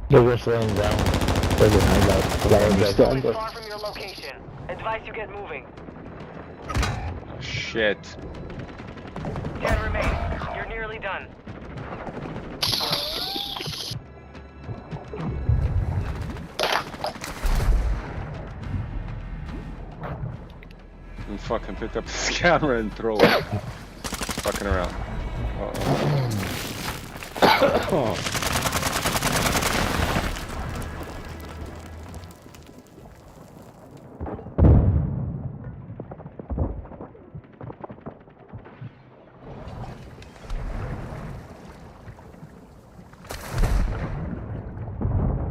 They're just laying down. They're behind us. Enemy zone is far from your location. Advise you get moving. Oh, shit. 10 remain. You're nearly done. And fucking pick up this camera and throw it. Fucking around. Uh-oh.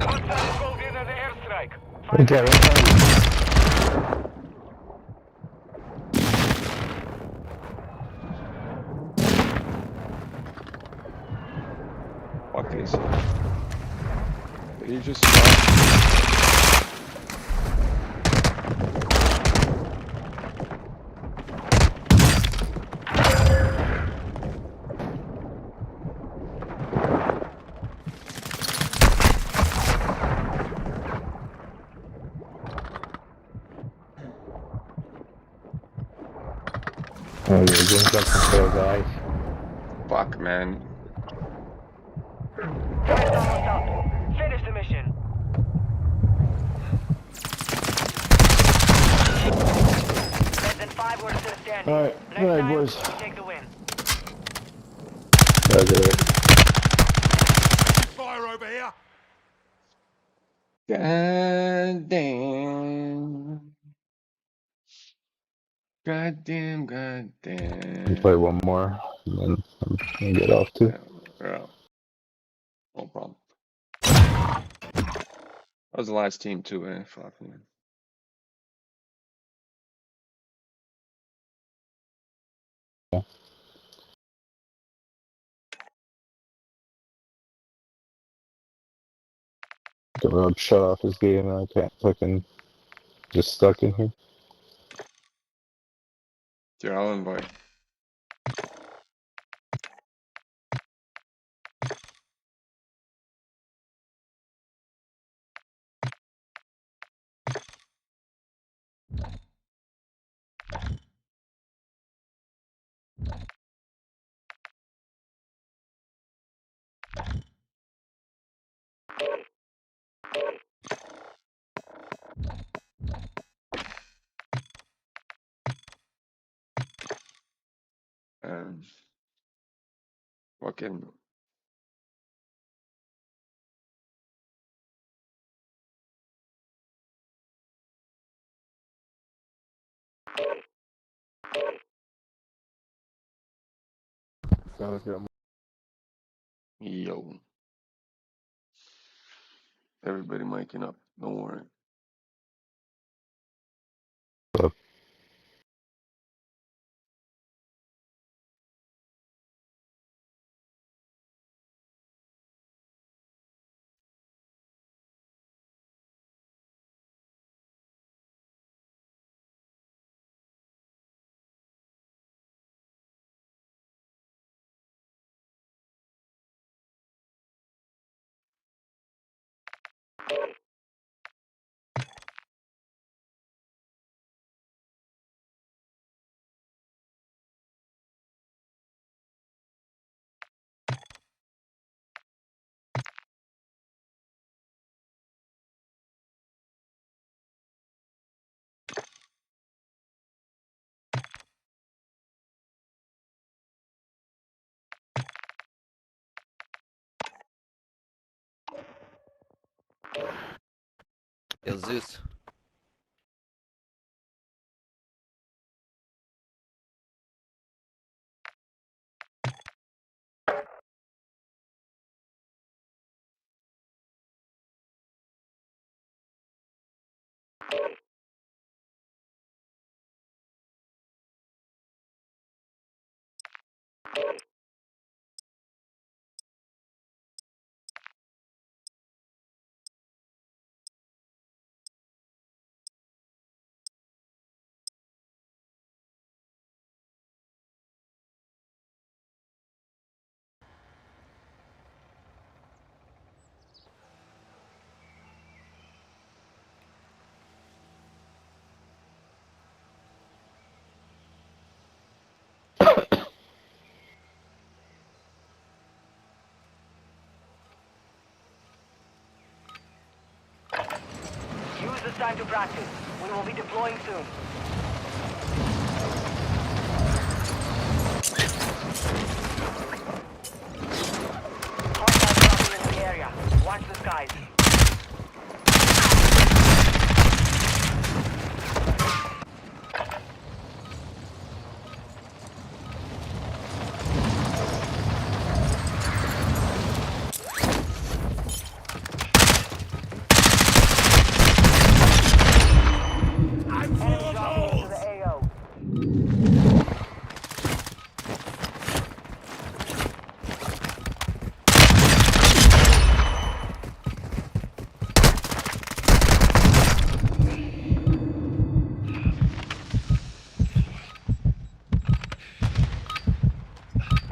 Hostiles called in an airstrike. Okay, Fuck is he? Did he just stop? Oh, you're going back to kill guys. Fuck, man. Time's almost up. Finish the mission. Less than 5 were still standing. Alright, Next alright, time, boys. we take the win. Okay. Fire over here. God damn. God damn, god We'll play damn. one more, and then I'm gonna get off too. Yeah. No problem. That was the last team too, eh? Fuck, man. The road shut off his game and I can't fucking just stuck in here. Dear Alan boy. Fucking Gotta get yo. Everybody miking up. Don't worry. Yo, Zeus. it's time to practice. We will be deploying soon. Hostiles dropping into the area. Watch the skies.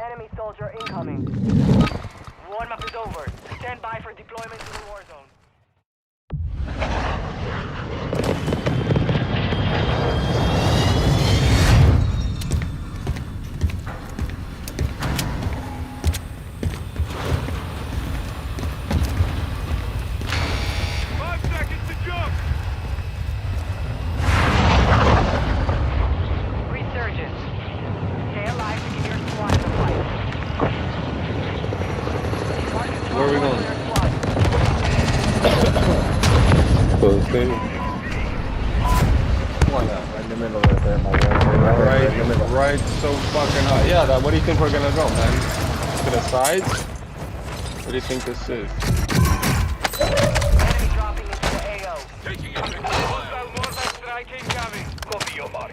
Enemy soldier incoming. Warm-up is over. Stand by for deployment to the war zone. Resurgence. Stay alive to give your squad the fight. Where are we going? So the stadium. Why not? Right in the middle right there, my boy. Right in the middle. Right so fucking high. Yeah, what do you think we're gonna go, man? To the sides? What do you think this is? Enemy dropping into the AO. Taking it. Hostile mortar strike incoming. Copy your mark.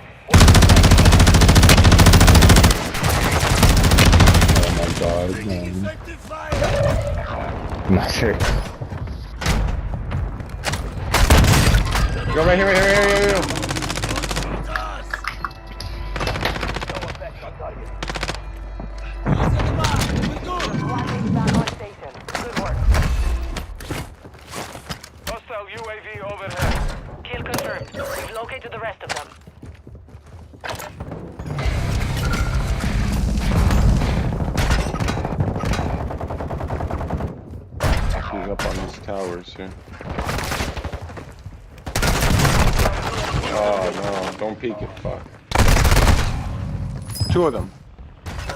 Oh my god, man. I'm not sure. Go right here, right here, right here, right here. Back on station. Good work. Hostile UAV overhead. Kill confirmed. We've located the rest of them. He's up on these towers here. Oh no, don't peek it, fuck. Two of them.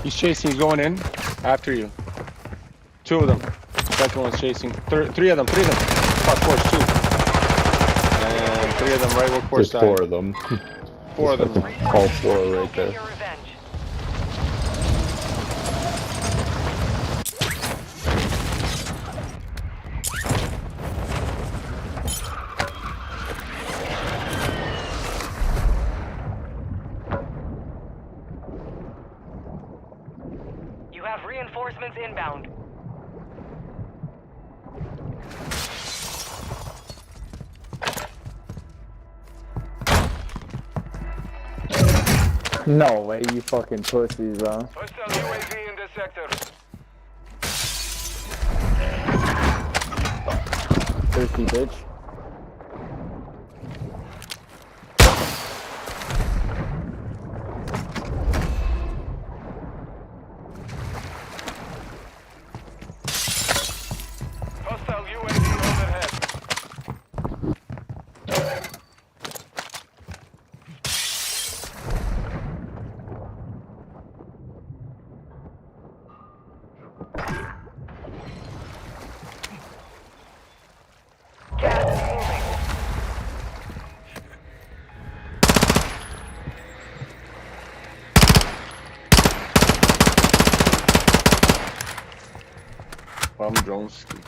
He's chasing, he's going in. After you. Two of them. Second one's chasing. Three of them. Fuck, course, two. And three of them right where course There's four of them. Four of them. All four right there. Your revenge. You have reinforcements inbound. No way, you fucking pussies, bro. Hostile UAV in the sector. Thirsty bitch. Hostile UAV overhead. Gas is moving. From Dronski.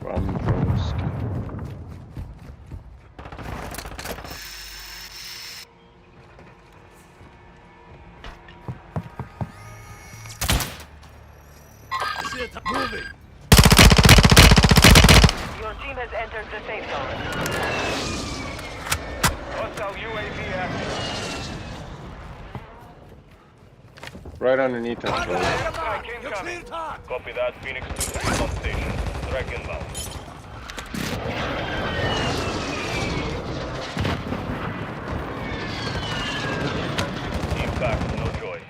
From Dronski. Shit, moving. Your team has entered the safe zone. Hostile UAV active. Right underneath us, bro. Strike incoming. Copy that. Phoenix 2-3 on station. Strike inbound. Team back. No choice.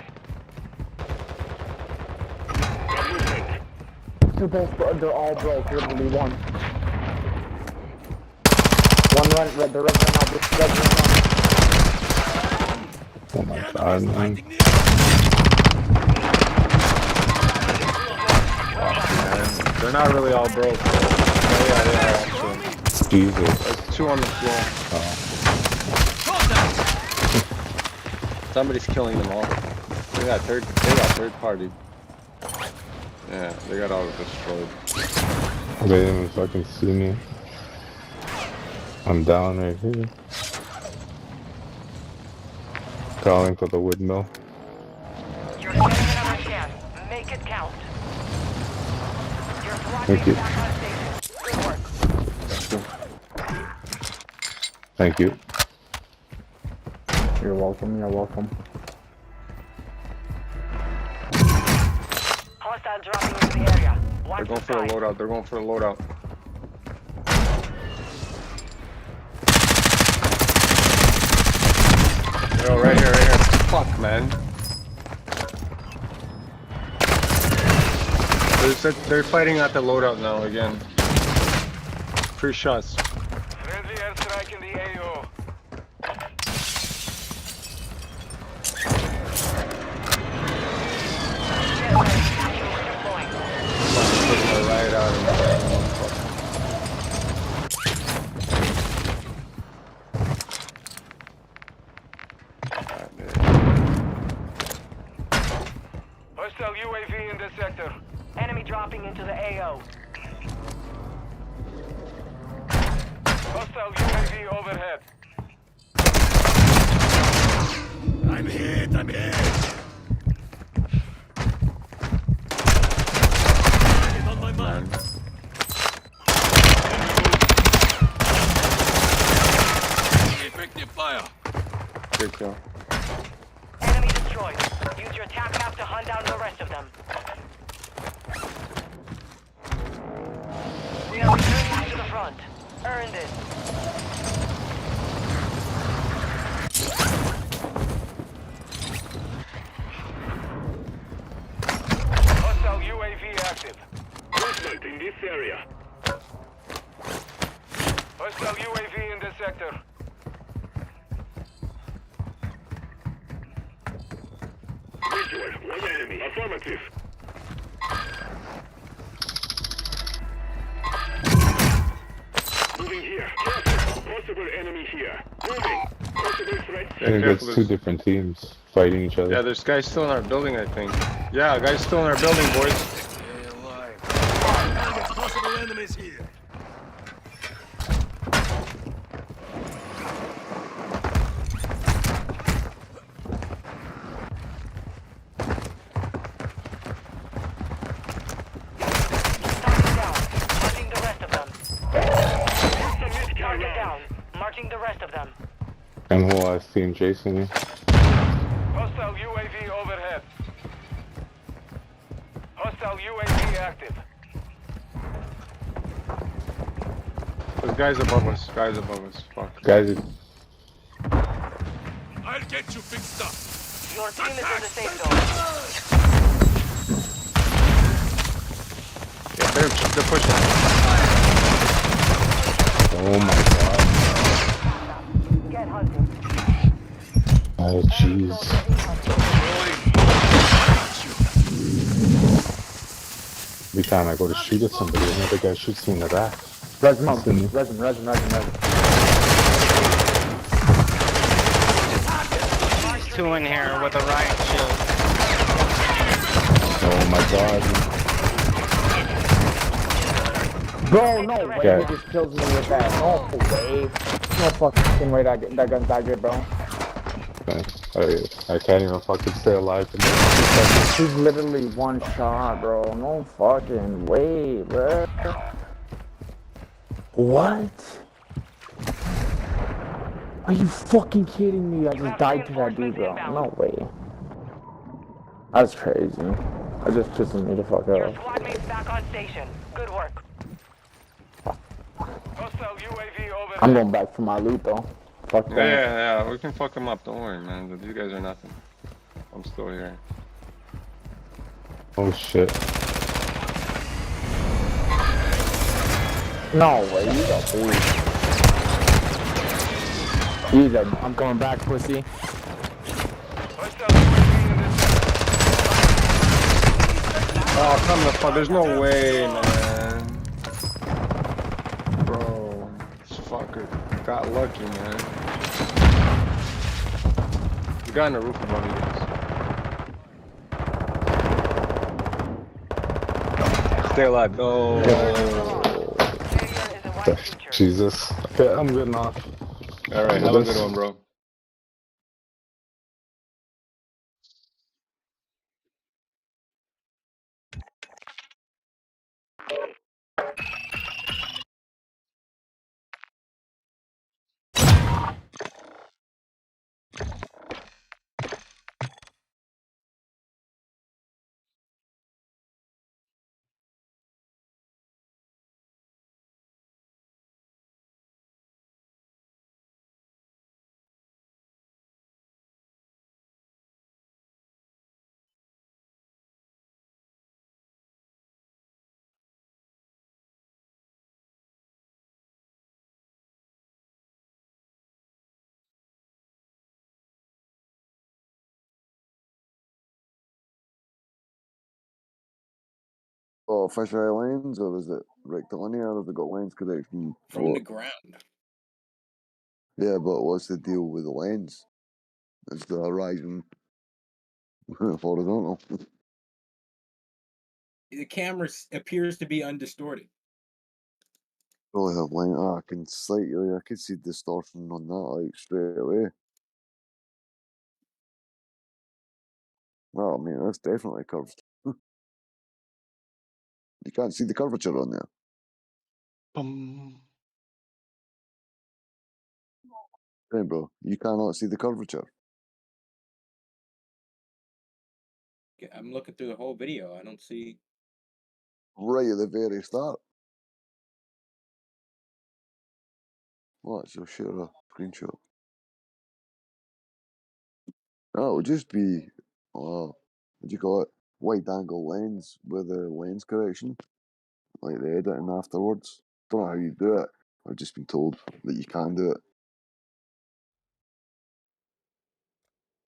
They're all broke, literally one. One run, the red run out, this red run out. Oh my god, man. They're not really all broke. Oh, yeah, they are actually. Jesus. There's 2 on the floor. Somebody's killing them all. They got third party. Yeah, they got all destroyed. They didn't even fucking see me. I'm down right here. Calling for the windmill. You're getting another chance. Make it count. Your SWAT Thank you. back on station. Good work. Thank you. You're welcome, you're welcome. Hostile dropping into the area. They're Watch going the for the sky. loadout. They're going for the loadout. Yo, right here, right here. Fuck, man. They're fighting at the loadout now again. 3 shots. Friendly airstrike in the AO. Right out of there. Hostile UAV in this sector. Enemy dropping into the AO. Hostile UAV overhead. I'm hit. I'm hit. Get on my mark. Effective fire. Good kill. Enemy destroyed. Use your attack map to hunt down the rest of them. We are returning to the front. Earn this. Hostile UAV active. Movement in this area. Hostile UAV in this sector. Visual. One enemy. Affirmative. Moving here. Careful. Possible enemy here. Moving. Possible threat. I think that's 2 different teams fighting each other. Yeah, there's guys still in our building, I think. Yeah, guys still in our building, boys. Stay alive. Target possible enemies here. Marking the rest of them. Target down. Marking the rest of them. And whole ass team chasing you. Hostile UAV overhead. Hostile UAV active. There's guys above us. Guys above us. Fuck. Guys, I'll get you fixed up. Your team is in the safe zone. Yeah, they're pushing. oh my god. Get hunting. Oh jeez. Every time I go to shoot at somebody, another guy shoots me in the back. Res him up, res him. 2 in here with a riot shield. Oh my god. Bro, no way Okay. he just kills me with that. No way. No fucking way that gun's that good, bro. I can't even fucking stay alive in this. He's literally 1 shot, bro. No fucking way, bro. What? Are you fucking kidding me? I just died to that dude, bro. No way. That's crazy. I just pissing me the fuck Your off. squad mates back on station. Good work. Hostile UAV overhead. I'm going back for my loot, though. Fuck that. Yeah, we can fuck them up. Don't worry, man. These guys are nothing. I'm still here. Oh shit. No way, you got food. Use that. I'm coming back, pussy. Oh, come the fuck. There's no way, man. Bro, this fucker got lucky, man. The guy on the roof above you guys. Stay alive. Oh. Jesus. Okay, I'm good now. Alright, have a good one, bro. Oh, fisheye lens, or is it rectilinear, or have they got lens correction? From the ground. Yeah, but what's the deal with the lens? It's the horizon horizontal. The camera appears to be undistorted. Probably have lens. I can slightly, I could see distortion on that, like, straight away. Oh, man, that's definitely curved. You can't see the curvature on there. Hey, bro, you cannot see the curvature. I'm looking through the whole video. I don't see. Right at the very start. Watch, I'll share a screenshot. Oh, it would just be, what do you call it? Wide angle lens with a lens correction, like the editing afterwards. Don't know how you do it. I've just been told that you can do it.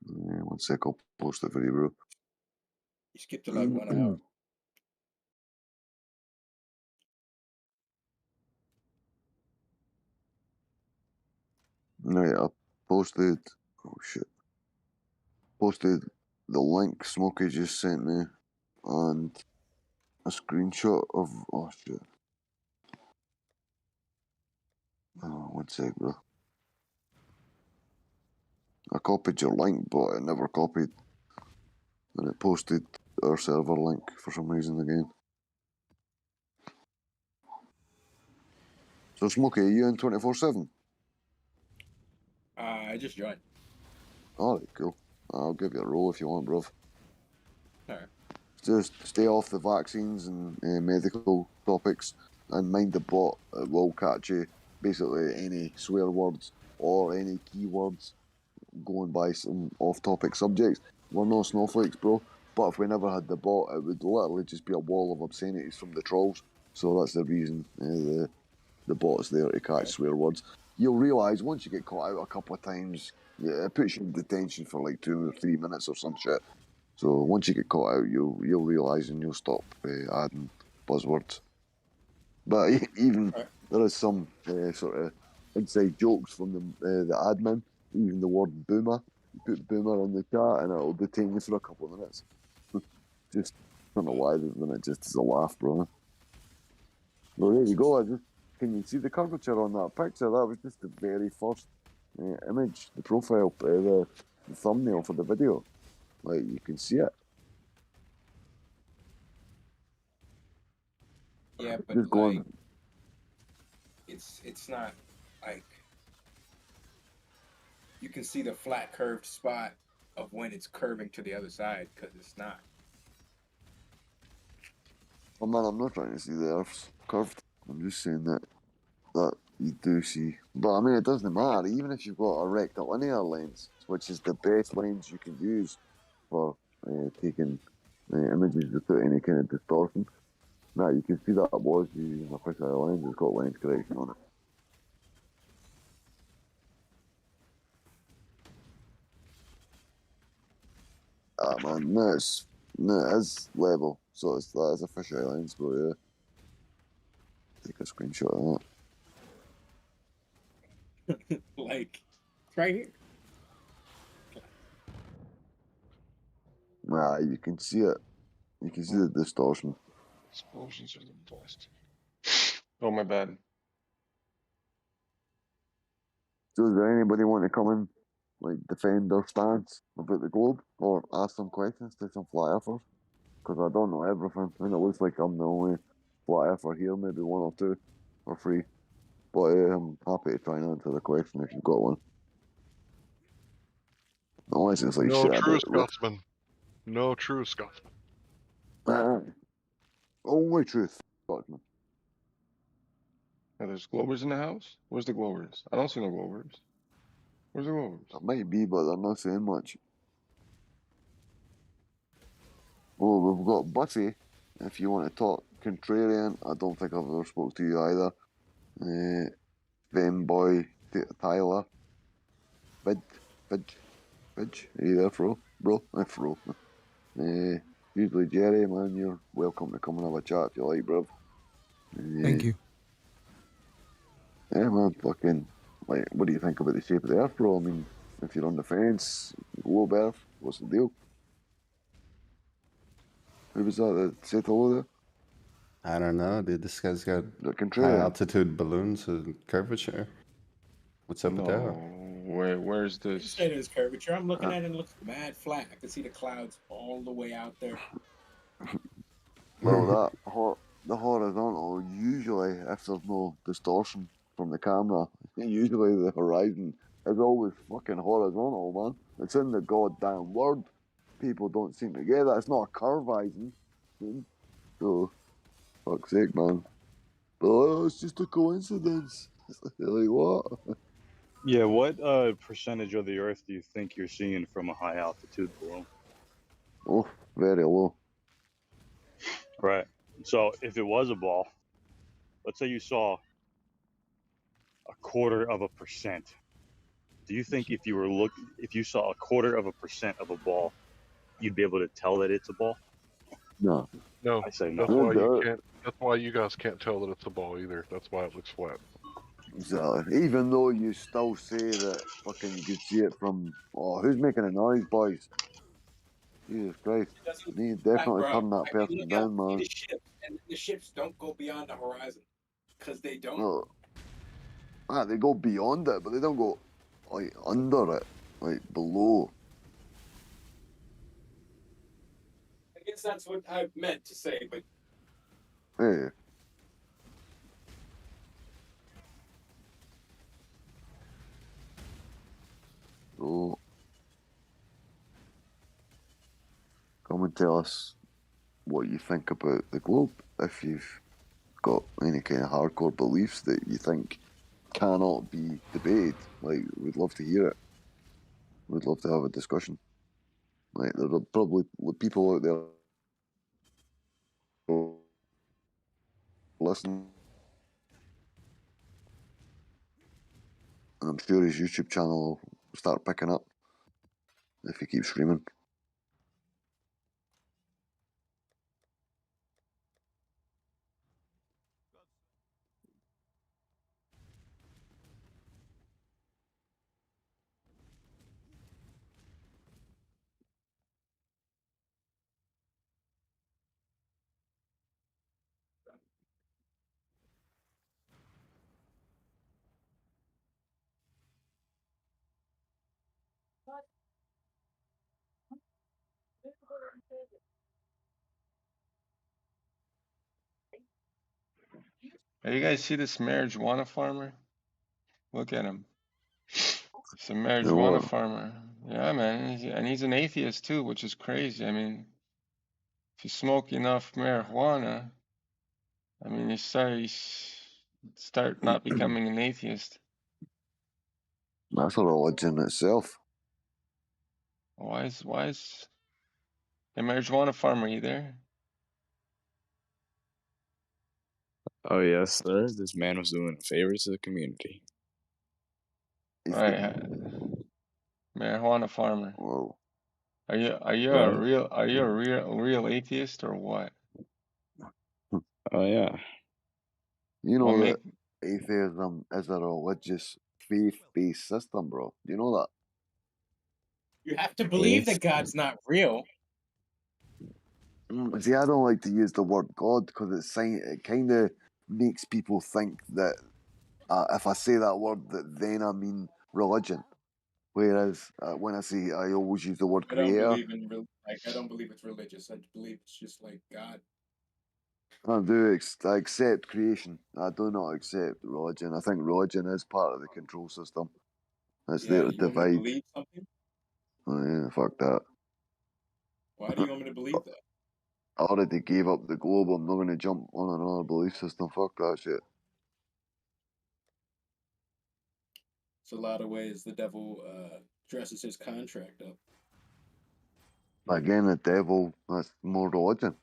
Yeah, 1 sec, I'll post it for you, bro. You skipped to like 1 hour. Right, I posted. Oh shit! Posted the link Smokey just sent me, and a screenshot of. Oh shit! Oh, 1 sec, bro. I copied your link, but it never copied, and it posted our server link for some reason again. So Smokey, are you in 24/7? I just joined. Alright, cool. I'll give you a roll if you want, bruv. Alright. Just stay off the vaccines and medical topics, and mind the bot. It will catch you. Basically, any swear words or any keywords going by some off-topic subjects. We're no snowflakes, bro. But if we never had the bot, it would literally just be a wall of obscenities from the trolls. So that's the reason the bot's there to catch swear words. You'll realise once you get caught out a couple of times, yeah, it puts you in detention for like 2 or 3 minutes or some shit. So once you get caught out, you'll realise and you'll stop adding buzzwords. But even there is some sort of inside jokes from the admin. Even the word boomer, you put boomer in the chat and it'll detain you for a couple of minutes. Just I don't know why, then it just is a laugh, bro. Well, there you go. Can you see the curvature on that picture? That was just the very first image, the profile, the thumbnail for the video. Like you can see it. Yeah, but Just go on. It's not like you can see the flat curved spot of when it's curving to the other side, because it's not. Oh man, I'm not trying to see the Earth's curved. I'm just saying that you do see. But I mean, it doesn't matter. Even if you've got a rectilinear lens, which is the best lens you can use for taking images without any kind of distortion. Now you can see that it was using a fisheye lens. It's got lens correction on it. No, it's level, so it's a fish islands, but yeah. Take a screenshot of Like, it's right here. that. You can see it. You can see the distortion. Explosions are the best. Oh, my bad. So, does anybody want to come in, like, defend their stance about the globe, or ask some questions to some flat earthers? Because I don't know everything, and it looks like I'm the only flat earther here, maybe one or two, or three. But I'm happy to try and answer the question if you've got one. Unless it's like No shit true about Scotsman. No true Scotsman. Only truth, Scotsman. Yeah, there's Globers in the house? Where's the Globers? I don't see no Globers. Where's the Globers? It might be, but they're not saying much. Well, we've got Bussy, if you want to talk contrarian. I don't think I've ever spoke to you either. Femboy, Tyler, Bidge, are you there, bro? Fro. Usually Jerry, man, you're welcome to come and have a chat if you like, bro. Thank you. Yeah, man, fucking, like, what do you think about the shape of the Earth, bro? I mean, if you're on the fence, globe Earth, what's the deal? Who was that that said hello there? I don't know, dude. This guy's got The high contrarian. altitude balloons and curvature. What's up with that? Where's I this? say there's curvature. I'm looking at it and it looks mad flat. I can see the clouds all the way out there. Well, the horizontal, usually, if there's no distortion from the camera, usually the horizon is always fucking horizontal, man. It's in the goddamn word. People don't seem to get that. It's not a curvising. So, fuck's sake, man. Oh, it's just a coincidence. Like, what? Yeah, what percentage of the Earth do you think you're seeing from a high altitude balloon? Oh, very low. Right. So if it was a ball, let's say you saw 0.25%. Do you think if you saw 0.25% of a ball, you'd be able to tell that it's a ball? No. No. I say no. That's why you can't. That's why you guys can't tell that it's a ball either. That's why it looks flat. Exactly. Even though you still say that fucking you could see it from, oh, who's making a noise, boys? Jesus Christ. You need to definitely Bro, turn that I can person look out down, and see man. the ships, and the ships don't go beyond the horizon. Because they don't. No. They go beyond it, but they don't go, like, under it, like, below. I guess that's what I meant to say, but Hey. So, come and tell us what you think about the globe. If you've got any kind of hardcore beliefs that you think cannot be debated, like, we'd love to hear it. We'd love to have a discussion. Like, there are probably people out there who listen. And I'm sure his YouTube channel will start picking up if he keeps streaming. Hey, you guys see this marijuana farmer? Look at him. He's a marijuana farmer. Yeah, man. And he's an atheist too, which is crazy. I mean, if you smoke enough marijuana, I mean, you start not becoming an atheist. That's a religion itself. Why is a marijuana farmer? You there? Oh yes, sir. This man was doing a favor to the community. Right. Marijuana farmer. Whoa. Are you Well, a real atheist or what? oh yeah. You What know make that atheism is a religious, faith-based system, bro. Do you know that? You have to believe Faith. that God's not real. See, I don't like to use the word God because it kind of makes people think that if I say that word, that then I mean religion. Whereas when I say, I always use the word I don't creator. believe in I don't believe it's religious. I believe it's just like God. I accept creation. I do not accept religion. I think religion is part of the control system. It's Yeah, there to you want me to divide. believe something? Oh, yeah, fuck that. Why do you want me to believe that? I already gave up the globe. I'm not going to jump on another belief system. Fuck that shit. It's a lot of ways the devil dresses his contract up. Again, the devil, that's more religion.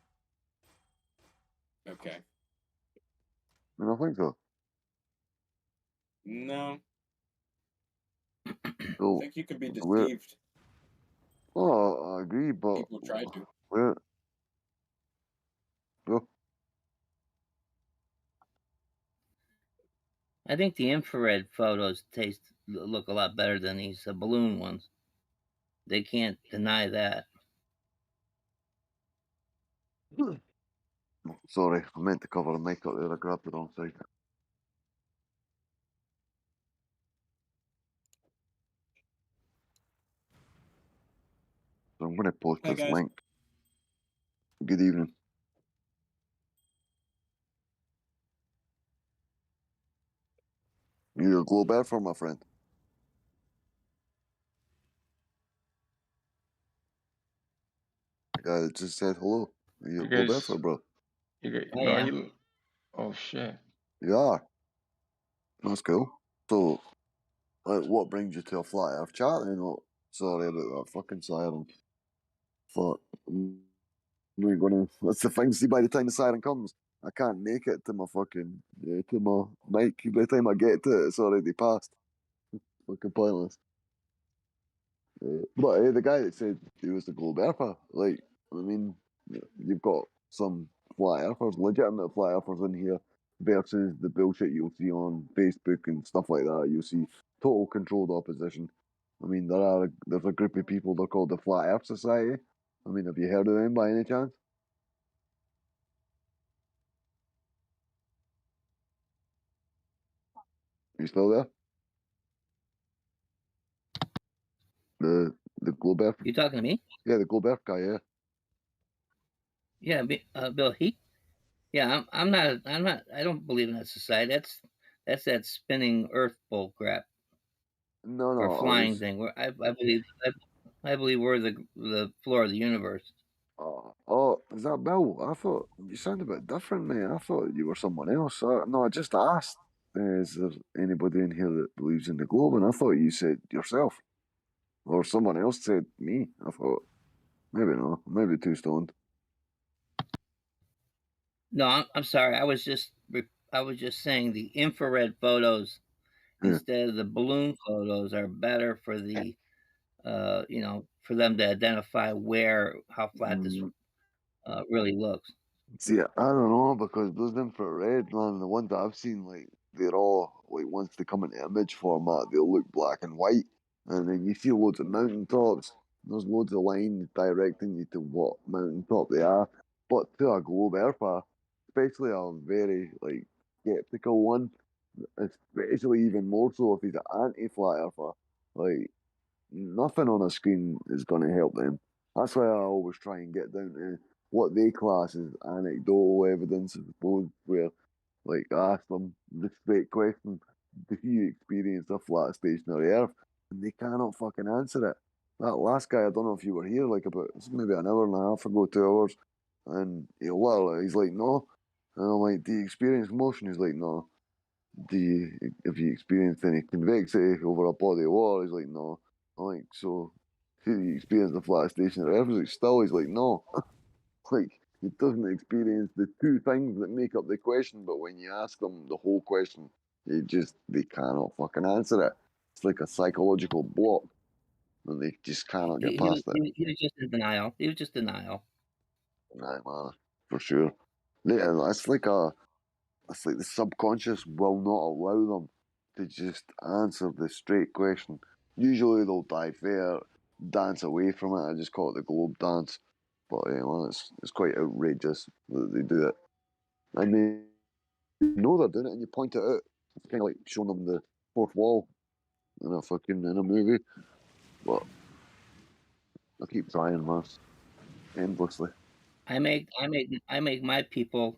Okay. I don't think so. No. So, I think you can be where? deceived. Oh, I agree, but People try to. where? Well, I think the infrared photos look a lot better than these balloon ones. They can't deny that. sorry, I meant to cover the mic up there. I grabbed the wrong side. So I'm going to post Hi, this guys. link. Good evening. You're a globe earther, my friend. The guy that just said hello. You're a you globe guys? earther, bro. I No, am. he. Oh shit. You are. That's cool. So, what brings you to a flat earth chat then? Oh, sorry about that fucking siren. Thought, we're gonna. That's the thing. See, by the time the siren comes, I can't make it to my fucking to my mic. By the time I get to it, it's already passed. Fucking pointless. But the guy that said he was the globe earther, like, I mean, you've got some flat earthers, legitimate flat earthers in here, versus the bullshit you'll see on Facebook and stuff like that. You'll see total controlled opposition. I mean, there's a group of people, they're called the Flat Earth Society. I mean, have you heard of them by any chance? You still there? The globe earth? You talking to me? Yeah, the globe earth guy, yeah. Yeah, Bill. Yeah, I'm not. I don't believe in that society. That's that spinning Earth bull crap No, or I flying was. thing. I believe we're the floor of the universe. Oh, is that Bill? I thought you sound a bit different, mate. I thought you were someone else. No, I just asked, is there anybody in here that believes in the globe? And I thought you said yourself. Or someone else said me. I thought, maybe not. Maybe too stoned. No, I'm sorry. I was just saying the infrared photos Yeah. instead of the balloon photos are better for the for them to identify how flat this really looks. See, I don't know because those infrared, man, the ones that I've seen, like, they're all, like, once they come into image format, they'll look black and white. And then you see loads of mountain tops. There's loads of lines directing you to what mountain top they are. But to a globe earther, especially a very, like, skeptical one, especially even more so if he's an anti-flat earther, like, nothing on a screen is going to help them. That's why I always try and get down to what they class as anecdotal evidence, I suppose, where, like, I ask them the straight question, do you experience a flat stationary Earth? And they cannot fucking answer it. That last guy, I don't know if you were here, like, about, it's maybe an hour and a half ago, 2 hours, and he's like, no. And I'm like, do you experience motion? He's like, no. Have you experienced any convexity over a body of water? He's like, no. I'm like, so have you experienced the flat stationary Earth? He's like, still, he's like, no. Like, he doesn't experience the two things that make up the question, but when you ask them the whole question, they cannot fucking answer it. It's like a psychological block. and they just cannot He, get he, was- past it. he was just in denial. He was just denial. Right, man, for sure. It's like the subconscious will not allow them to just answer the straight question. Usually they'll divert, dance away from it. I just call it the globe dance. But well, it's quite outrageous that they do it. And they know they're doing it, and you point it out. It's kind of like showing them the fourth wall in a movie. But I keep trying, man, endlessly. I make my people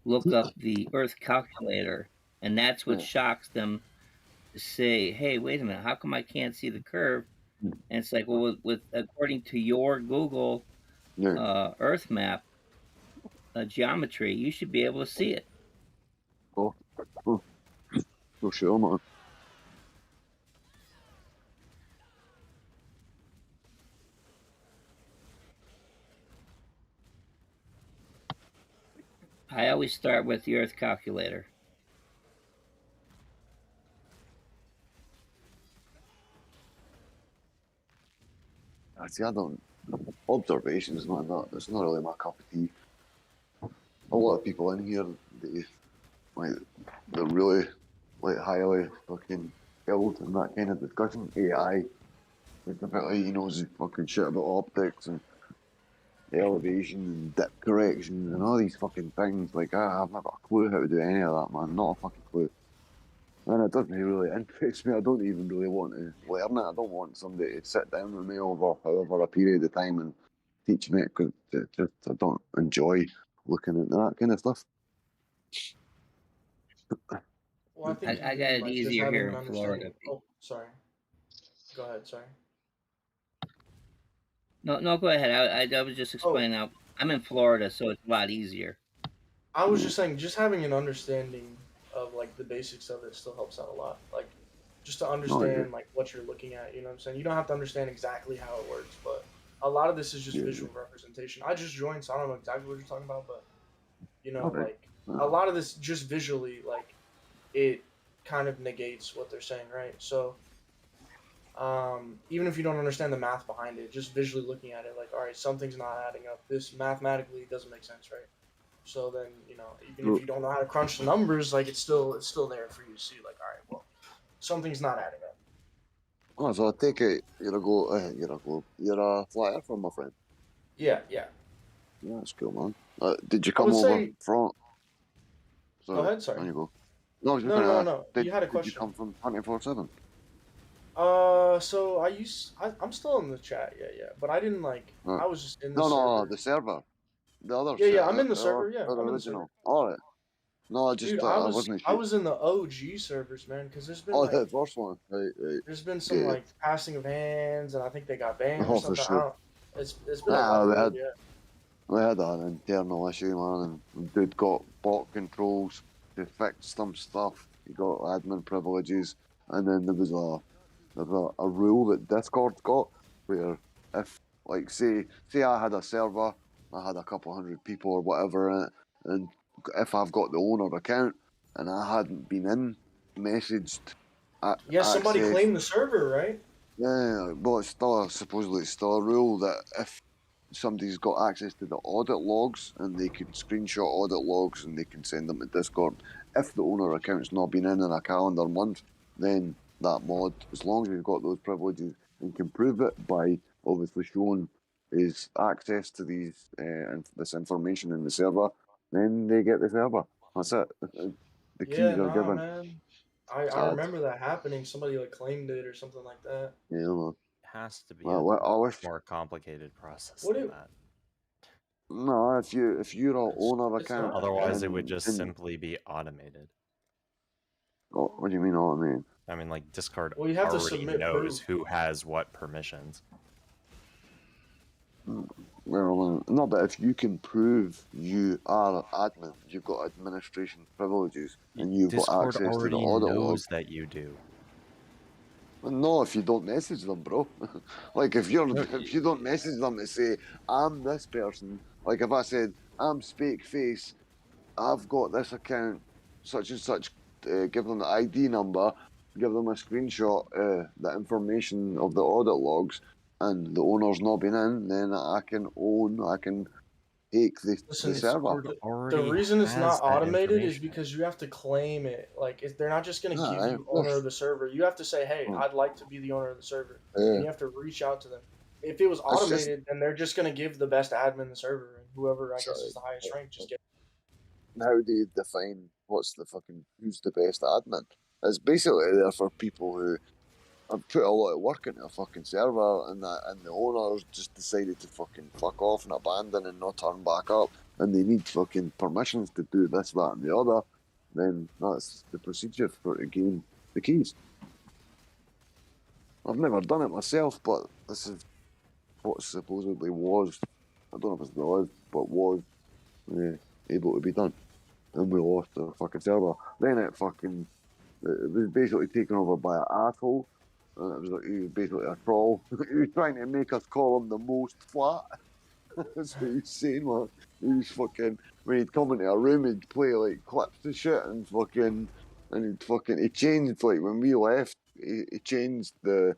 look up the Earth calculator, and that's what Yeah. shocks them to say, "Hey, wait a minute, how come I can't see the curve?" And it's like, well, with according to your Google Earth map geometry, you should be able to see it. Oh, for sure, man. I always start with the Earth calculator. See, I don't. Observations, man, it's not really my cup of tea. A lot of people in here, they're really like highly fucking skilled in that kind of discussion. AI, like about he knows fucking shit about optics and elevation and dip correction and all these fucking things. Like I've not got a clue how to do any of that, man. Not a fucking clue. And it doesn't really interest me. I don't even really want to learn it. I don't want somebody to sit down with me over however a period of time and teach me it because I don't enjoy looking at that kind of stuff. Well, I think I got it easier here in Florida. Oh, sorry. Go ahead. Sorry. No, go ahead. I was just explaining how I'm in Florida, so it's a lot easier. I was just saying, just having an understanding of like the basics of it still helps out a lot. Like, just to understand like what you're looking at. You know what I'm saying? You don't have to understand exactly how it works, but a lot of this is just visual representation. I just joined, so I don't know exactly what you're talking about, but you know, like a lot of this just visually, like it kind of negates what they're saying, right? So even if you don't understand the math behind it, just visually looking at it, like, all right, something's not adding up. This mathematically doesn't make sense, right? So then, you know, even if you don't know how to crunch the numbers, like it's still there for you to see. Like, all right, well, something's not adding up. Oh, so I take it you're a flat earther, my friend. Yeah. Yeah, that's cool, man. Did you I come would over say- from? Go ahead, sorry. On you go. No, I was just No, gonna no, ask, no. Did You had a you question. come from 24/7? So I'm still in the chat, yeah, but I didn't like. I was just in the server. No, the server, the other. Yeah, I'm in the server. Yeah, I'm in the server. original. All right. No, I just Dude, I wasn't I sure. was in the OG servers, man, because there's been Oh, like the first one, right. there's been some Yeah. like passing of hands, and I think they got banned or Oh, for something. sure. I don't. It's been a while. Yeah. We had an internal issue, man, and dude got bot controls to fix some stuff. He got admin privileges, and then there was a rule that Discord's got where if, like, say I had a server, I had a couple hundred people or whatever in it, and if I've got the owner account and I hadn't been in messaged, Yeah, somebody access, claimed the server, right? yeah, but supposedly it's still a rule that if somebody's got access to the audit logs and they can screenshot audit logs and they can send them to Discord, if the owner account's not been in a calendar month, then that mod, as long as he's got those privileges and can prove it by obviously showing his access to these this information in the server, then they get the server. That's it. The keys are given. Man. I Sad. remember that happening. Somebody like claimed it or something like that. Yeah, man. Has to be Well, a I wish. more complicated process What than do- that. No, if you're an owner account, Otherwise, it would just simply be automated. Oh, what do you mean automated? I mean, like Discord Well, you have to already submit knows proof. who has what permissions. Well, no, but if you can prove you are admin, you've got administration privileges, and you've got Discord access to the already audit log. knows that you do. Well, no, if you don't message them, bro. Like if you don't message them to say I'm this person. Like if I said I'm Spakeface, I've got this account, such and such. Give them the ID number, give them a screenshot, the information of the audit logs, and the owner's not been in, then I can take the Listen, server. the reason it's not automated is because you have to claim it. Like, they're not just going to give you owner of the server. You have to say, hey, I'd like to be the owner of the server. And you have to reach out to them. If it was automated, then they're just going to give the best admin the server. And whoever, I guess, is the highest rank just get. How do you define who's the best admin? It's basically there for people who have put a lot of work into a fucking server, and the owners just decided to fucking fuck off and abandon and not turn back up, and they need fucking permissions to do this, that, and the other. Then that's the procedure for to gain the keys. I've never done it myself, but this is what supposedly was. I don't know if it still is, but was able to be done. And we lost the fucking server. Then it was basically taken over by an asshole. And it was like, he was basically a troll. He was trying to make us call him the most flat. That's what he was saying, man. He was fucking, when he'd come into a room, he'd play like clips and shit and he changed, like when we left, he changed the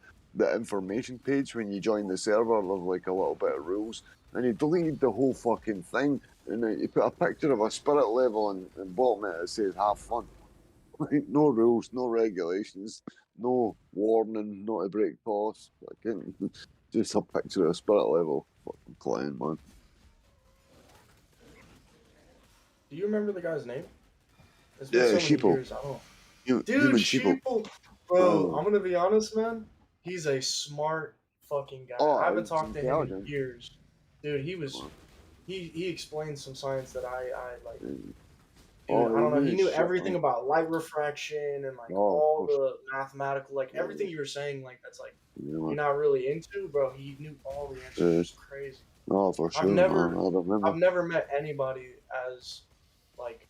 information page when you join the server. There's like a little bit of rules. And he deleted the whole fucking thing. And he put a picture of a spirit level and bottom it, it says have fun. Like, no rules, no regulations, no warning, not to break costs. Just a picture of a spirit level. Fucking clown, man. Do you remember the guy's name? It's Yeah, been so many Sheeple. years. I don't know. Human Sheeple. Bro, I'm gonna be honest, man. He's a smart fucking guy. I haven't talked to him in years. Dude, he explained some science that I like. Dude, I don't know. He knew everything about light refraction and like all the mathematical, like everything you were saying, like that's like you're not really into, bro. He knew all the answers. It's crazy. Oh, for sure. I've never met anybody as like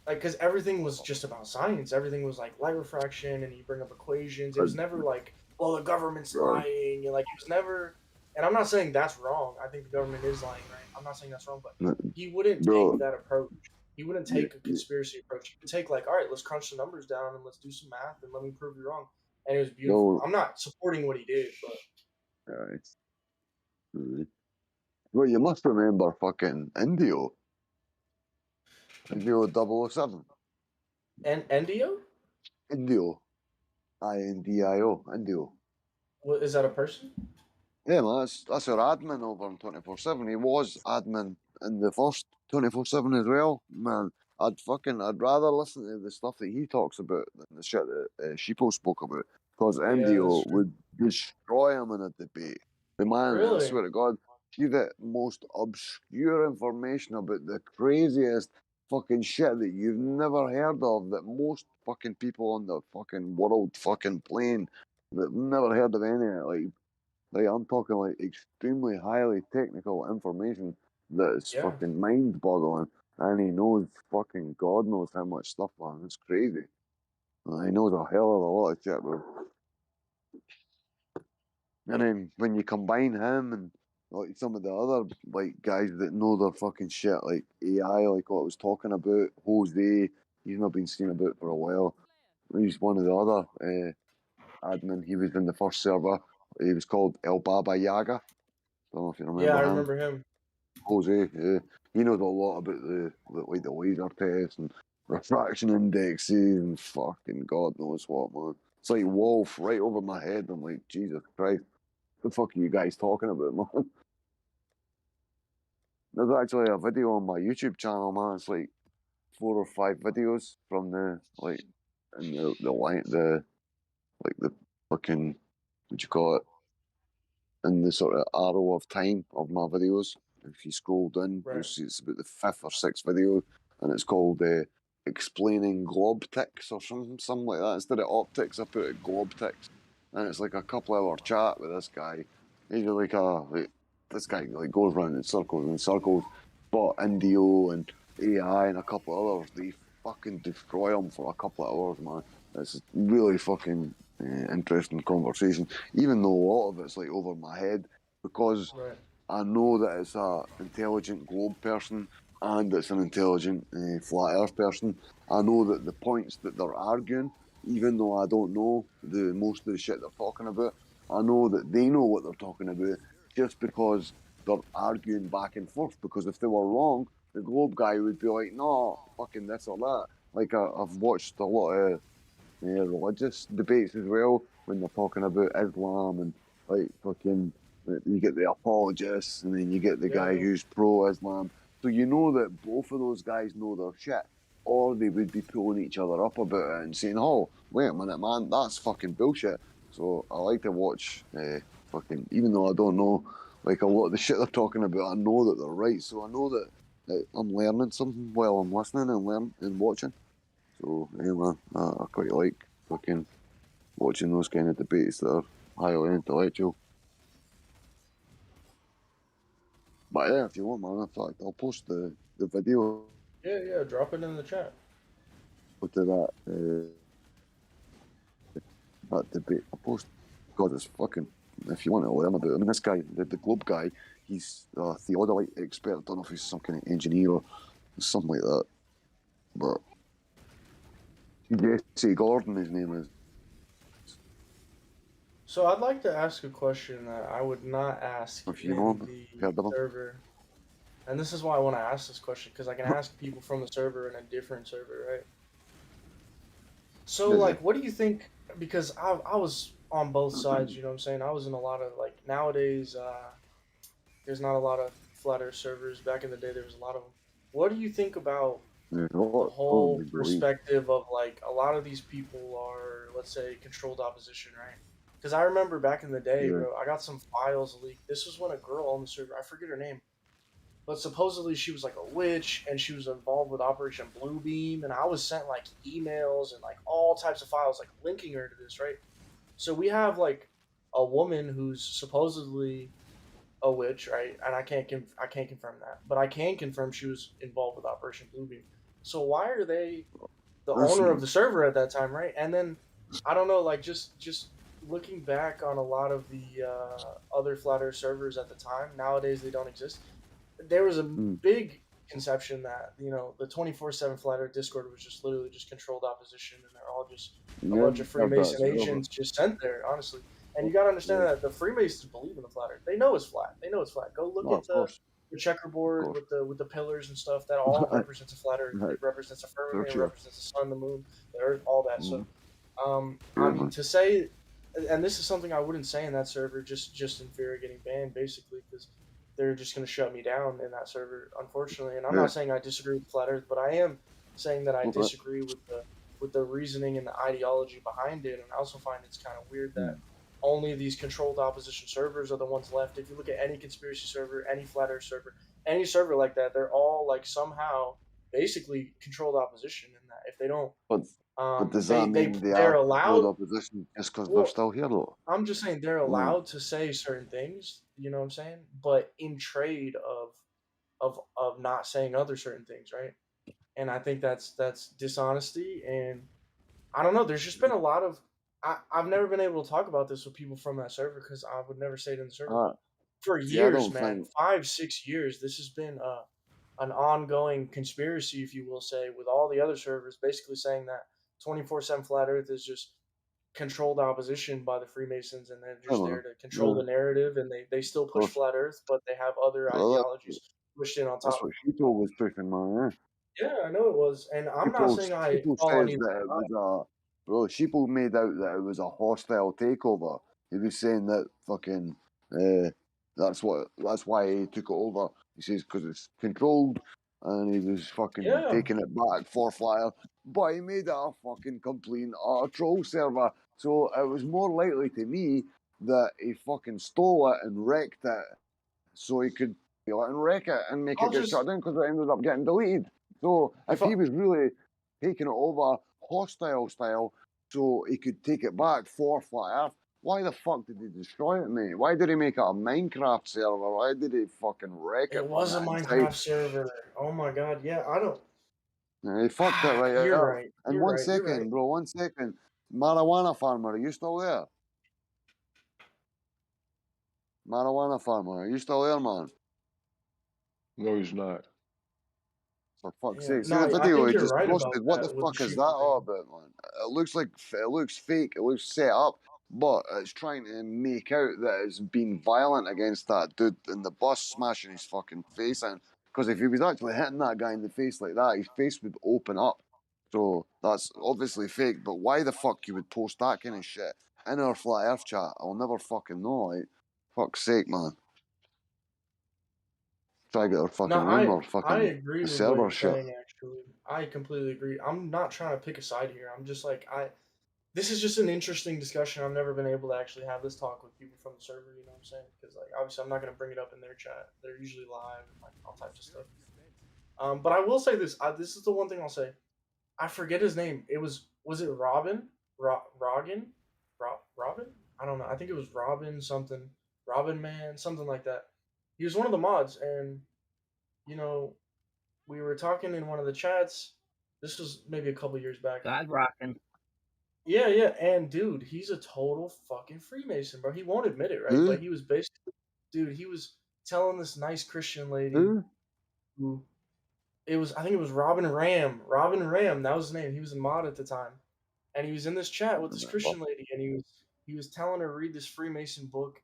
because everything was just about science. Everything was like light refraction, and you bring up equations. It was never like, well, the government's lying. Like it was never. And I'm not saying that's wrong. I think the government is lying, right? I'm not saying that's wrong, but he wouldn't take that approach. He wouldn't take a conspiracy approach. He would take like, all right, let's crunch the numbers down and let's do some math and let me prove you wrong. And it was beautiful. I'm not supporting what he did, but. Right. Well, you must remember fucking Indio. Indio 007. And Indio? Indio. Indio. Indio. What, is that a person? Yeah, man, that's our admin over on 24/7. He was admin in the first 24/7 as well. Man, I'd rather listen to the stuff that he talks about than the shit that Sheeple spoke about. Because Indio would destroy him in a debate. The man, I swear to God, see the most obscure information about the craziest fucking shit that you've never heard of, that most fucking people on the fucking world fucking plane that have never heard of any of it. Like I'm talking like extremely highly technical information that's fucking mind boggling, and he knows fucking God knows how much stuff, man. It's crazy. He knows a hell of a lot of shit, bro. And then when you combine him and like some of the other like guys that know their fucking shit, like AI, like what I was talking about, Jose, he's not been seen about for a while. He's one of the other admin. He was in the first server. He was called El Baba Yaga. Don't know if you remember him. Yeah, I remember him. Jose, he knows a lot about the laser tests and refraction indexes and fucking God knows what, man. It's like Wolf right over my head. I'm like, Jesus Christ, what the fuck are you guys talking about, man? There's actually a video on my YouTube channel, man. It's like 4 or 5 videos from the like, and the fucking, what you call it, in the sort of arrow of time of my videos. If you scroll down, you'll see it's about the 5th or 6th video, and it's called Explaining Glob Ticks or something like that. Instead of optics, I put it glob ticks, and it's like a couple hour chat with this guy. He's like this guy like goes round in circles, but Indio and AI and a couple of others, they fucking destroy him for a couple of hours, man. It's really fucking interesting conversation, even though a lot of it's like over my head, because I know that it's a intelligent globe person and it's an intelligent flat earth person. I know that the points that they're arguing, even though I don't know most of the shit they're talking about, I know that they know what they're talking about just because they're arguing back and forth. Because if they were wrong, the Globe guy would be like, no, fucking this or that. Like, I've watched a lot of religious debates as well when they're talking about Islam and, like, fucking, you get the apologists and then you get the guy who's pro-Islam. So you know that both of those guys know their shit. Or they would be pulling each other up about it and saying, oh, wait a minute, man, that's fucking bullshit. So I like to watch fucking, even though I don't know like a lot of the shit they're talking about, I know that they're right. So I know that I'm learning something while I'm listening and watching. So anyway, I quite like fucking watching those kind of debates that are highly intellectual. But yeah, if you want, man, in fact, I'll post the video. Yeah, drop it in the chat. To that debate. I'll post because it's fucking. If you want to learn about it, I mean, this guy, the Globe guy, he's a theodolite expert. I don't know if he's some kind of engineer or something like that. But Jesse Gordon, his name is. So I'd like to ask a question that I would not ask If you in know the server. And this is why I want to ask this question, because I can ask people from the server in a different server, right? So, like, what do you think? Because I was on both sides, you know what I'm saying? I was in a lot of, like, nowadays, there's not a lot of flat earth servers. Back in the day, there was a lot of them. What do you think about the whole perspective of, like, a lot of these people are, let's say, controlled opposition, right? Because I remember back in the day, bro, I got some files leaked. This was when a girl on the server, I forget her name, but supposedly she was like a witch and she was involved with Operation Bluebeam. And I was sent like emails and like all types of files, like linking her to this, right? So we have like a woman who's supposedly a witch, right? And I can't confirm that, but I can confirm she was involved with Operation Bluebeam. So why are they the owner of the server at that time, right? And then I don't know, like just looking back on a lot of the other flat earth servers at the time, nowadays they don't exist. There was a big conception that, you know, the 24/7 flat earth Discord was just literally just controlled opposition, and they're all just a bunch of Freemason agents just sent there, honestly. And you got to understand that the Freemasons believe in the flat earth. They know it's flat. They know it's flat. Go look at the checkerboard with the pillars and stuff. That all represents a flat earth. It represents a firmament. It represents the sun, the moon, the earth, all that. So, I mean, to say, and this is something I wouldn't say in that server, just in fear of getting banned, basically, because they're just going to shut me down in that server, unfortunately. And I'm not saying I disagree with flat earth, but I am saying that I disagree with the reasoning and the ideology behind it. And I also find it's kind of weird that only these controlled opposition servers are the ones left. If you look at any conspiracy server, any flat earth server, any server like that, they're all like somehow basically controlled opposition in that if they don't, but does that mean they're are allowed opposition just because they're still here though? I'm just saying they're allowed to say certain things, you know what I'm saying? But in trade of not saying other certain things, right? And I think that's dishonesty. And I don't know, there's just been a lot of I've never been able to talk about this with people from that server because I would never say it in the server. For years, man, 5-6 years, this has been an ongoing conspiracy, if you will say, with all the other servers, basically saying that 24/7 flat Earth is just controlled opposition by the Freemasons, and they're just there to control the narrative, and they still push flat Earth, but they have other ideologies pushed in on top. That's what Sheeple was pushing, man. Yeah, I know it was, and I'm not saying I fall on either side. Sheeple made out that it was a hostile takeover. He was saying that fucking that's why he took it over. He says because it's controlled, and he was fucking taking it back for fire. But he made it a fucking complete troll server. So it was more likely to me that he fucking stole it and wrecked it, so he could steal it and wreck it and make it get shut down because it ended up getting deleted. So if he was really taking it over hostile style, so he could take it back for flat Earth, why the fuck did he destroy it, mate? Why did he make it a Minecraft server? Why did he fucking wreck it? It was a Minecraft server. Oh my god, yeah, I don't. Yeah, he fucked it right You're out. right. And You're one right. second, You're right. bro, 1 second. Marijuana farmer, are you still there? Marijuana farmer, are you still there, man? No, he's not. For fuck's Yeah. sake. See No, the I video think he you're just right about posted? What the that with fuck the is Sheeple that all thing. about, man? It looks fake. It looks set up but it's trying to make out that it's been violent against that dude in the bus, smashing his fucking face in. Because if he was actually hitting that guy in the face like that, his face would open up. So that's obviously fake. But why the fuck you would post that kind of shit in our flat Earth chat? I'll never fucking know. Like, fuck's sake, man. Try to get our fucking No, room or I fucking agree with what server you're shit. saying. Actually, I completely agree. I'm not trying to pick a side here. I'm just like I. This is just an interesting discussion. I've never been able to actually have this talk with people from the server. You know what I'm saying? Because like obviously I'm not gonna bring it up in their chat. They're usually live and like all types of stuff. But I will say this. This is the one thing I'll say. I forget his name. Was it Robin? Rogan? Robin? I don't know. I think it was Robin something. Robin Man, something like that. He was one of the mods, and you know, we were talking in one of the chats. This was maybe a couple years back. God rocking. Yeah, yeah, and dude, he's a total fucking Freemason, bro. He won't admit it, right? Who? But he was basically, dude, he was telling this nice Christian lady Who? who I think it was Robin Ram. Robin Ram, that was his name. He was a mod at the time. And he was in this chat with this Christian lady, and he was telling her to read this Freemason book,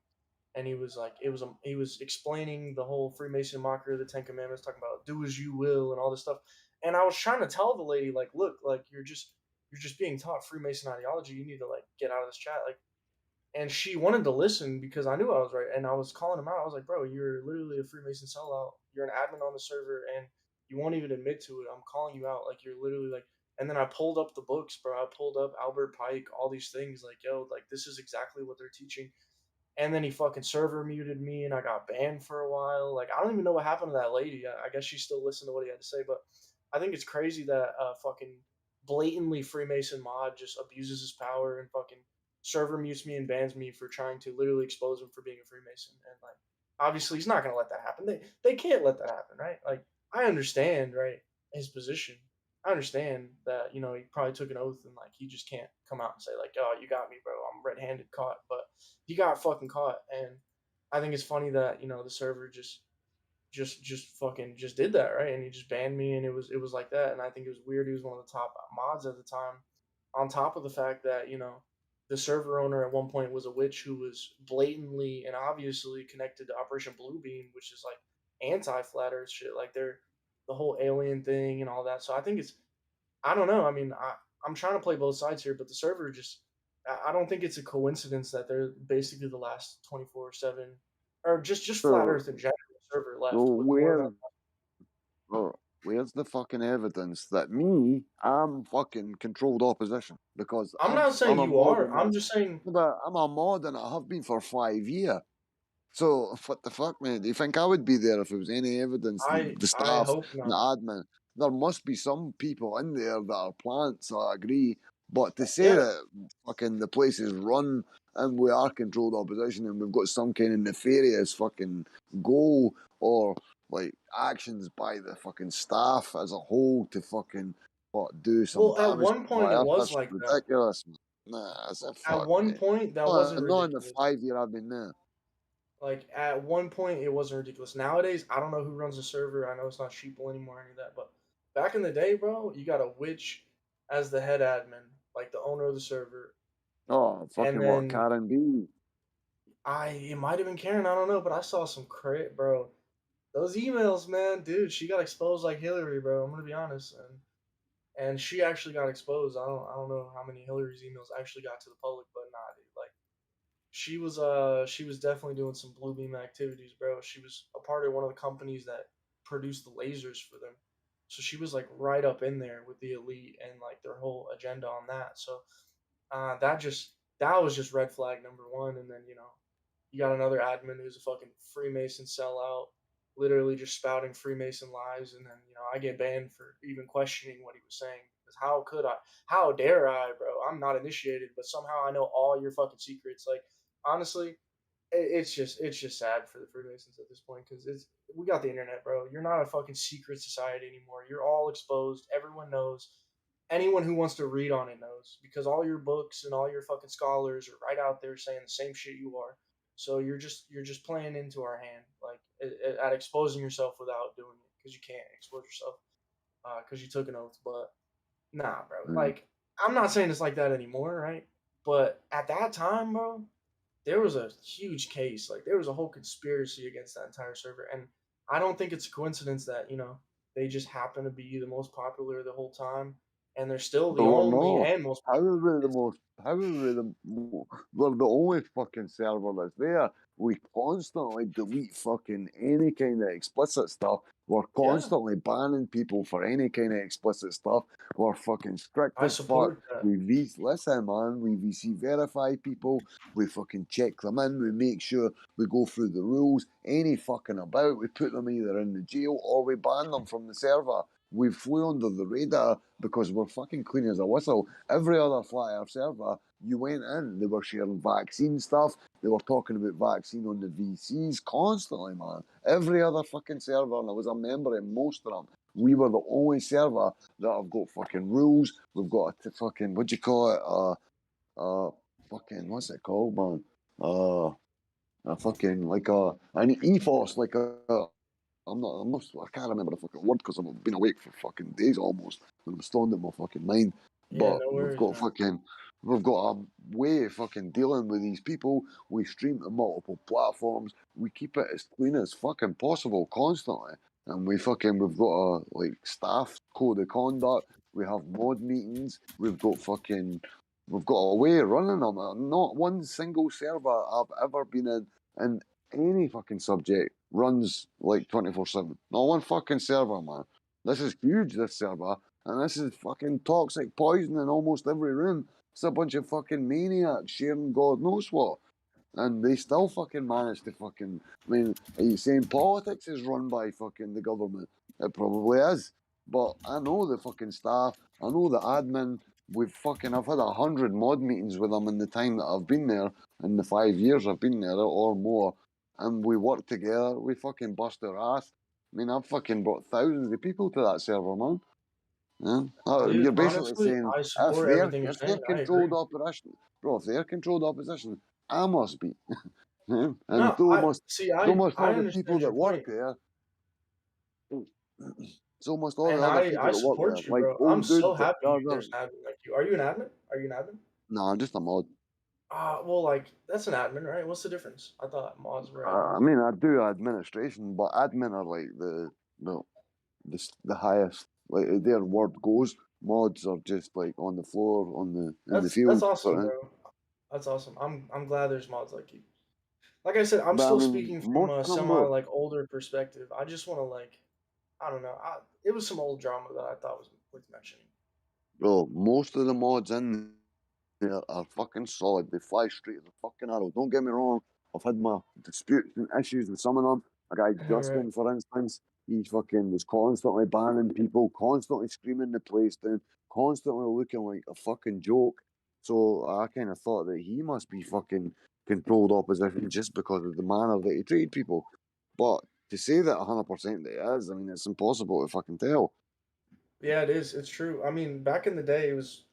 and he was like, he was explaining the whole Freemason mockery of the Ten Commandments, talking about do as you will and all this stuff. And I was trying to tell the lady, like, look, like you're just being taught Freemason ideology. You need to like get out of this chat, like. And she wanted to listen because I knew I was right, and I was calling him out. I was like, bro, you're literally a Freemason sellout. You're an admin on the server, and you won't even admit to it. I'm calling you out, like you're literally like. And then I pulled up the books, bro. I pulled up Albert Pike, all these things, like, yo, like this is exactly what they're teaching. And then he fucking server muted me, and I got banned for a while. Like I don't even know what happened to that lady. I guess she still listened to what he had to say, but I think it's crazy that fucking blatantly Freemason mod just abuses his power and fucking server mutes me and bans me for trying to literally expose him for being a Freemason. And like obviously he's not gonna let that happen. They can't let that happen, right? Like I understand, right, his position. I understand that, he probably took an oath and like he just can't come out and say like, "Oh, you got me, bro. I'm red-handed caught." But he got fucking caught, and I think it's funny that the server just fucking just did that, right? And he just banned me, and it was like that. And I think it was weird. He was one of the top mods at the time. On top of the fact that the server owner at one point was a witch who was blatantly and obviously connected to Operation Bluebeam, which is like anti-flat Earth shit. Like they're the whole alien thing and all that. So I think I don't know. I mean, I'm trying to play both sides here, but the server just I don't think it's a coincidence that they're basically the last 24/7 or just flat So, Earth in general server left so with more than where's the fucking evidence that I'm fucking controlled opposition? Because I'm I'm not saying a you mod are. in I'm this. just saying But I'm a mod and I have been for 5 years. So what the fuck, man? Do you think I would be there if there was any evidence? The I staff hope and the not. admin. There must be some people in there that are plants. I agree. But to say Yeah. that fucking the place is run and we are controlled opposition and we've got some kind of nefarious fucking goal or like actions by the fucking staff as a whole to fucking do some Well, at damage to one point it fire, was that's like that. ridiculous. Man. Nah, that's a At fuck, one mate. point that wasn't Not in the ridiculous. 5 year I've been there. Like at one point it wasn't ridiculous. Nowadays, I don't know who runs the server. I know it's not Sheeple anymore or any of that, but back in the day, bro, you got a witch as the head admin, like the owner of the server. Oh, And fucking what, then Karen B? it might have been Karen, I don't know, but I saw some crit, bro. Those emails, man, dude, she got exposed like Hillary, bro. I'm gonna be honest, and she actually got exposed. I don't know how many Hillary's emails actually got to the public, but nah, dude, like she was definitely doing some Bluebeam activities, bro. She was a part of one of the companies that produced the lasers for them. So she was like right up in there with the elite and like their whole agenda on that. So that was just red flag number one. And then you got another admin who's a fucking Freemason sellout, literally just spouting Freemason lies, and then I get banned for even questioning what he was saying. Because how could I? How dare I, bro? I'm not initiated, but somehow I know all your fucking secrets. Like honestly, it's just sad for the Freemasons at this point because we got the internet, bro. You're not a fucking secret society anymore. You're all exposed. Everyone knows. Anyone who wants to read on it knows because all your books and all your fucking scholars are right out there saying the same shit you are. So you're just playing into our hand, like at exposing yourself without doing it because you can't expose yourself because you took an oath. But nah, bro. Mm. Like I'm not saying it's like that anymore, right? But at that time, bro, there was a huge case. Like there was a whole conspiracy against that entire server, and I don't think it's a coincidence that they just happen to be the most popular the whole time, and they're still the Bro, only no. and most How popular. are we the most? How are we we're the only fucking server that's there. We constantly delete fucking any kind of explicit stuff. We're constantly banning people for any kind of explicit stuff. We're fucking strict I as fuck. support that. Listen, man. We VC verify people. We fucking check them in. We make sure we go through the rules. Any fucking about, we put them either in the jail or we ban them from the server. We flew under the radar because we're fucking clean as a whistle. Every other flat earth server, you went in, they were sharing vaccine stuff. They were talking about vaccine on the VCs constantly, man. Every other fucking server, and I was a member in most of them. We were the only server that have got fucking rules. We've got a fucking, what do you call it? Fucking, what's it called, man? A fucking, like an ethos, like I can't remember the fucking word because I've been awake for fucking days almost, and I'm stoned in my fucking mind. Yeah, But no worries, we've got a way of fucking dealing with these people. We stream to multiple platforms. We keep it as clean as fucking possible constantly, and we've got a staff code of conduct. We have mod meetings. We've got a way of running them. Not one single server I've ever been in any fucking subject runs like 24/7. Not one fucking server, man. This is huge, this server, and this is fucking toxic poison in almost every room. It's a bunch of fucking maniacs sharing God knows what. And they still fucking manage to fucking. I mean, are you saying politics is run by fucking the government? It probably is. But I know the fucking staff. I know the admin. I've had 100 mod meetings with them in the time that I've been there, in the 5 years I've been there or more. And we work together. We fucking bust our ass. I mean, I've fucking brought thousands of people to that server, man. Yeah. You're Dude, basically honestly, saying I support everything you're if they're saying. I agree. controlled opposition, bro, if they're controlled opposition, I must be. Yeah. And No, I see. so must I all the people understand that your work point, there. So must all the and other I people that work there, support you, like bro. I'm old so dudes that happy carve there's out. an admin like you. Are you an admin? Are you an admin? No, I'm just a mod. Well, like that's an admin, right? What's the difference? I thought mods were admins. I mean, I do administration, but admin are like the highest. Like their word goes. Mods are just like on the floor, in the That's field, awesome, sort of. bro. That's awesome. I'm glad there's mods like you. Like I said, I'm But I still mean, speaking from most a of them, semi bro. like older perspective. I just want to I don't know. It was some old drama that I thought was worth mentioning. Bro, most of the mods in there are fucking solid. They fly straight as a fucking arrow. Don't get me wrong. I've had my disputes and issues with some of them. A guy, Right. Justin, for instance, he fucking was constantly banning people, constantly screaming the place down, constantly looking like a fucking joke. So I kind of thought that he must be fucking controlled opposition just because of the manner that he treated people. But to say that 100% that he is, I mean, it's impossible to fucking tell. Yeah, it is. It's true. I mean, back in the day, it was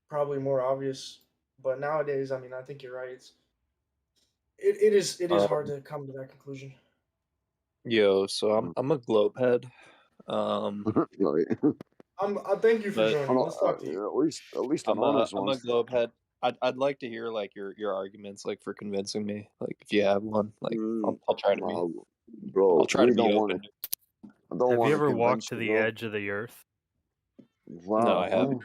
probably more obvious, but nowadays, I mean, I think you're right. It is hard Um, to come to that conclusion. yo, so I'm a globe head. Right. I thank you for But joining. Let's talk to you. At least an honest I'm a one. globe head. I'd like to hear like your arguments like for convincing me. Like if you have one, like I'll try to be Bro, I'll try to we be don't want open. to. I don't Have you want to ever walked convince to you, the bro. edge of the earth? No, Wow, I haven't.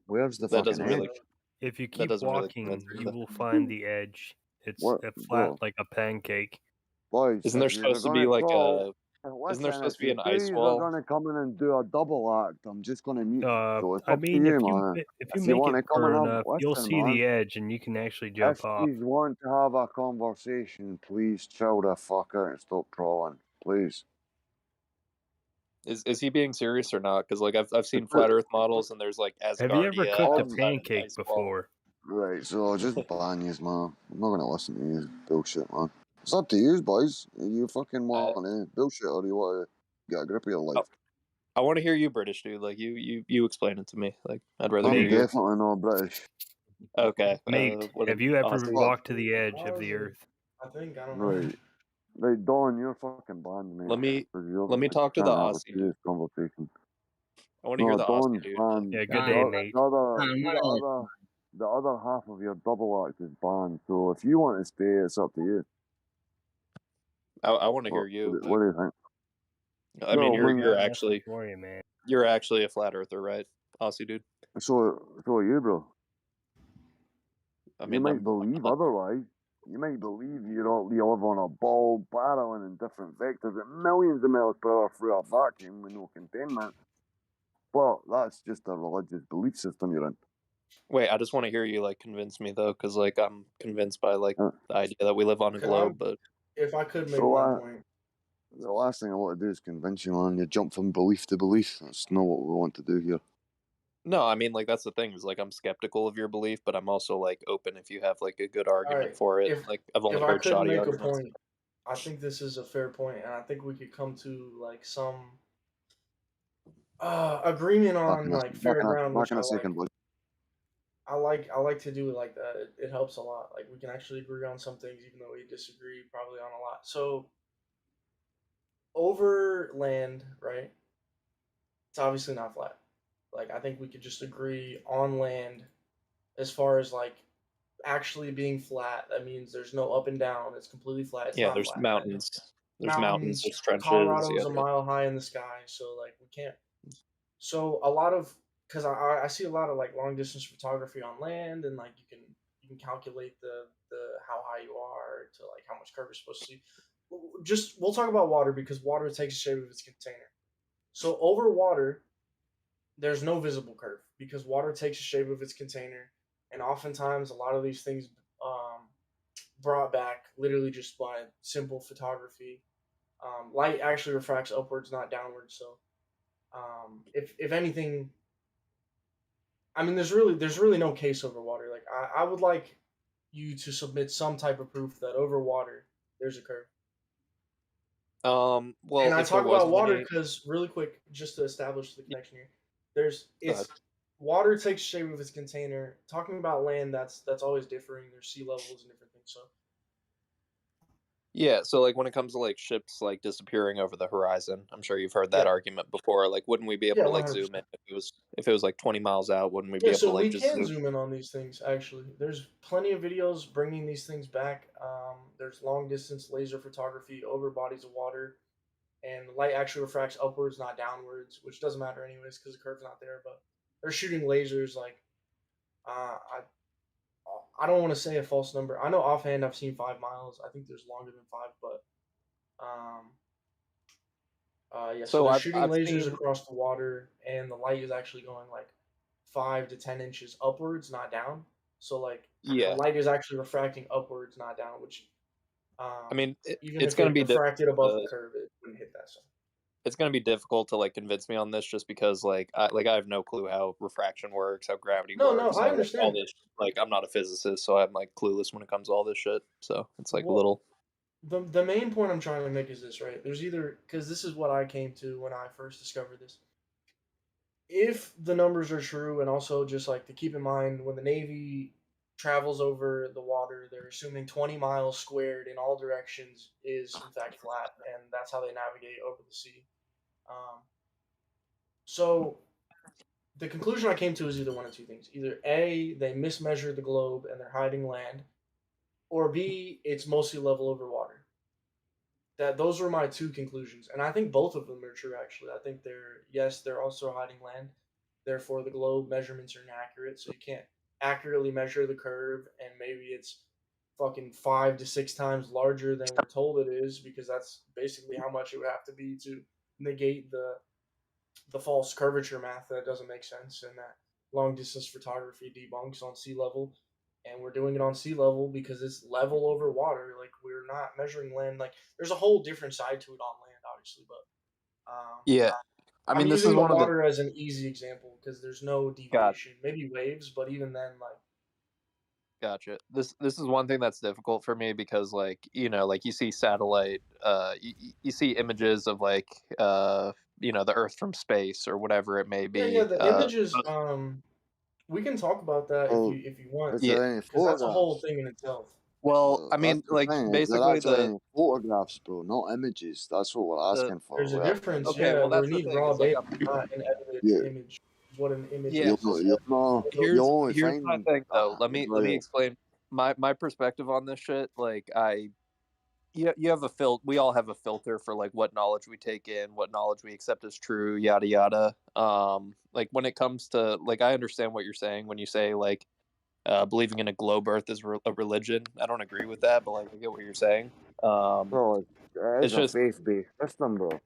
where's the That fucking doesn't really edge? If you that keep doesn't really convince walking, me. you But will find the edge. It's What, a flat bro? like a pancake. Boys, isn't there you're supposed to be gonna, like bro. a isn't there Listen, supposed if to be you an two ice are wall? gonna come in and do a double act, I'm just gonna mute you. So it's I up to mean, you, man. if you If you make want it to come far and enough, have, you'll listen, see man. the edge and you can actually If jump off. you want to have a conversation, please chill the fuck out and stop trolling, please. Is he being serious or not? Because like I've seen flat Earth models and there's like Have you ever Asgardia cooked a outside of the pancake ice wall. before? Right, so just ban yous, man. I'm not gonna listen to you bullshit, man. It's up to you, boys. You fucking want to bullshit or you want to get a grip of your life? I want to hear you, British dude. Like you explain it to me. Like I'd rather hear I'm your. definitely not British. Okay. Mate, What have an you ever Aussie. walked to the edge of the earth? I think I don't know. Right. Right, Don, you're fucking banned, mate. Let me Because you're let me talk to trying the to have a Aussie dude. serious conversation. I want to hear No, the Don's Aussie dude. banned. Yeah, good The, day, Don, mate. the other, Don, who one the at a other, time. the other half of your double act is banned. So if you want to stay, it's up to you. I want to hear you. What do you think? I mean, Well, you're That's actually for you, man. you're actually a flat earther, right, Aussie dude? So are you, bro. I You mean, might believe otherwise. You might believe you live on a ball barreling in different vectors at millions of miles per hour through a vacuum with no containment. But that's just a religious belief system you're in. Wait, I just want to hear you like convince me though, because like I'm convinced by like the idea that we live on a globe, but if I could make my point. The last thing I want to do is convince you, man. You jump from belief to belief. That's not what we want to do here. no, I mean like that's the thing is like I'm skeptical of your belief, but I'm also like open if you have like a good argument Alright, for it. if Like I've only if I heard could shoddy make a arguments. point, I think this is a fair point, and I think we could come to like some agreement on like fair ground, which Back in a second, bud. I like to do it like that. It helps a lot. Like we can actually agree on some things, even though we disagree probably on a lot. So over land, right? It's obviously not flat. Like I think we could just agree on land as far as like actually being flat. That means there's no up and down. It's completely flat. It's Yeah, not there's flat. mountains. There's mountains, there's trenches. Colorado's Yeah, a mile high in the sky, so like we can't. So a lot of because I see a lot of like long distance photography on land, and like you can calculate the how high you are to like how much curve you're supposed to see. Just we'll talk about water because water takes the shape of its container. So over water, there's no visible curve because water takes the shape of its container, and oftentimes a lot of these things brought back literally just by simple photography. Light actually refracts upwards, not downwards. So if anything, I mean, there's really no case over water. Like I would like you to submit some type of proof that over water there's a curve. Well, and I if there talk about wasn't water any, because really quick, just to establish the connection here, it's ahead. water takes shape of its container. Talking about land, that's always differing. There's sea levels and different things. So yeah, so like when it comes to like ships like disappearing over the horizon, I'm sure you've heard that Yeah. argument before. Like, wouldn't we be able Yeah, to like 100%. zoom in if it was like 20 miles out? Wouldn't we be Yeah, able so to like we just can zoom in on these things. Actually, there's plenty of videos bringing these things back. There's long distance laser photography over bodies of water, and the light actually refracts upwards, not downwards, which doesn't matter anyways because the curve's not there. But they're shooting lasers like I don't want to say a false number. I know offhand I've seen 5 miles. I think there's longer than 5, but yeah. So So they're I've shooting lasers seen across the water, and the light is actually going like 5 to 10 inches upwards, not down. So like the yeah. light is actually refracting upwards, not down. Which I mean, even it's if gonna it be refracted above the difficult. curve, it wouldn't hit that. So It's gonna be difficult to like convince me on this just because like I have no clue how refraction works, how gravity no, works, I how like, all understand. this. Like I'm not a physicist, so I'm like clueless when it comes to all this shit. So it's like a Well, little. the main point I'm trying to make is this, right? There's either because this is what I came to when I first discovered this. If the numbers are true, and also just like to keep in mind when the Navy travels over the water, they're assuming 20 miles squared in all directions is in fact flat, and that's how they navigate over the sea. Um, so the conclusion I came to is either one of two things: either A, they mismeasured the globe and they're hiding land, or B, it's mostly level over water. That those were my two conclusions, and I think both of them are true. Actually, I think they're also hiding land. Therefore, the globe measurements are inaccurate, so you can't accurately measure the curve, and maybe it's fucking 5 to 6 times larger than we're told it is, because that's basically how much it would have to be to negate the false curvature math that doesn't make sense and that long distance photography debunks on sea level. And we're doing it on sea level because it's level over water. Like we're not measuring land. Like there's a whole different side to it on land, obviously, but Yeah, I I'm mean this using is the one of the. water as an easy example because there's no deviation. Maybe waves, but even then, like Gotcha. This is one thing that's difficult for me because like like you see satellite you see images of like the Earth from space or whatever it may yeah, be. the images. We can talk about that Well, if you want, is there any because that's a whole photographs? thing in itself. Well, I That's mean, the like thing. Is there basically actually any photographs, bro? Not images. That's what we're the asking for. There's a We actually difference. need. okay. Yeah, Well, we that's the need thing raw is like data, I'm not an edited Yeah. image. what an image Yeah. is. Here's my thing though. Let me explain my perspective on this shit. Like you have we all have a filter for like what knowledge we take in, what knowledge we accept as true, yada yada. Like when it comes to like, I understand what you're saying when you say like believing in a globe Earth is a religion. I don't agree with that, but like I get what you're saying. Bro, It's it's a just faith-based system, bro.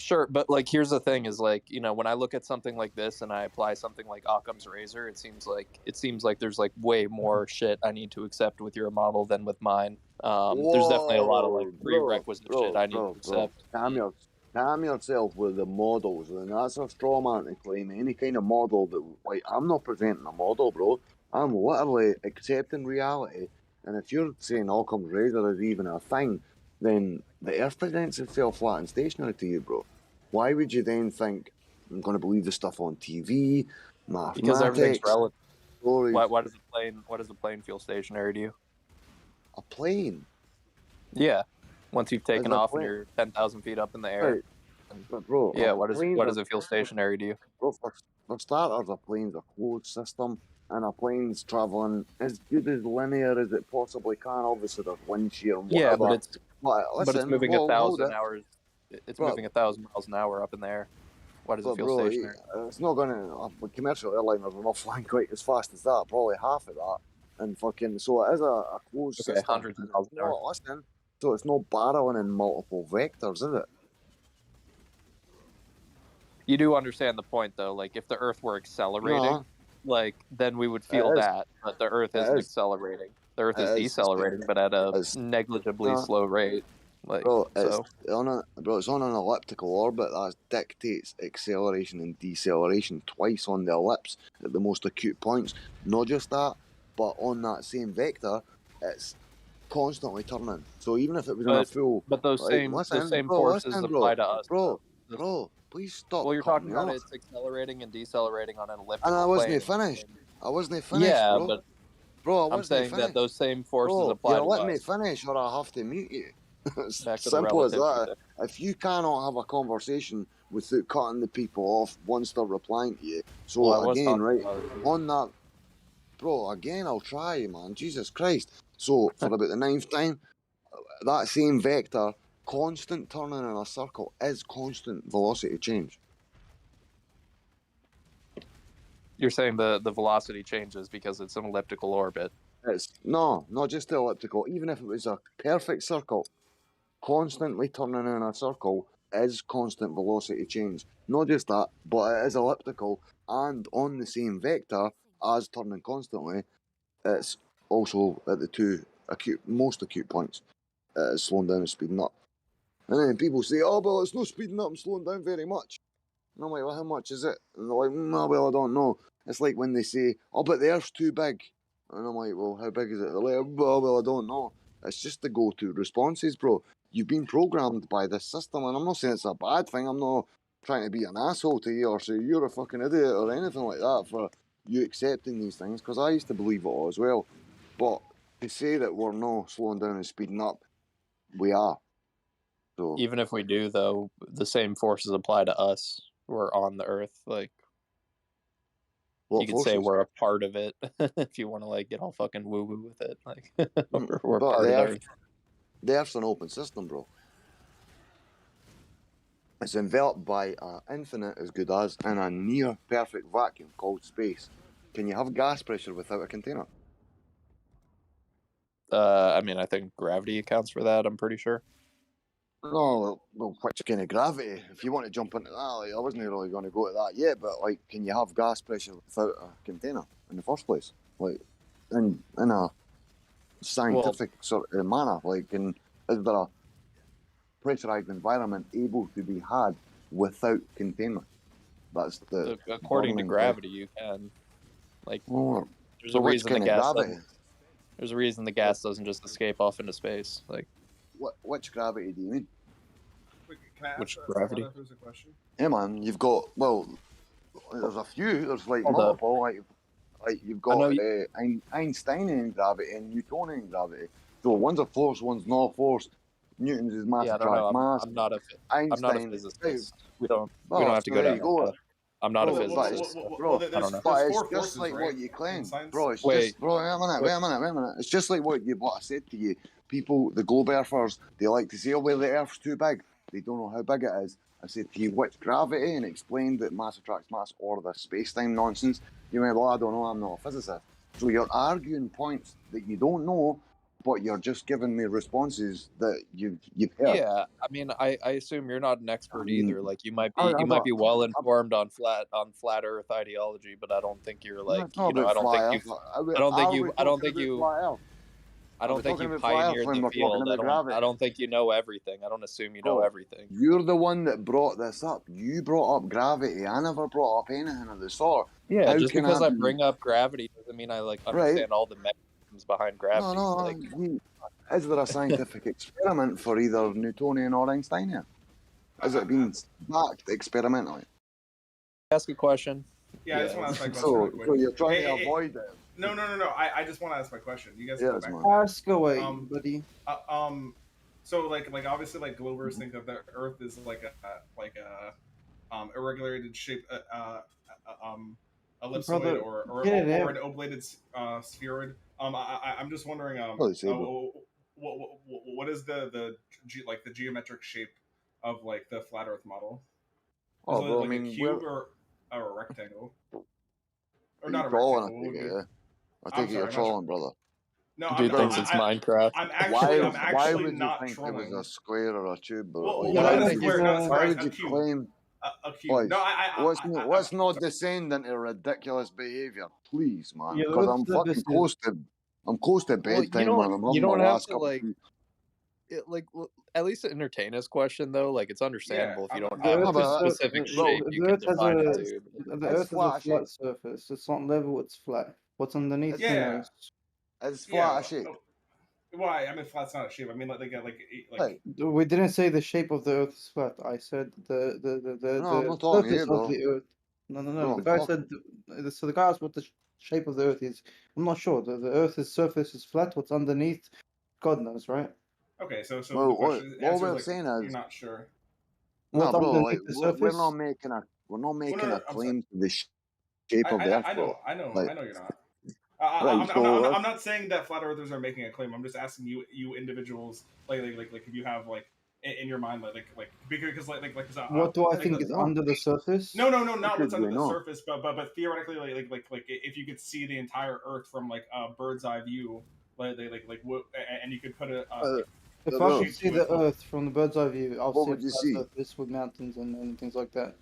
sure, but like here's the thing: is like when I look at something like this and I apply something like Occam's razor, it seems like there's like way more shit I need to accept with your model than with mine. There's definitely a lot of like prerequisite shit I need to accept. Calm yourself with the models, and that's a straw man to claim any kind of model that, like, I'm not presenting a model, bro. I'm literally accepting reality. And if you're saying Occam's razor is even a thing, then the Earth presents itself flat and stationary to you, bro. Why would you then think I'm going to believe the stuff on TV, mathematics? Because everything's relative. Stories. Why does a plane feel stationary to you? A plane? Yeah. Once you've taken a off and plane? you're 10,000 feet up in the air. Right. But bro, Yeah. a Why plane does it feel stationary to you? Bro, for starters, a plane's a closed system, and a plane's travelling as good as linear as it possibly can. Obviously, there's wind shear and Yeah, whatever. but it's moving hold 1,000 it. hours. It's Bro, moving 1,000 miles an hour up in the air. Why does it feel bro, stationary? it's not gonna. Commercial airliners are not flying quite as fast as that. Probably half of that. And fucking, so it is a closed system. Hundreds of miles an hour. Listen, so it's not barreling in multiple vectors, is it? You do understand the point, though. Like, if the Earth were accelerating, like, then we would feel that. But the Earth isn't accelerating. The Earth is decelerating, but at a negligibly slow rate. Like, bro, so. It's on an elliptical orbit that dictates acceleration and deceleration twice on the ellipse at the most acute points. Not just that, but on that same vector, it's constantly turning. So even if it was in a full, but those same forces apply to us. Bro, please stop. Well, you're talking about it's accelerating and decelerating on an elliptical and I wasn't plane. finished. I wasn't finished, yeah, bro. But bro, I'm saying that those same forces apply to us. Let me finish, or I have to mute you. It's Back to simple as that. thing. If you cannot have a conversation without cutting the people off once they're replying to you, so well, again, right on that, bro. Again, I'll try, man. Jesus Christ. So for about the 9th time, that same vector, constant turning in a circle, is constant velocity change. You're saying the velocity changes because it's an elliptical orbit. It's not just the elliptical. Even if it was a perfect circle, constantly turning in a circle is constant velocity change. Not just that, but it is elliptical and on the same vector as turning constantly. It's also at the two most acute points. It's slowing down and speeding up. And then people say, oh, well, it's not speeding up and slowing down very much. And I'm like, well, how much is it? And they're like, no, well, I don't know. It's like when they say, oh, but the Earth's too big. And I'm like, well, how big is it? They're like, well, I don't know. It's just the go-to responses, bro. You've been programmed by this system, and I'm not saying it's a bad thing. I'm not trying to be an asshole to you or say you're a fucking idiot or anything like that for you accepting these things, because I used to believe it all as well. But to say that we're not slowing down and speeding up, we are. So even if we do, though, the same forces apply to us. We're on the Earth, like. You could say we're a part of it if you want to like get all fucking woo woo with it. Like we're part of the Earth. The Earth's an open system, bro. It's enveloped by an infinite as good as and a near perfect vacuum called space. Can you have gas pressure without a container? I mean, I think gravity accounts for that. I'm pretty sure. No, well, which kind of gravity? If you want to jump into that, like, I wasn't really going to go to that yet. But like, can you have gas pressure without a container in the first place? Like, in a scientific sort of manner, like, is there a pressurized environment able to be had without containment? That's the according to gravity, you can. Like, there's so a reason the gas. gravity? There's a reason the gas doesn't just escape off into space. Like, which gravity do you mean? Which gravity? Yeah, man, you've got there's a few. There's like multiple. Like you've got Einsteinian gravity and Newtonian gravity. So one's a force, one's not a force. Newton's is mass attracts mass. I'm not a physicist. We don't have to go down that path. I'm not a Bro, but physicist. it's, So bro, I don't know. but it's four just forces, like right, what you in claim, science? bro. It's Wait, just, bro. Wait a minute. It's just like what I said to you. People, the globe earthers, they like to say, "Oh, well, the Earth's too big." They don't know how big it is. I said to you, "What's gravity?" and explained that mass attracts mass, or the space-time nonsense. You went, "Well, I don't know. I'm not a physicist." So you're arguing points that you don't know, but you're just giving me responses that you've heard. Yeah, I mean, I assume you're not an expert mean, either. Like you might I be don't. well informed on flat Earth ideology, but I don't think you're No, like it's not about I don't think flat you've Earth. I don't think Are you we I don't talking think about you flat Earth? I Are we don't think talking you about flat Earth pioneered when the we're talking field. about gravity? I don't think you know everything. I don't assume you know Bro, everything. you're the one that brought this up. You brought up gravity. I never brought up anything of the sort. Yeah, How just can I because I be bring up gravity doesn't mean I like right? understand all the mechanisms behind No, gravity. no. Like, Is there a scientific experiment for either Newtonian or Einsteinian? Has it been backed experimentally? ask a question. Yeah, I just want to ask my question So, real quick. so you're trying Hey, to hey, hey. avoid it. No. I just want to ask my question. You guys can go Yes, back man. to that. Ask away, buddy. So like obviously like Glovers think that the Earth is like a irregulated shape ellipsoid Brother, or get it an out. oblated spheroid. I'm just wondering Probably say, bro. what is the geometric shape of like the flat Earth model? Is Oh, it bro, I like a mean, cube or a rectangle? Or are you not a trolling? rectangle? I What take would it, be? yeah. I I'm take it you're sorry, I'm not sure. trolling, brother. No, dude thinks it's Minecraft. I'm Why actually would you not think it was trolling. a square or a tube? Or, Well, like, well, why not a would you? square, not a Why square, would a you cube. claim? A cube. Boys, No, let's not descend into ridiculous behavior, please, man. Yeah, Because let's I'm do fucking this. close to. I'm close to Well, bedtime, man. I'm you having my don't have last to cup of like tea. at least entertain his question though. Like it's Yeah, understandable if you don't The have Earth a is specific bro, shape you the can Earth has define it a to. the it's Earth has a flat shape. flat surface. It's not level. It's flat. What's underneath? It's, Who yeah, knows? it's yeah. flat shape. Why? I mean, flat's not a shape. I mean, like they got like Right. We didn't say the shape of the Earth is flat. I said No, I'm the not talking to surface you, of bro. the Earth. No. Bro, The I'm guy talking. said. So the guy asked what the shape of the Earth is. I'm not sure. The Earth's surface is flat. What's underneath? God knows, right? okay. So Well, the what question what answer is we're like saying you're is, not sure. no, What's bro. Like underneath the we're not surface? making a Well, no, a I'm sorry. claim to the shape of the earth, bro. I know Like, you're not. right. So I'm not saying that flat earthers are making a claim. I'm just asking you individuals, like if you have like in your mind, because What do I think is no, under the surface? no, not what's under because we the know. surface, but theoretically, like if you could see the entire Earth from like a bird's eye view, what, and you could put a If a I could shape see to it. the Earth from the bird's eye view, I'll What see a would you flat see? surface with mountains and things like that.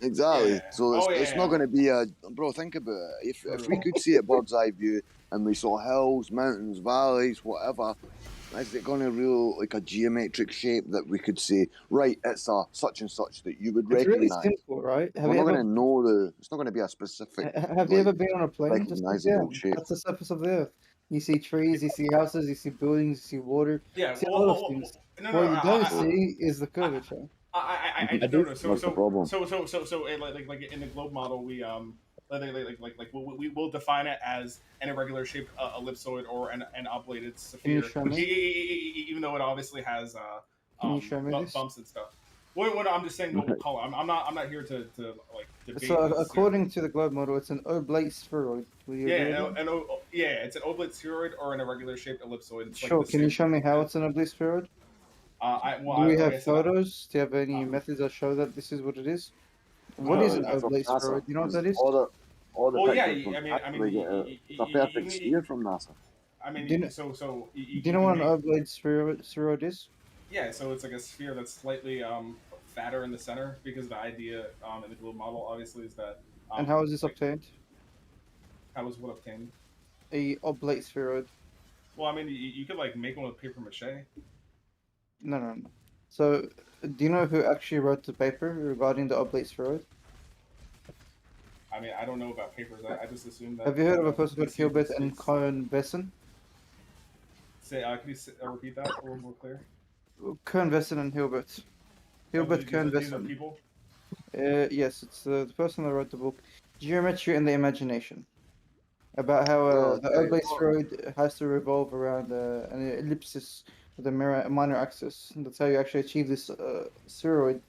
Exactly. Yeah. So Oh it's not yeah. going to be a bro. Think about it. If we could see it bird's eye view and we saw hills, mountains, valleys, whatever, is it going to real like a geometric shape that we could say, right? It's a such and such that you would It's really recognize. simple, right? Have We're you not ever going to know the. It's not going to be a specific have you like ever been on a plane? Just look recognizable down. shape. That's the surface of the Earth. You see trees, you see houses, you see buildings, you see water, Yeah. you see a lot of things. No, What you don't So see is the curvature. I do. no. So what's the problem? like in the globe model, we we will define it as an irregular shaped ellipsoid or an oblated Can you sphere, show me? even though it obviously has Can you show me this? bumps and stuff. What I'm just saying what we'll call it. I'm not here to like debate. So necessarily. according to the globe model, it's an oblate spheroid. Will you agree with that? It's an oblate spheroid or an irregular shaped ellipsoid. It's Sure. like the Can you same. show me how it's an oblate spheroid? Do we Like I have said, photos? Do you have any methods that show that this is what it is? What is an From oblate NASA, spheroid? Do you know what that is? all the well, yeah. pictures from I actually mean, get it's a perfect sphere from NASA. I mean, Do you know, so you do you know can what an make oblate spheroid is? yeah. So it's like a sphere that's slightly fatter in the center because the idea in the globe model obviously is that And how is this like obtained? how was what obtained. A oblate spheroid. Well, I mean, you could like make one with paper mache. No. So, do you know who actually wrote the paper regarding the oblate spheroid? I mean, I don't know about papers. I just assume that. Have you heard of a person called DC Gilbert and states- Cohn Besson? Say, can you repeat that a little more clear? Cohn Besson and Hilbert. Hilbert Cohn These are Besson. people. Yes, it's the person that wrote the book Geometry and the Imagination. About how the oblate spheroid has to revolve around an ellipsis with a minor axis. And that's how you actually achieve this spheroid.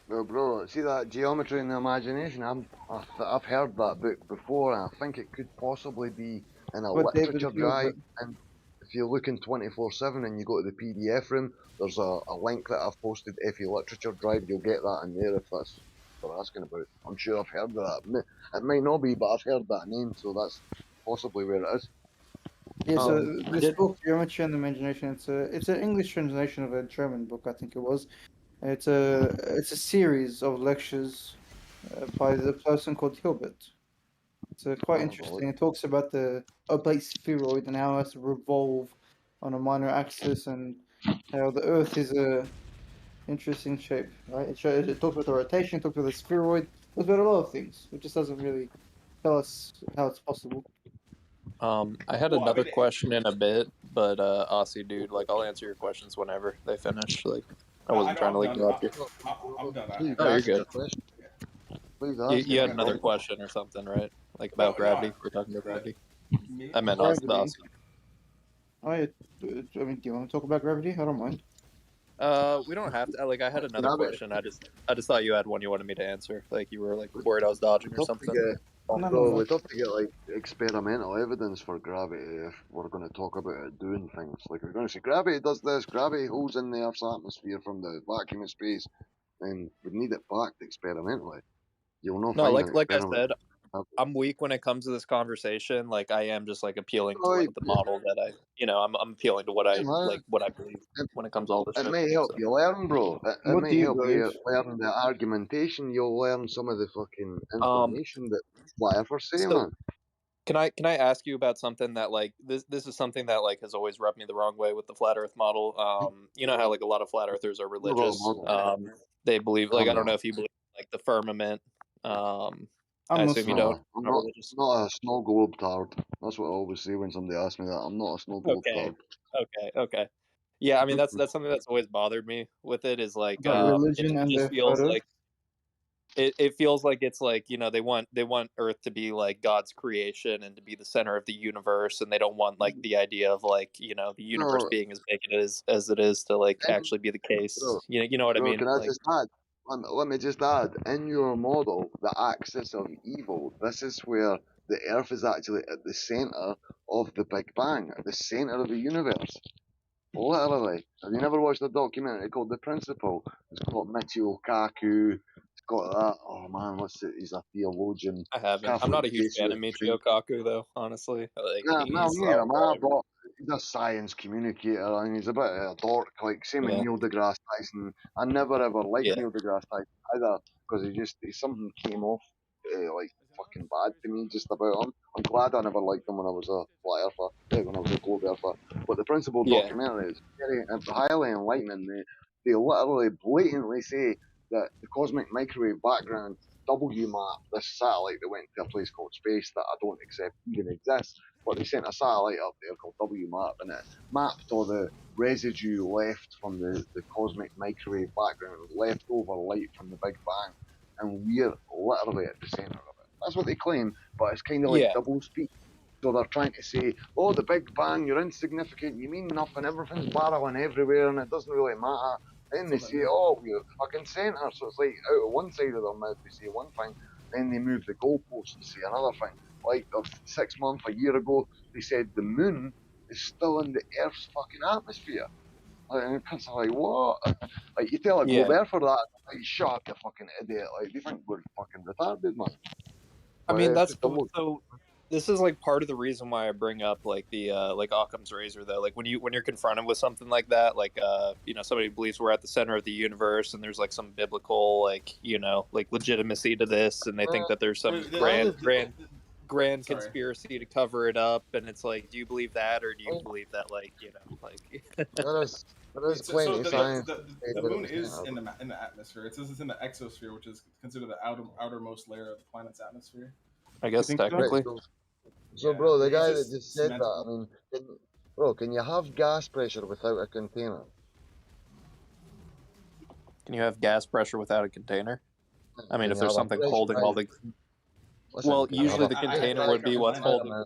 Well, bro, see that geometry in the imagination? I've heard that book before, and I think it could possibly be in a But David literature Gilbert. drive. And if you're looking 24/7 and you go to the PDF room, there's a link that I've posted. FE Literature Drive, you'll get that in there if that's what you're asking about. I'm sure I've heard of that. It might not be, but I've heard that name, so that's possibly where it is. Yeah, so I this did. book, Geometry and the Imagination, it's an English translation of a German book, I think it was. It's a series of lectures by the person called Hilbert. It's quite interesting. It talks about the oblate spheroid and how it has to revolve on a minor axis, and how the Earth is a interesting shape, right? It talks about the rotation, it talks about the spheroid, it talks about a lot of things. It just doesn't really tell us how it's possible. I had Well, I another mean, question in a bit, but Aussie dude, like I'll answer your questions whenever they finish. Like I no, wasn't trying to like I'm done. interrupt you. I'm done. Please Oh, you're ask good. your question. Please You, ask you it. had another question or something, right? Like No, about gravity. We're talking about gravity. me? I meant the Gravity. Aussie. Oh, yeah. I mean, do you want to talk about gravity? I don't mind. We don't have to. Like I had another Gravity. question. I just thought you had one you wanted me to answer. Like you were like worried I was dodging or something. We'd have to get like experimental evidence for gravity if we're going to talk about it doing things. Like if we're going to say gravity does this, gravity holds in the Earth's atmosphere from the vacuum of space, then we'd need it backed experimentally. You'll not No, find an like I experiment. said, I'm weak when it comes to this conversation. Like I am just like appealing to Right. like the model that I'm appealing to what Hey, I man. like what I believe when it comes to all this It shit. may help So you learn, bro. It What do may you help you believe? learn the argumentation. You'll learn some of the fucking um information that flat earthers say, so man. can I ask you about something that like this is something that like has always rubbed me the wrong way with the flat earth model. You know how like a lot of flat earthers are The wrong religious. model. They believe like I'm I don't know not. if you believe in, like the firmament. I I'm assume you Muslim. don't. I'm Not not. religious. Not a snow globe tard. That's what I always say when somebody asks me that. I'm not a snow globe Okay. tard. Okay. Yeah, I mean that's something that's always bothered me with it is like About religion it and just the feels flat earth? like it feels like it's like they want Earth to be like God's creation and to be the center of the universe, and they don't want like the idea of like the universe No, being as big as it is to like and actually be the bro, case. You know what I mean? can I Like just add? Let me just add. In your model, the axis of evil. This is where the Earth is actually at the center of the Big Bang, at the center of the universe. Literally. Have you never watched a documentary called The Principle? It's got Michio Kaku. It's got that. Oh man, what's it? He's a theologian, I haven't. I'm Catholic not a huge fan of Jesuit. Michio Kaku though. Honestly, like No, no, he's neither am I, whatever. but he's a science communicator and he's a bit of a dork, like same with Yeah. Neil deGrasse Tyson. I never ever liked Yeah. Neil deGrasse Tyson either because something came off like fucking bad to me just about him. I'm glad I never liked him when I was a flat earther, when I was a globe earther. But the principal Yeah. documentary is very highly enlightening. They literally blatantly say that the cosmic microwave background W map this satellite that went to a place called space that I don't accept even exists, but they sent a satellite up there called W map and it mapped all the residue left from the cosmic microwave background, leftover light from the Big Bang, and we're literally at the centre of it. That's what they claim, but it's kind of like Yeah. double speak. So they're trying to say, oh, the Big Bang, you're insignificant, you mean nothing, everything's barreling everywhere and it doesn't really matter. Then they say, oh, we're the fucking centre. So it's like out of one side of their mouth they say one thing, then they move the goalposts and say another thing. Like 6 months, a year ago, they said the moon is still in the Earth's fucking atmosphere. Like, it's like, what? Like, you tell a globe Yeah. earther that, like, shut up, you fucking idiot. Like, they think we're fucking retarded, man. I But mean, it's that's just a look. so. This is like part of the reason why I bring up like the like Occam's razor though. Like when you're confronted with something like that, like somebody believes we're at the center of the universe and there's like some biblical like like legitimacy to this, and they think that there's some grand Sorry. conspiracy to cover it up, and it's like, do you believe that, or do you believe that like like There is plenty of science. The moon is in the atmosphere. It says it's in the exosphere, which is considered the outermost layer of the planet's atmosphere. I guess technically. So, bro, the guy that just just said that, I mean, bro, can you have gas pressure without a container? Can you have gas pressure without a container? I mean, Can if you there's have a something holding all the well, usually the container would be what's holding.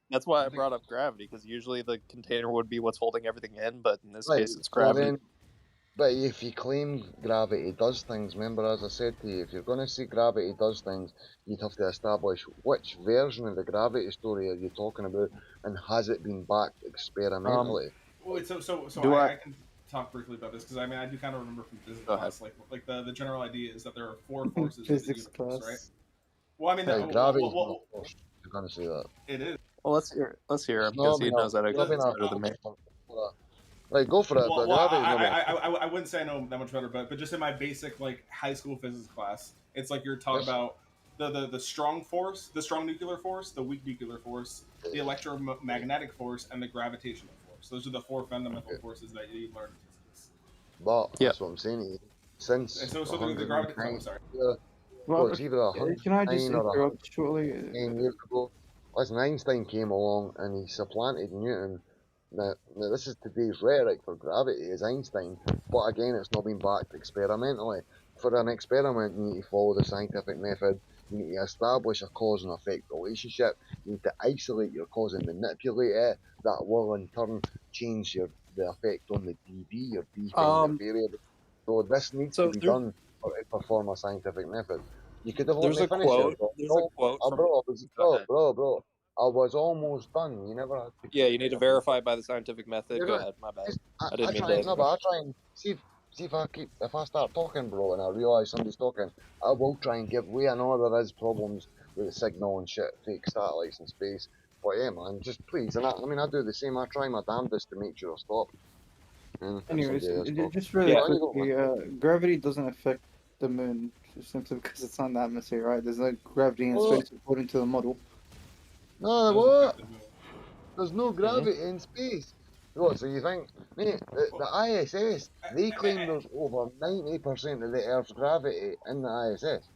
That's why I brought up gravity, because usually the container would be what's holding everything in, but in this case it's gravity. But if you claim gravity does things, remember as I said to you, if you're going to say gravity does things, you'd have to establish which version of the gravity story are you talking about, and has it been backed experimentally? Wait, so Do I can talk briefly about this because I mean I do kind of remember from physics Go ahead. class, like the general idea is that there are four forces in the Physics universe, right? class. Well, I mean, Hey, gravity is not a force. You're going to say that. it is. Well, let's hear It's him because not he been a, knows that it's not been explains a better than me. Right, go for it. Well, But gravity is not been a I wouldn't say I know that much better, but just in my basic like high school physics class, it's like you're talking Yes. about the strong force, the strong nuclear force, the weak nuclear force, the electromagnetic force, and the gravitational force. Those are the four fundamental forces that you learn in physics. But that's what I'm saying to you. Since And so the 109, gravity. Oh, sorry. well, it's either Can I just 109 or interrupt shortly? 109 years ago. Listen, Einstein came along and he supplanted Newton. Now this is today's rhetoric for gravity is Einstein, but again, it's not been backed experimentally. For an experiment, you need to follow the scientific method. You need to establish a cause and effect relationship. You need to isolate your cause and manipulate it. That will in turn change the effect on the dV, your dependent variable. So this needs to So be done to perform a scientific method. You could have let there's me a finish here, quote. bro. There's a quote from. Go ahead. Bro. I was almost done. You never had to Yeah, cut you me need to off and verify by the scientific method. Go ahead. My bad. I didn't mean to I interrupt. try and see if I start talking, bro, and I realise somebody's talking, I will try and give way. I know there is problems with the signal and shit, fake satellites in space, but yeah, man, just please. And I mean, I do the same. I try my damnedest to make sure I stop. And if Anyways, somebody else talks, just really so there you go, quickly, man. gravity doesn't affect the moon simply because it's not in the atmosphere, right? There's no gravity in What? space according to the model. No, what? There's no gravity in space. What? So you think, mate, the ISS? They claim there's over 90% of the Earth's gravity in the ISS.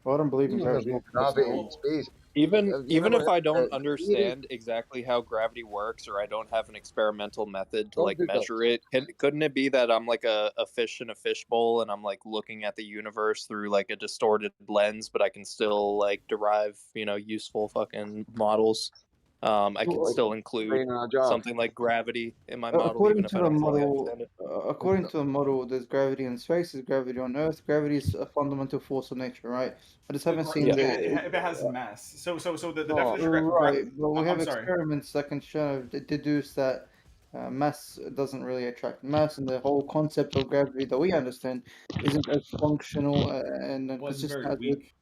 Well, I don't believe You in know there's gravity. no gravity Personally. in space. Even Have you even never if heard I don't the theory? understand exactly how gravity works or I don't have an experimental method to Don't like do that. measure it, couldn't it be that I'm like a fish in a fishbowl and I'm like looking at the universe through like a distorted lens, but I can still like derive, useful fucking models. I can Well, still include Brain in a jar. something like gravity in my model, According even if to I the don't fully model, understand it. according to the model, there's gravity in space, there's gravity on Earth. Gravity is a fundamental force of nature, right? I just haven't seen Yeah, the. if it has mass. So the No, definition of Right, but we I'm have sorry. experiments that can show deduce that mass doesn't really attract mass, and the whole concept of gravity that we understand isn't as functional and Well, it's consistent very as we. weak.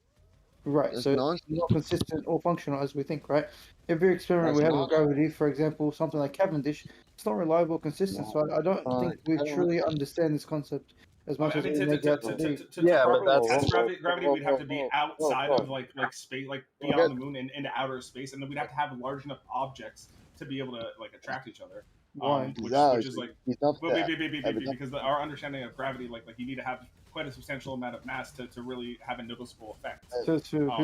Right, it's so it's nonsense. not consistent or functional as we think, right? Every experiment That's we have with nonsense. gravity, for example, something like Cavendish, it's not reliable or consistent. So I don't think we I don't truly understand this concept as much I as mean, we make it out to be. Yeah, but properly that's test gravity, we'd have to be outside of bro. like space, like Forget beyond the moon and into outer space, and then we'd have to have large enough objects to be able to like attract each other. Why? Which is like, You'd have well, to, because our understanding of gravity, like you need to have quite a substantial amount of mass to really have a noticeable effect.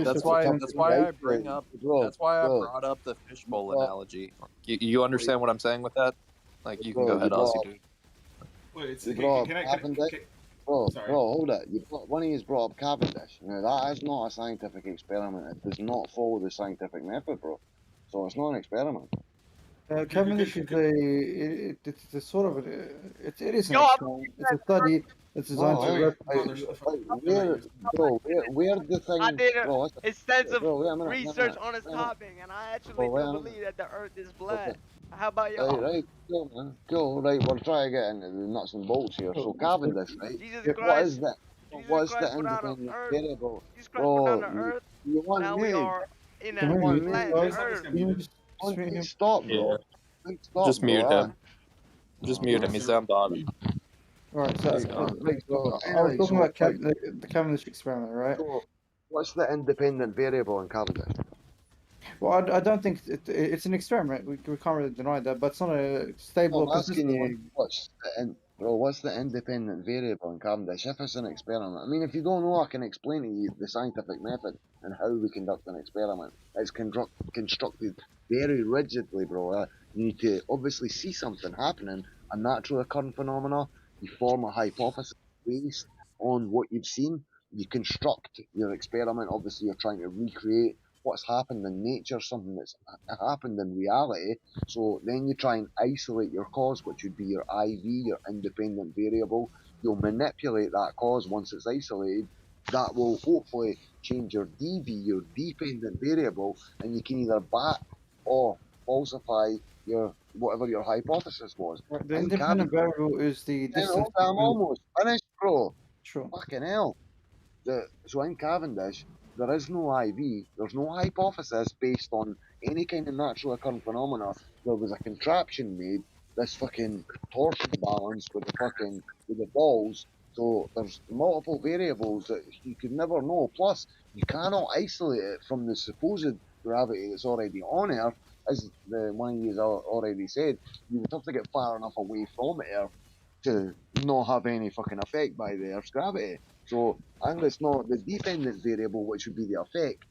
That's why I bring up that's why I brought up the fishbowl analogy. You understand what I'm saying with that? Like you can go ahead, Ozzy, dude. Wait, it's, You can, brought can, up I, can, Cavendish? can, Bro, sorry. hold it. One of you brought up Cavendish. Now, that is not a scientific experiment. It does not follow the scientific method, bro. So it's not an experiment. Cavendish is it's a sort of it is an Yo, I'm experiment. It's a study that's designed to Where the I thing, did bro, extensive bro, wait a minute, research on this topic, and I actually wait do a minute. believe that the Earth is flat. How about Right, y'all? right, cool, man, cool, right, we'll try to get into the nuts and bolts here. So Cavendish, right, Jesus what is Christ, that? Jesus What's the Christ put on the independent Earth. variable? Jesus Christ put on Bro, the Earth. you want Now me? we are in Can a we mute him, flattened guys? Earth. Can you just mute him? Stop, bro. Yeah. Stop, Just bro. mute him. Just mute him. He's down bottom. Right, so He's gone. I was talking about the Cavendish experiment, right? So, what's the independent variable in Cavendish? Well, I don't think it's an experiment. We can't really deny that, but it's not a stable or I'm asking consistent you, one. what's the independent variable in Cavendish if it's an experiment? I mean, if you don't know, I can explain to you the scientific method and how we conduct an experiment. It's constructed very rigidly, bro. You need to obviously see something happening, a natural occurring phenomena. You form a hypothesis based on what you've seen. You construct your experiment. Obviously, you're trying to recreate what's happened in nature, something that's happened in reality. So then you try and isolate your cause, which would be your IV, your independent variable. you'll manipulate that cause once it's isolated. That will hopefully change your DV, your dependent variable, and you can either back or falsify your whatever your hypothesis was. The In independent Cavendish, variable is the distance I'm between. almost finished, bro. Sure. Fucking hell. So in Cavendish, there is no IV, there's no hypothesis based on any kind of natural occurring phenomena. There was a contraption made, this fucking torsion balance with the balls. So there's multiple variables that you could never know. Plus, you cannot isolate it from the supposed gravity that's already on Earth, as the one of you already said. You would have to get far enough away from Earth to not have any fucking effect by the Earth's gravity. So, and it's not the dependent variable, which would be the effect.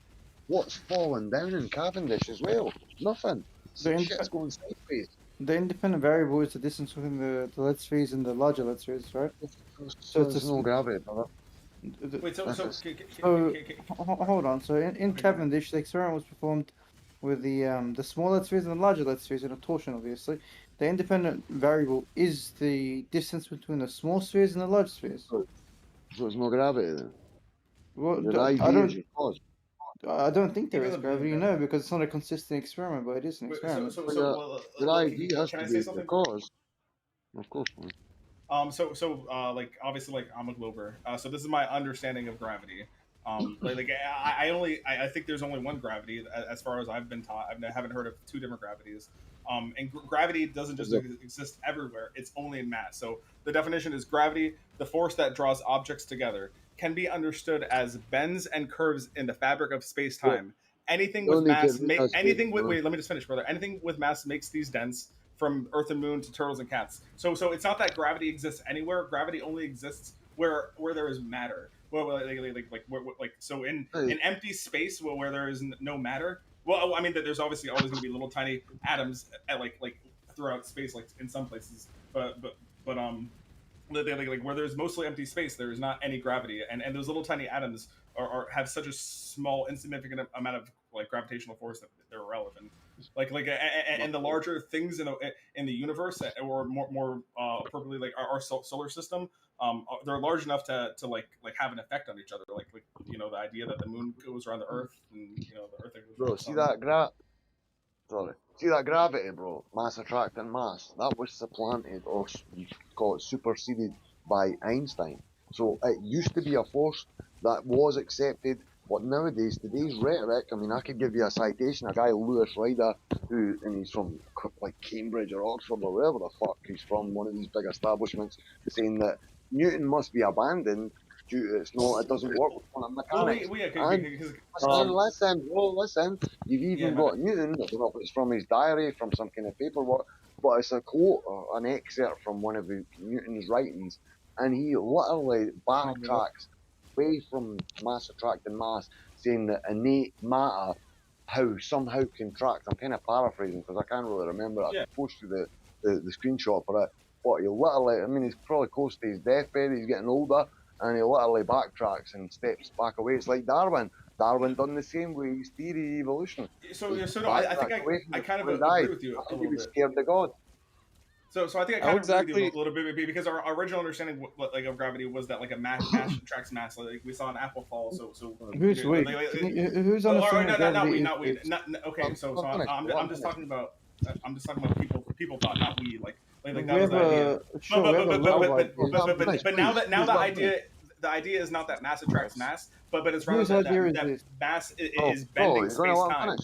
What's falling down in Cavendish as well? Nothing. Shit's going sideways. The independent variable is the distance between the lead spheres and the larger lead spheres, right? So there's no gravity, brother. Wait, Hold on. So in Cavendish, the experiment was performed with the smaller lead spheres and the larger lead spheres in a torsion, obviously. The independent variable is the distance between the small spheres and the large spheres. So there's no gravity then. Well, Your IV is your cause. I don't think there is gravity, no, because it's not a consistent experiment, but it is an experiment. Your IV has to be the cause. Of course, man. Like obviously, like I'm a Glober. So this is my understanding of gravity. I think there's only one gravity as far as I've been taught. I haven't heard of two different gravities. And gravity doesn't just exist everywhere; it's only in mass. So the definition is gravity, the force that draws objects together, can be understood as bends and curves in the fabric of space-time. Anything with mass, wait, let me just finish, brother. Anything with mass makes these dense, from Earth and Moon to turtles and cats. So it's not that gravity exists anywhere. Gravity only exists where there is matter. So in empty space where there is no matter. Well, I mean that there's obviously always going to be little tiny atoms at like throughout space, like in some places, but where there's mostly empty space, there is not any gravity, and those little tiny atoms have such a small, insignificant amount of like gravitational force that they're irrelevant. And the larger things in the universe, or more appropriately, like our solar system, they're large enough to have an effect on each other. Like the idea that the moon goes around the Earth, and the Earth goes around the sun. See that gravity, bro? Mass attracting mass. That was supplanted, or you could call it superseded, by Einstein. So it used to be a force that was accepted, but nowadays, today's rhetoric, I mean, I could give you a citation, a guy, Lewis Ryder, and he's from like Cambridge or Oxford or wherever the fuck he's from, one of these big establishments, saying that Newton must be abandoned due to it doesn't work with quantum mechanics. Listen, you've even got Newton, I don't know if it's from his diary, from some kind of paperwork, but it's a quote, or an excerpt from one of Newton's writings, and he literally backtracks away from mass attracting mass, saying that innate matter somehow contracts. I'm kind of paraphrasing because I can't really remember. I can post you the screenshot for it. But he literally, I mean, he's probably close to his deathbed, he's getting older, and he literally backtracks and steps back away. It's like Darwin. Darwin done the same with his theory of evolution. I think I kind of agree with you. I think he was scared of God. So I think I kind of agree with you a little bit, because our original understanding of gravity was that like a mass attracts mass. Like we saw an apple fall. Who's we? Who's understanding gravity? Not we. Okay, so I'm just talking about people thought, not we. Like that was the idea. But now the idea is not that mass attracts mass, but it's rather that mass is bending space-time.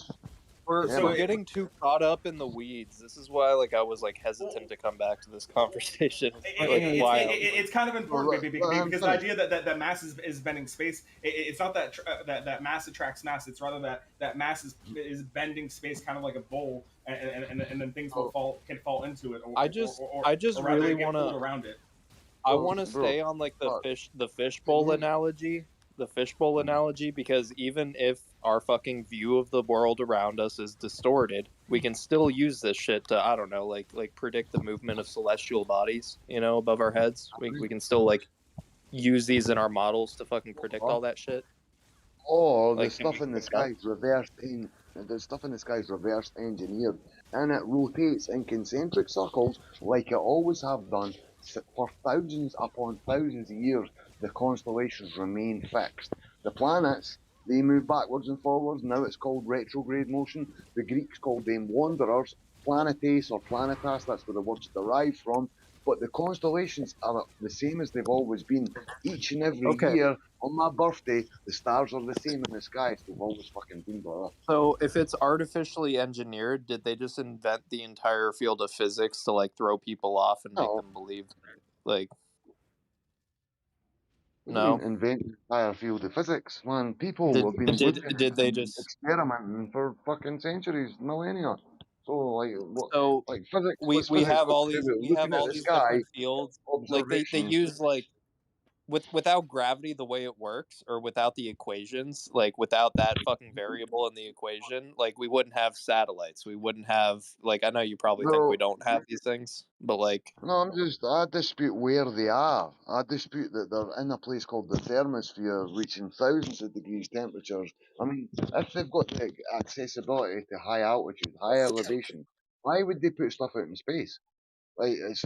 We're getting too caught up in the weeds. This is why I was hesitant to come back to this conversation. It's kind of important because the idea that mass is bending space, it's not that mass attracts mass. It's rather that mass is bending space, kind of like a bowl, and then things can fall into it. I just really want to around it. I want to stay on the fishbowl analogy. The fishbowl analogy, because even if our fucking view of the world around us is distorted, we can still use this shit to, I don't know, like predict the movement of celestial bodies, above our heads. We can still use these in our models to fucking predict all that shit. Or the stuff in the sky is reversed engineered, and it rotates in concentric circles like it always have done for thousands upon thousands of years, the constellations remain fixed. The planets, they move backwards and forwards. Now it's called retrograde motion. The Greeks called them wanderers. Planetes or planetas, that's where the word's derived from. But the constellations are the same as they've always been. Each and every Okay. year on my birthday, the stars are the same in the sky as they've always fucking been, brother. So if it's artificially engineered, did they just invent the entire field of physics to like throw people off and make No. them believe like What do you mean no? invent the entire field of physics? Man, people have been Did looking did they and just experimenting for fucking centuries, millennia. So like what so like physics, we what's we physics have got all to do these with we have looking at all the these sky, different fields like they observation? use like without gravity the way it works or without the equations like without that fucking variable in the equation like we wouldn't have satellites we wouldn't have like I know you probably think we No, don't have these things but like no, I dispute where they are. I dispute that they're in a place called the thermosphere, reaching thousands of degrees temperatures. I mean, if they've got the accessibility to high altitude, high elevation, why would they put stuff out in space? Like, it's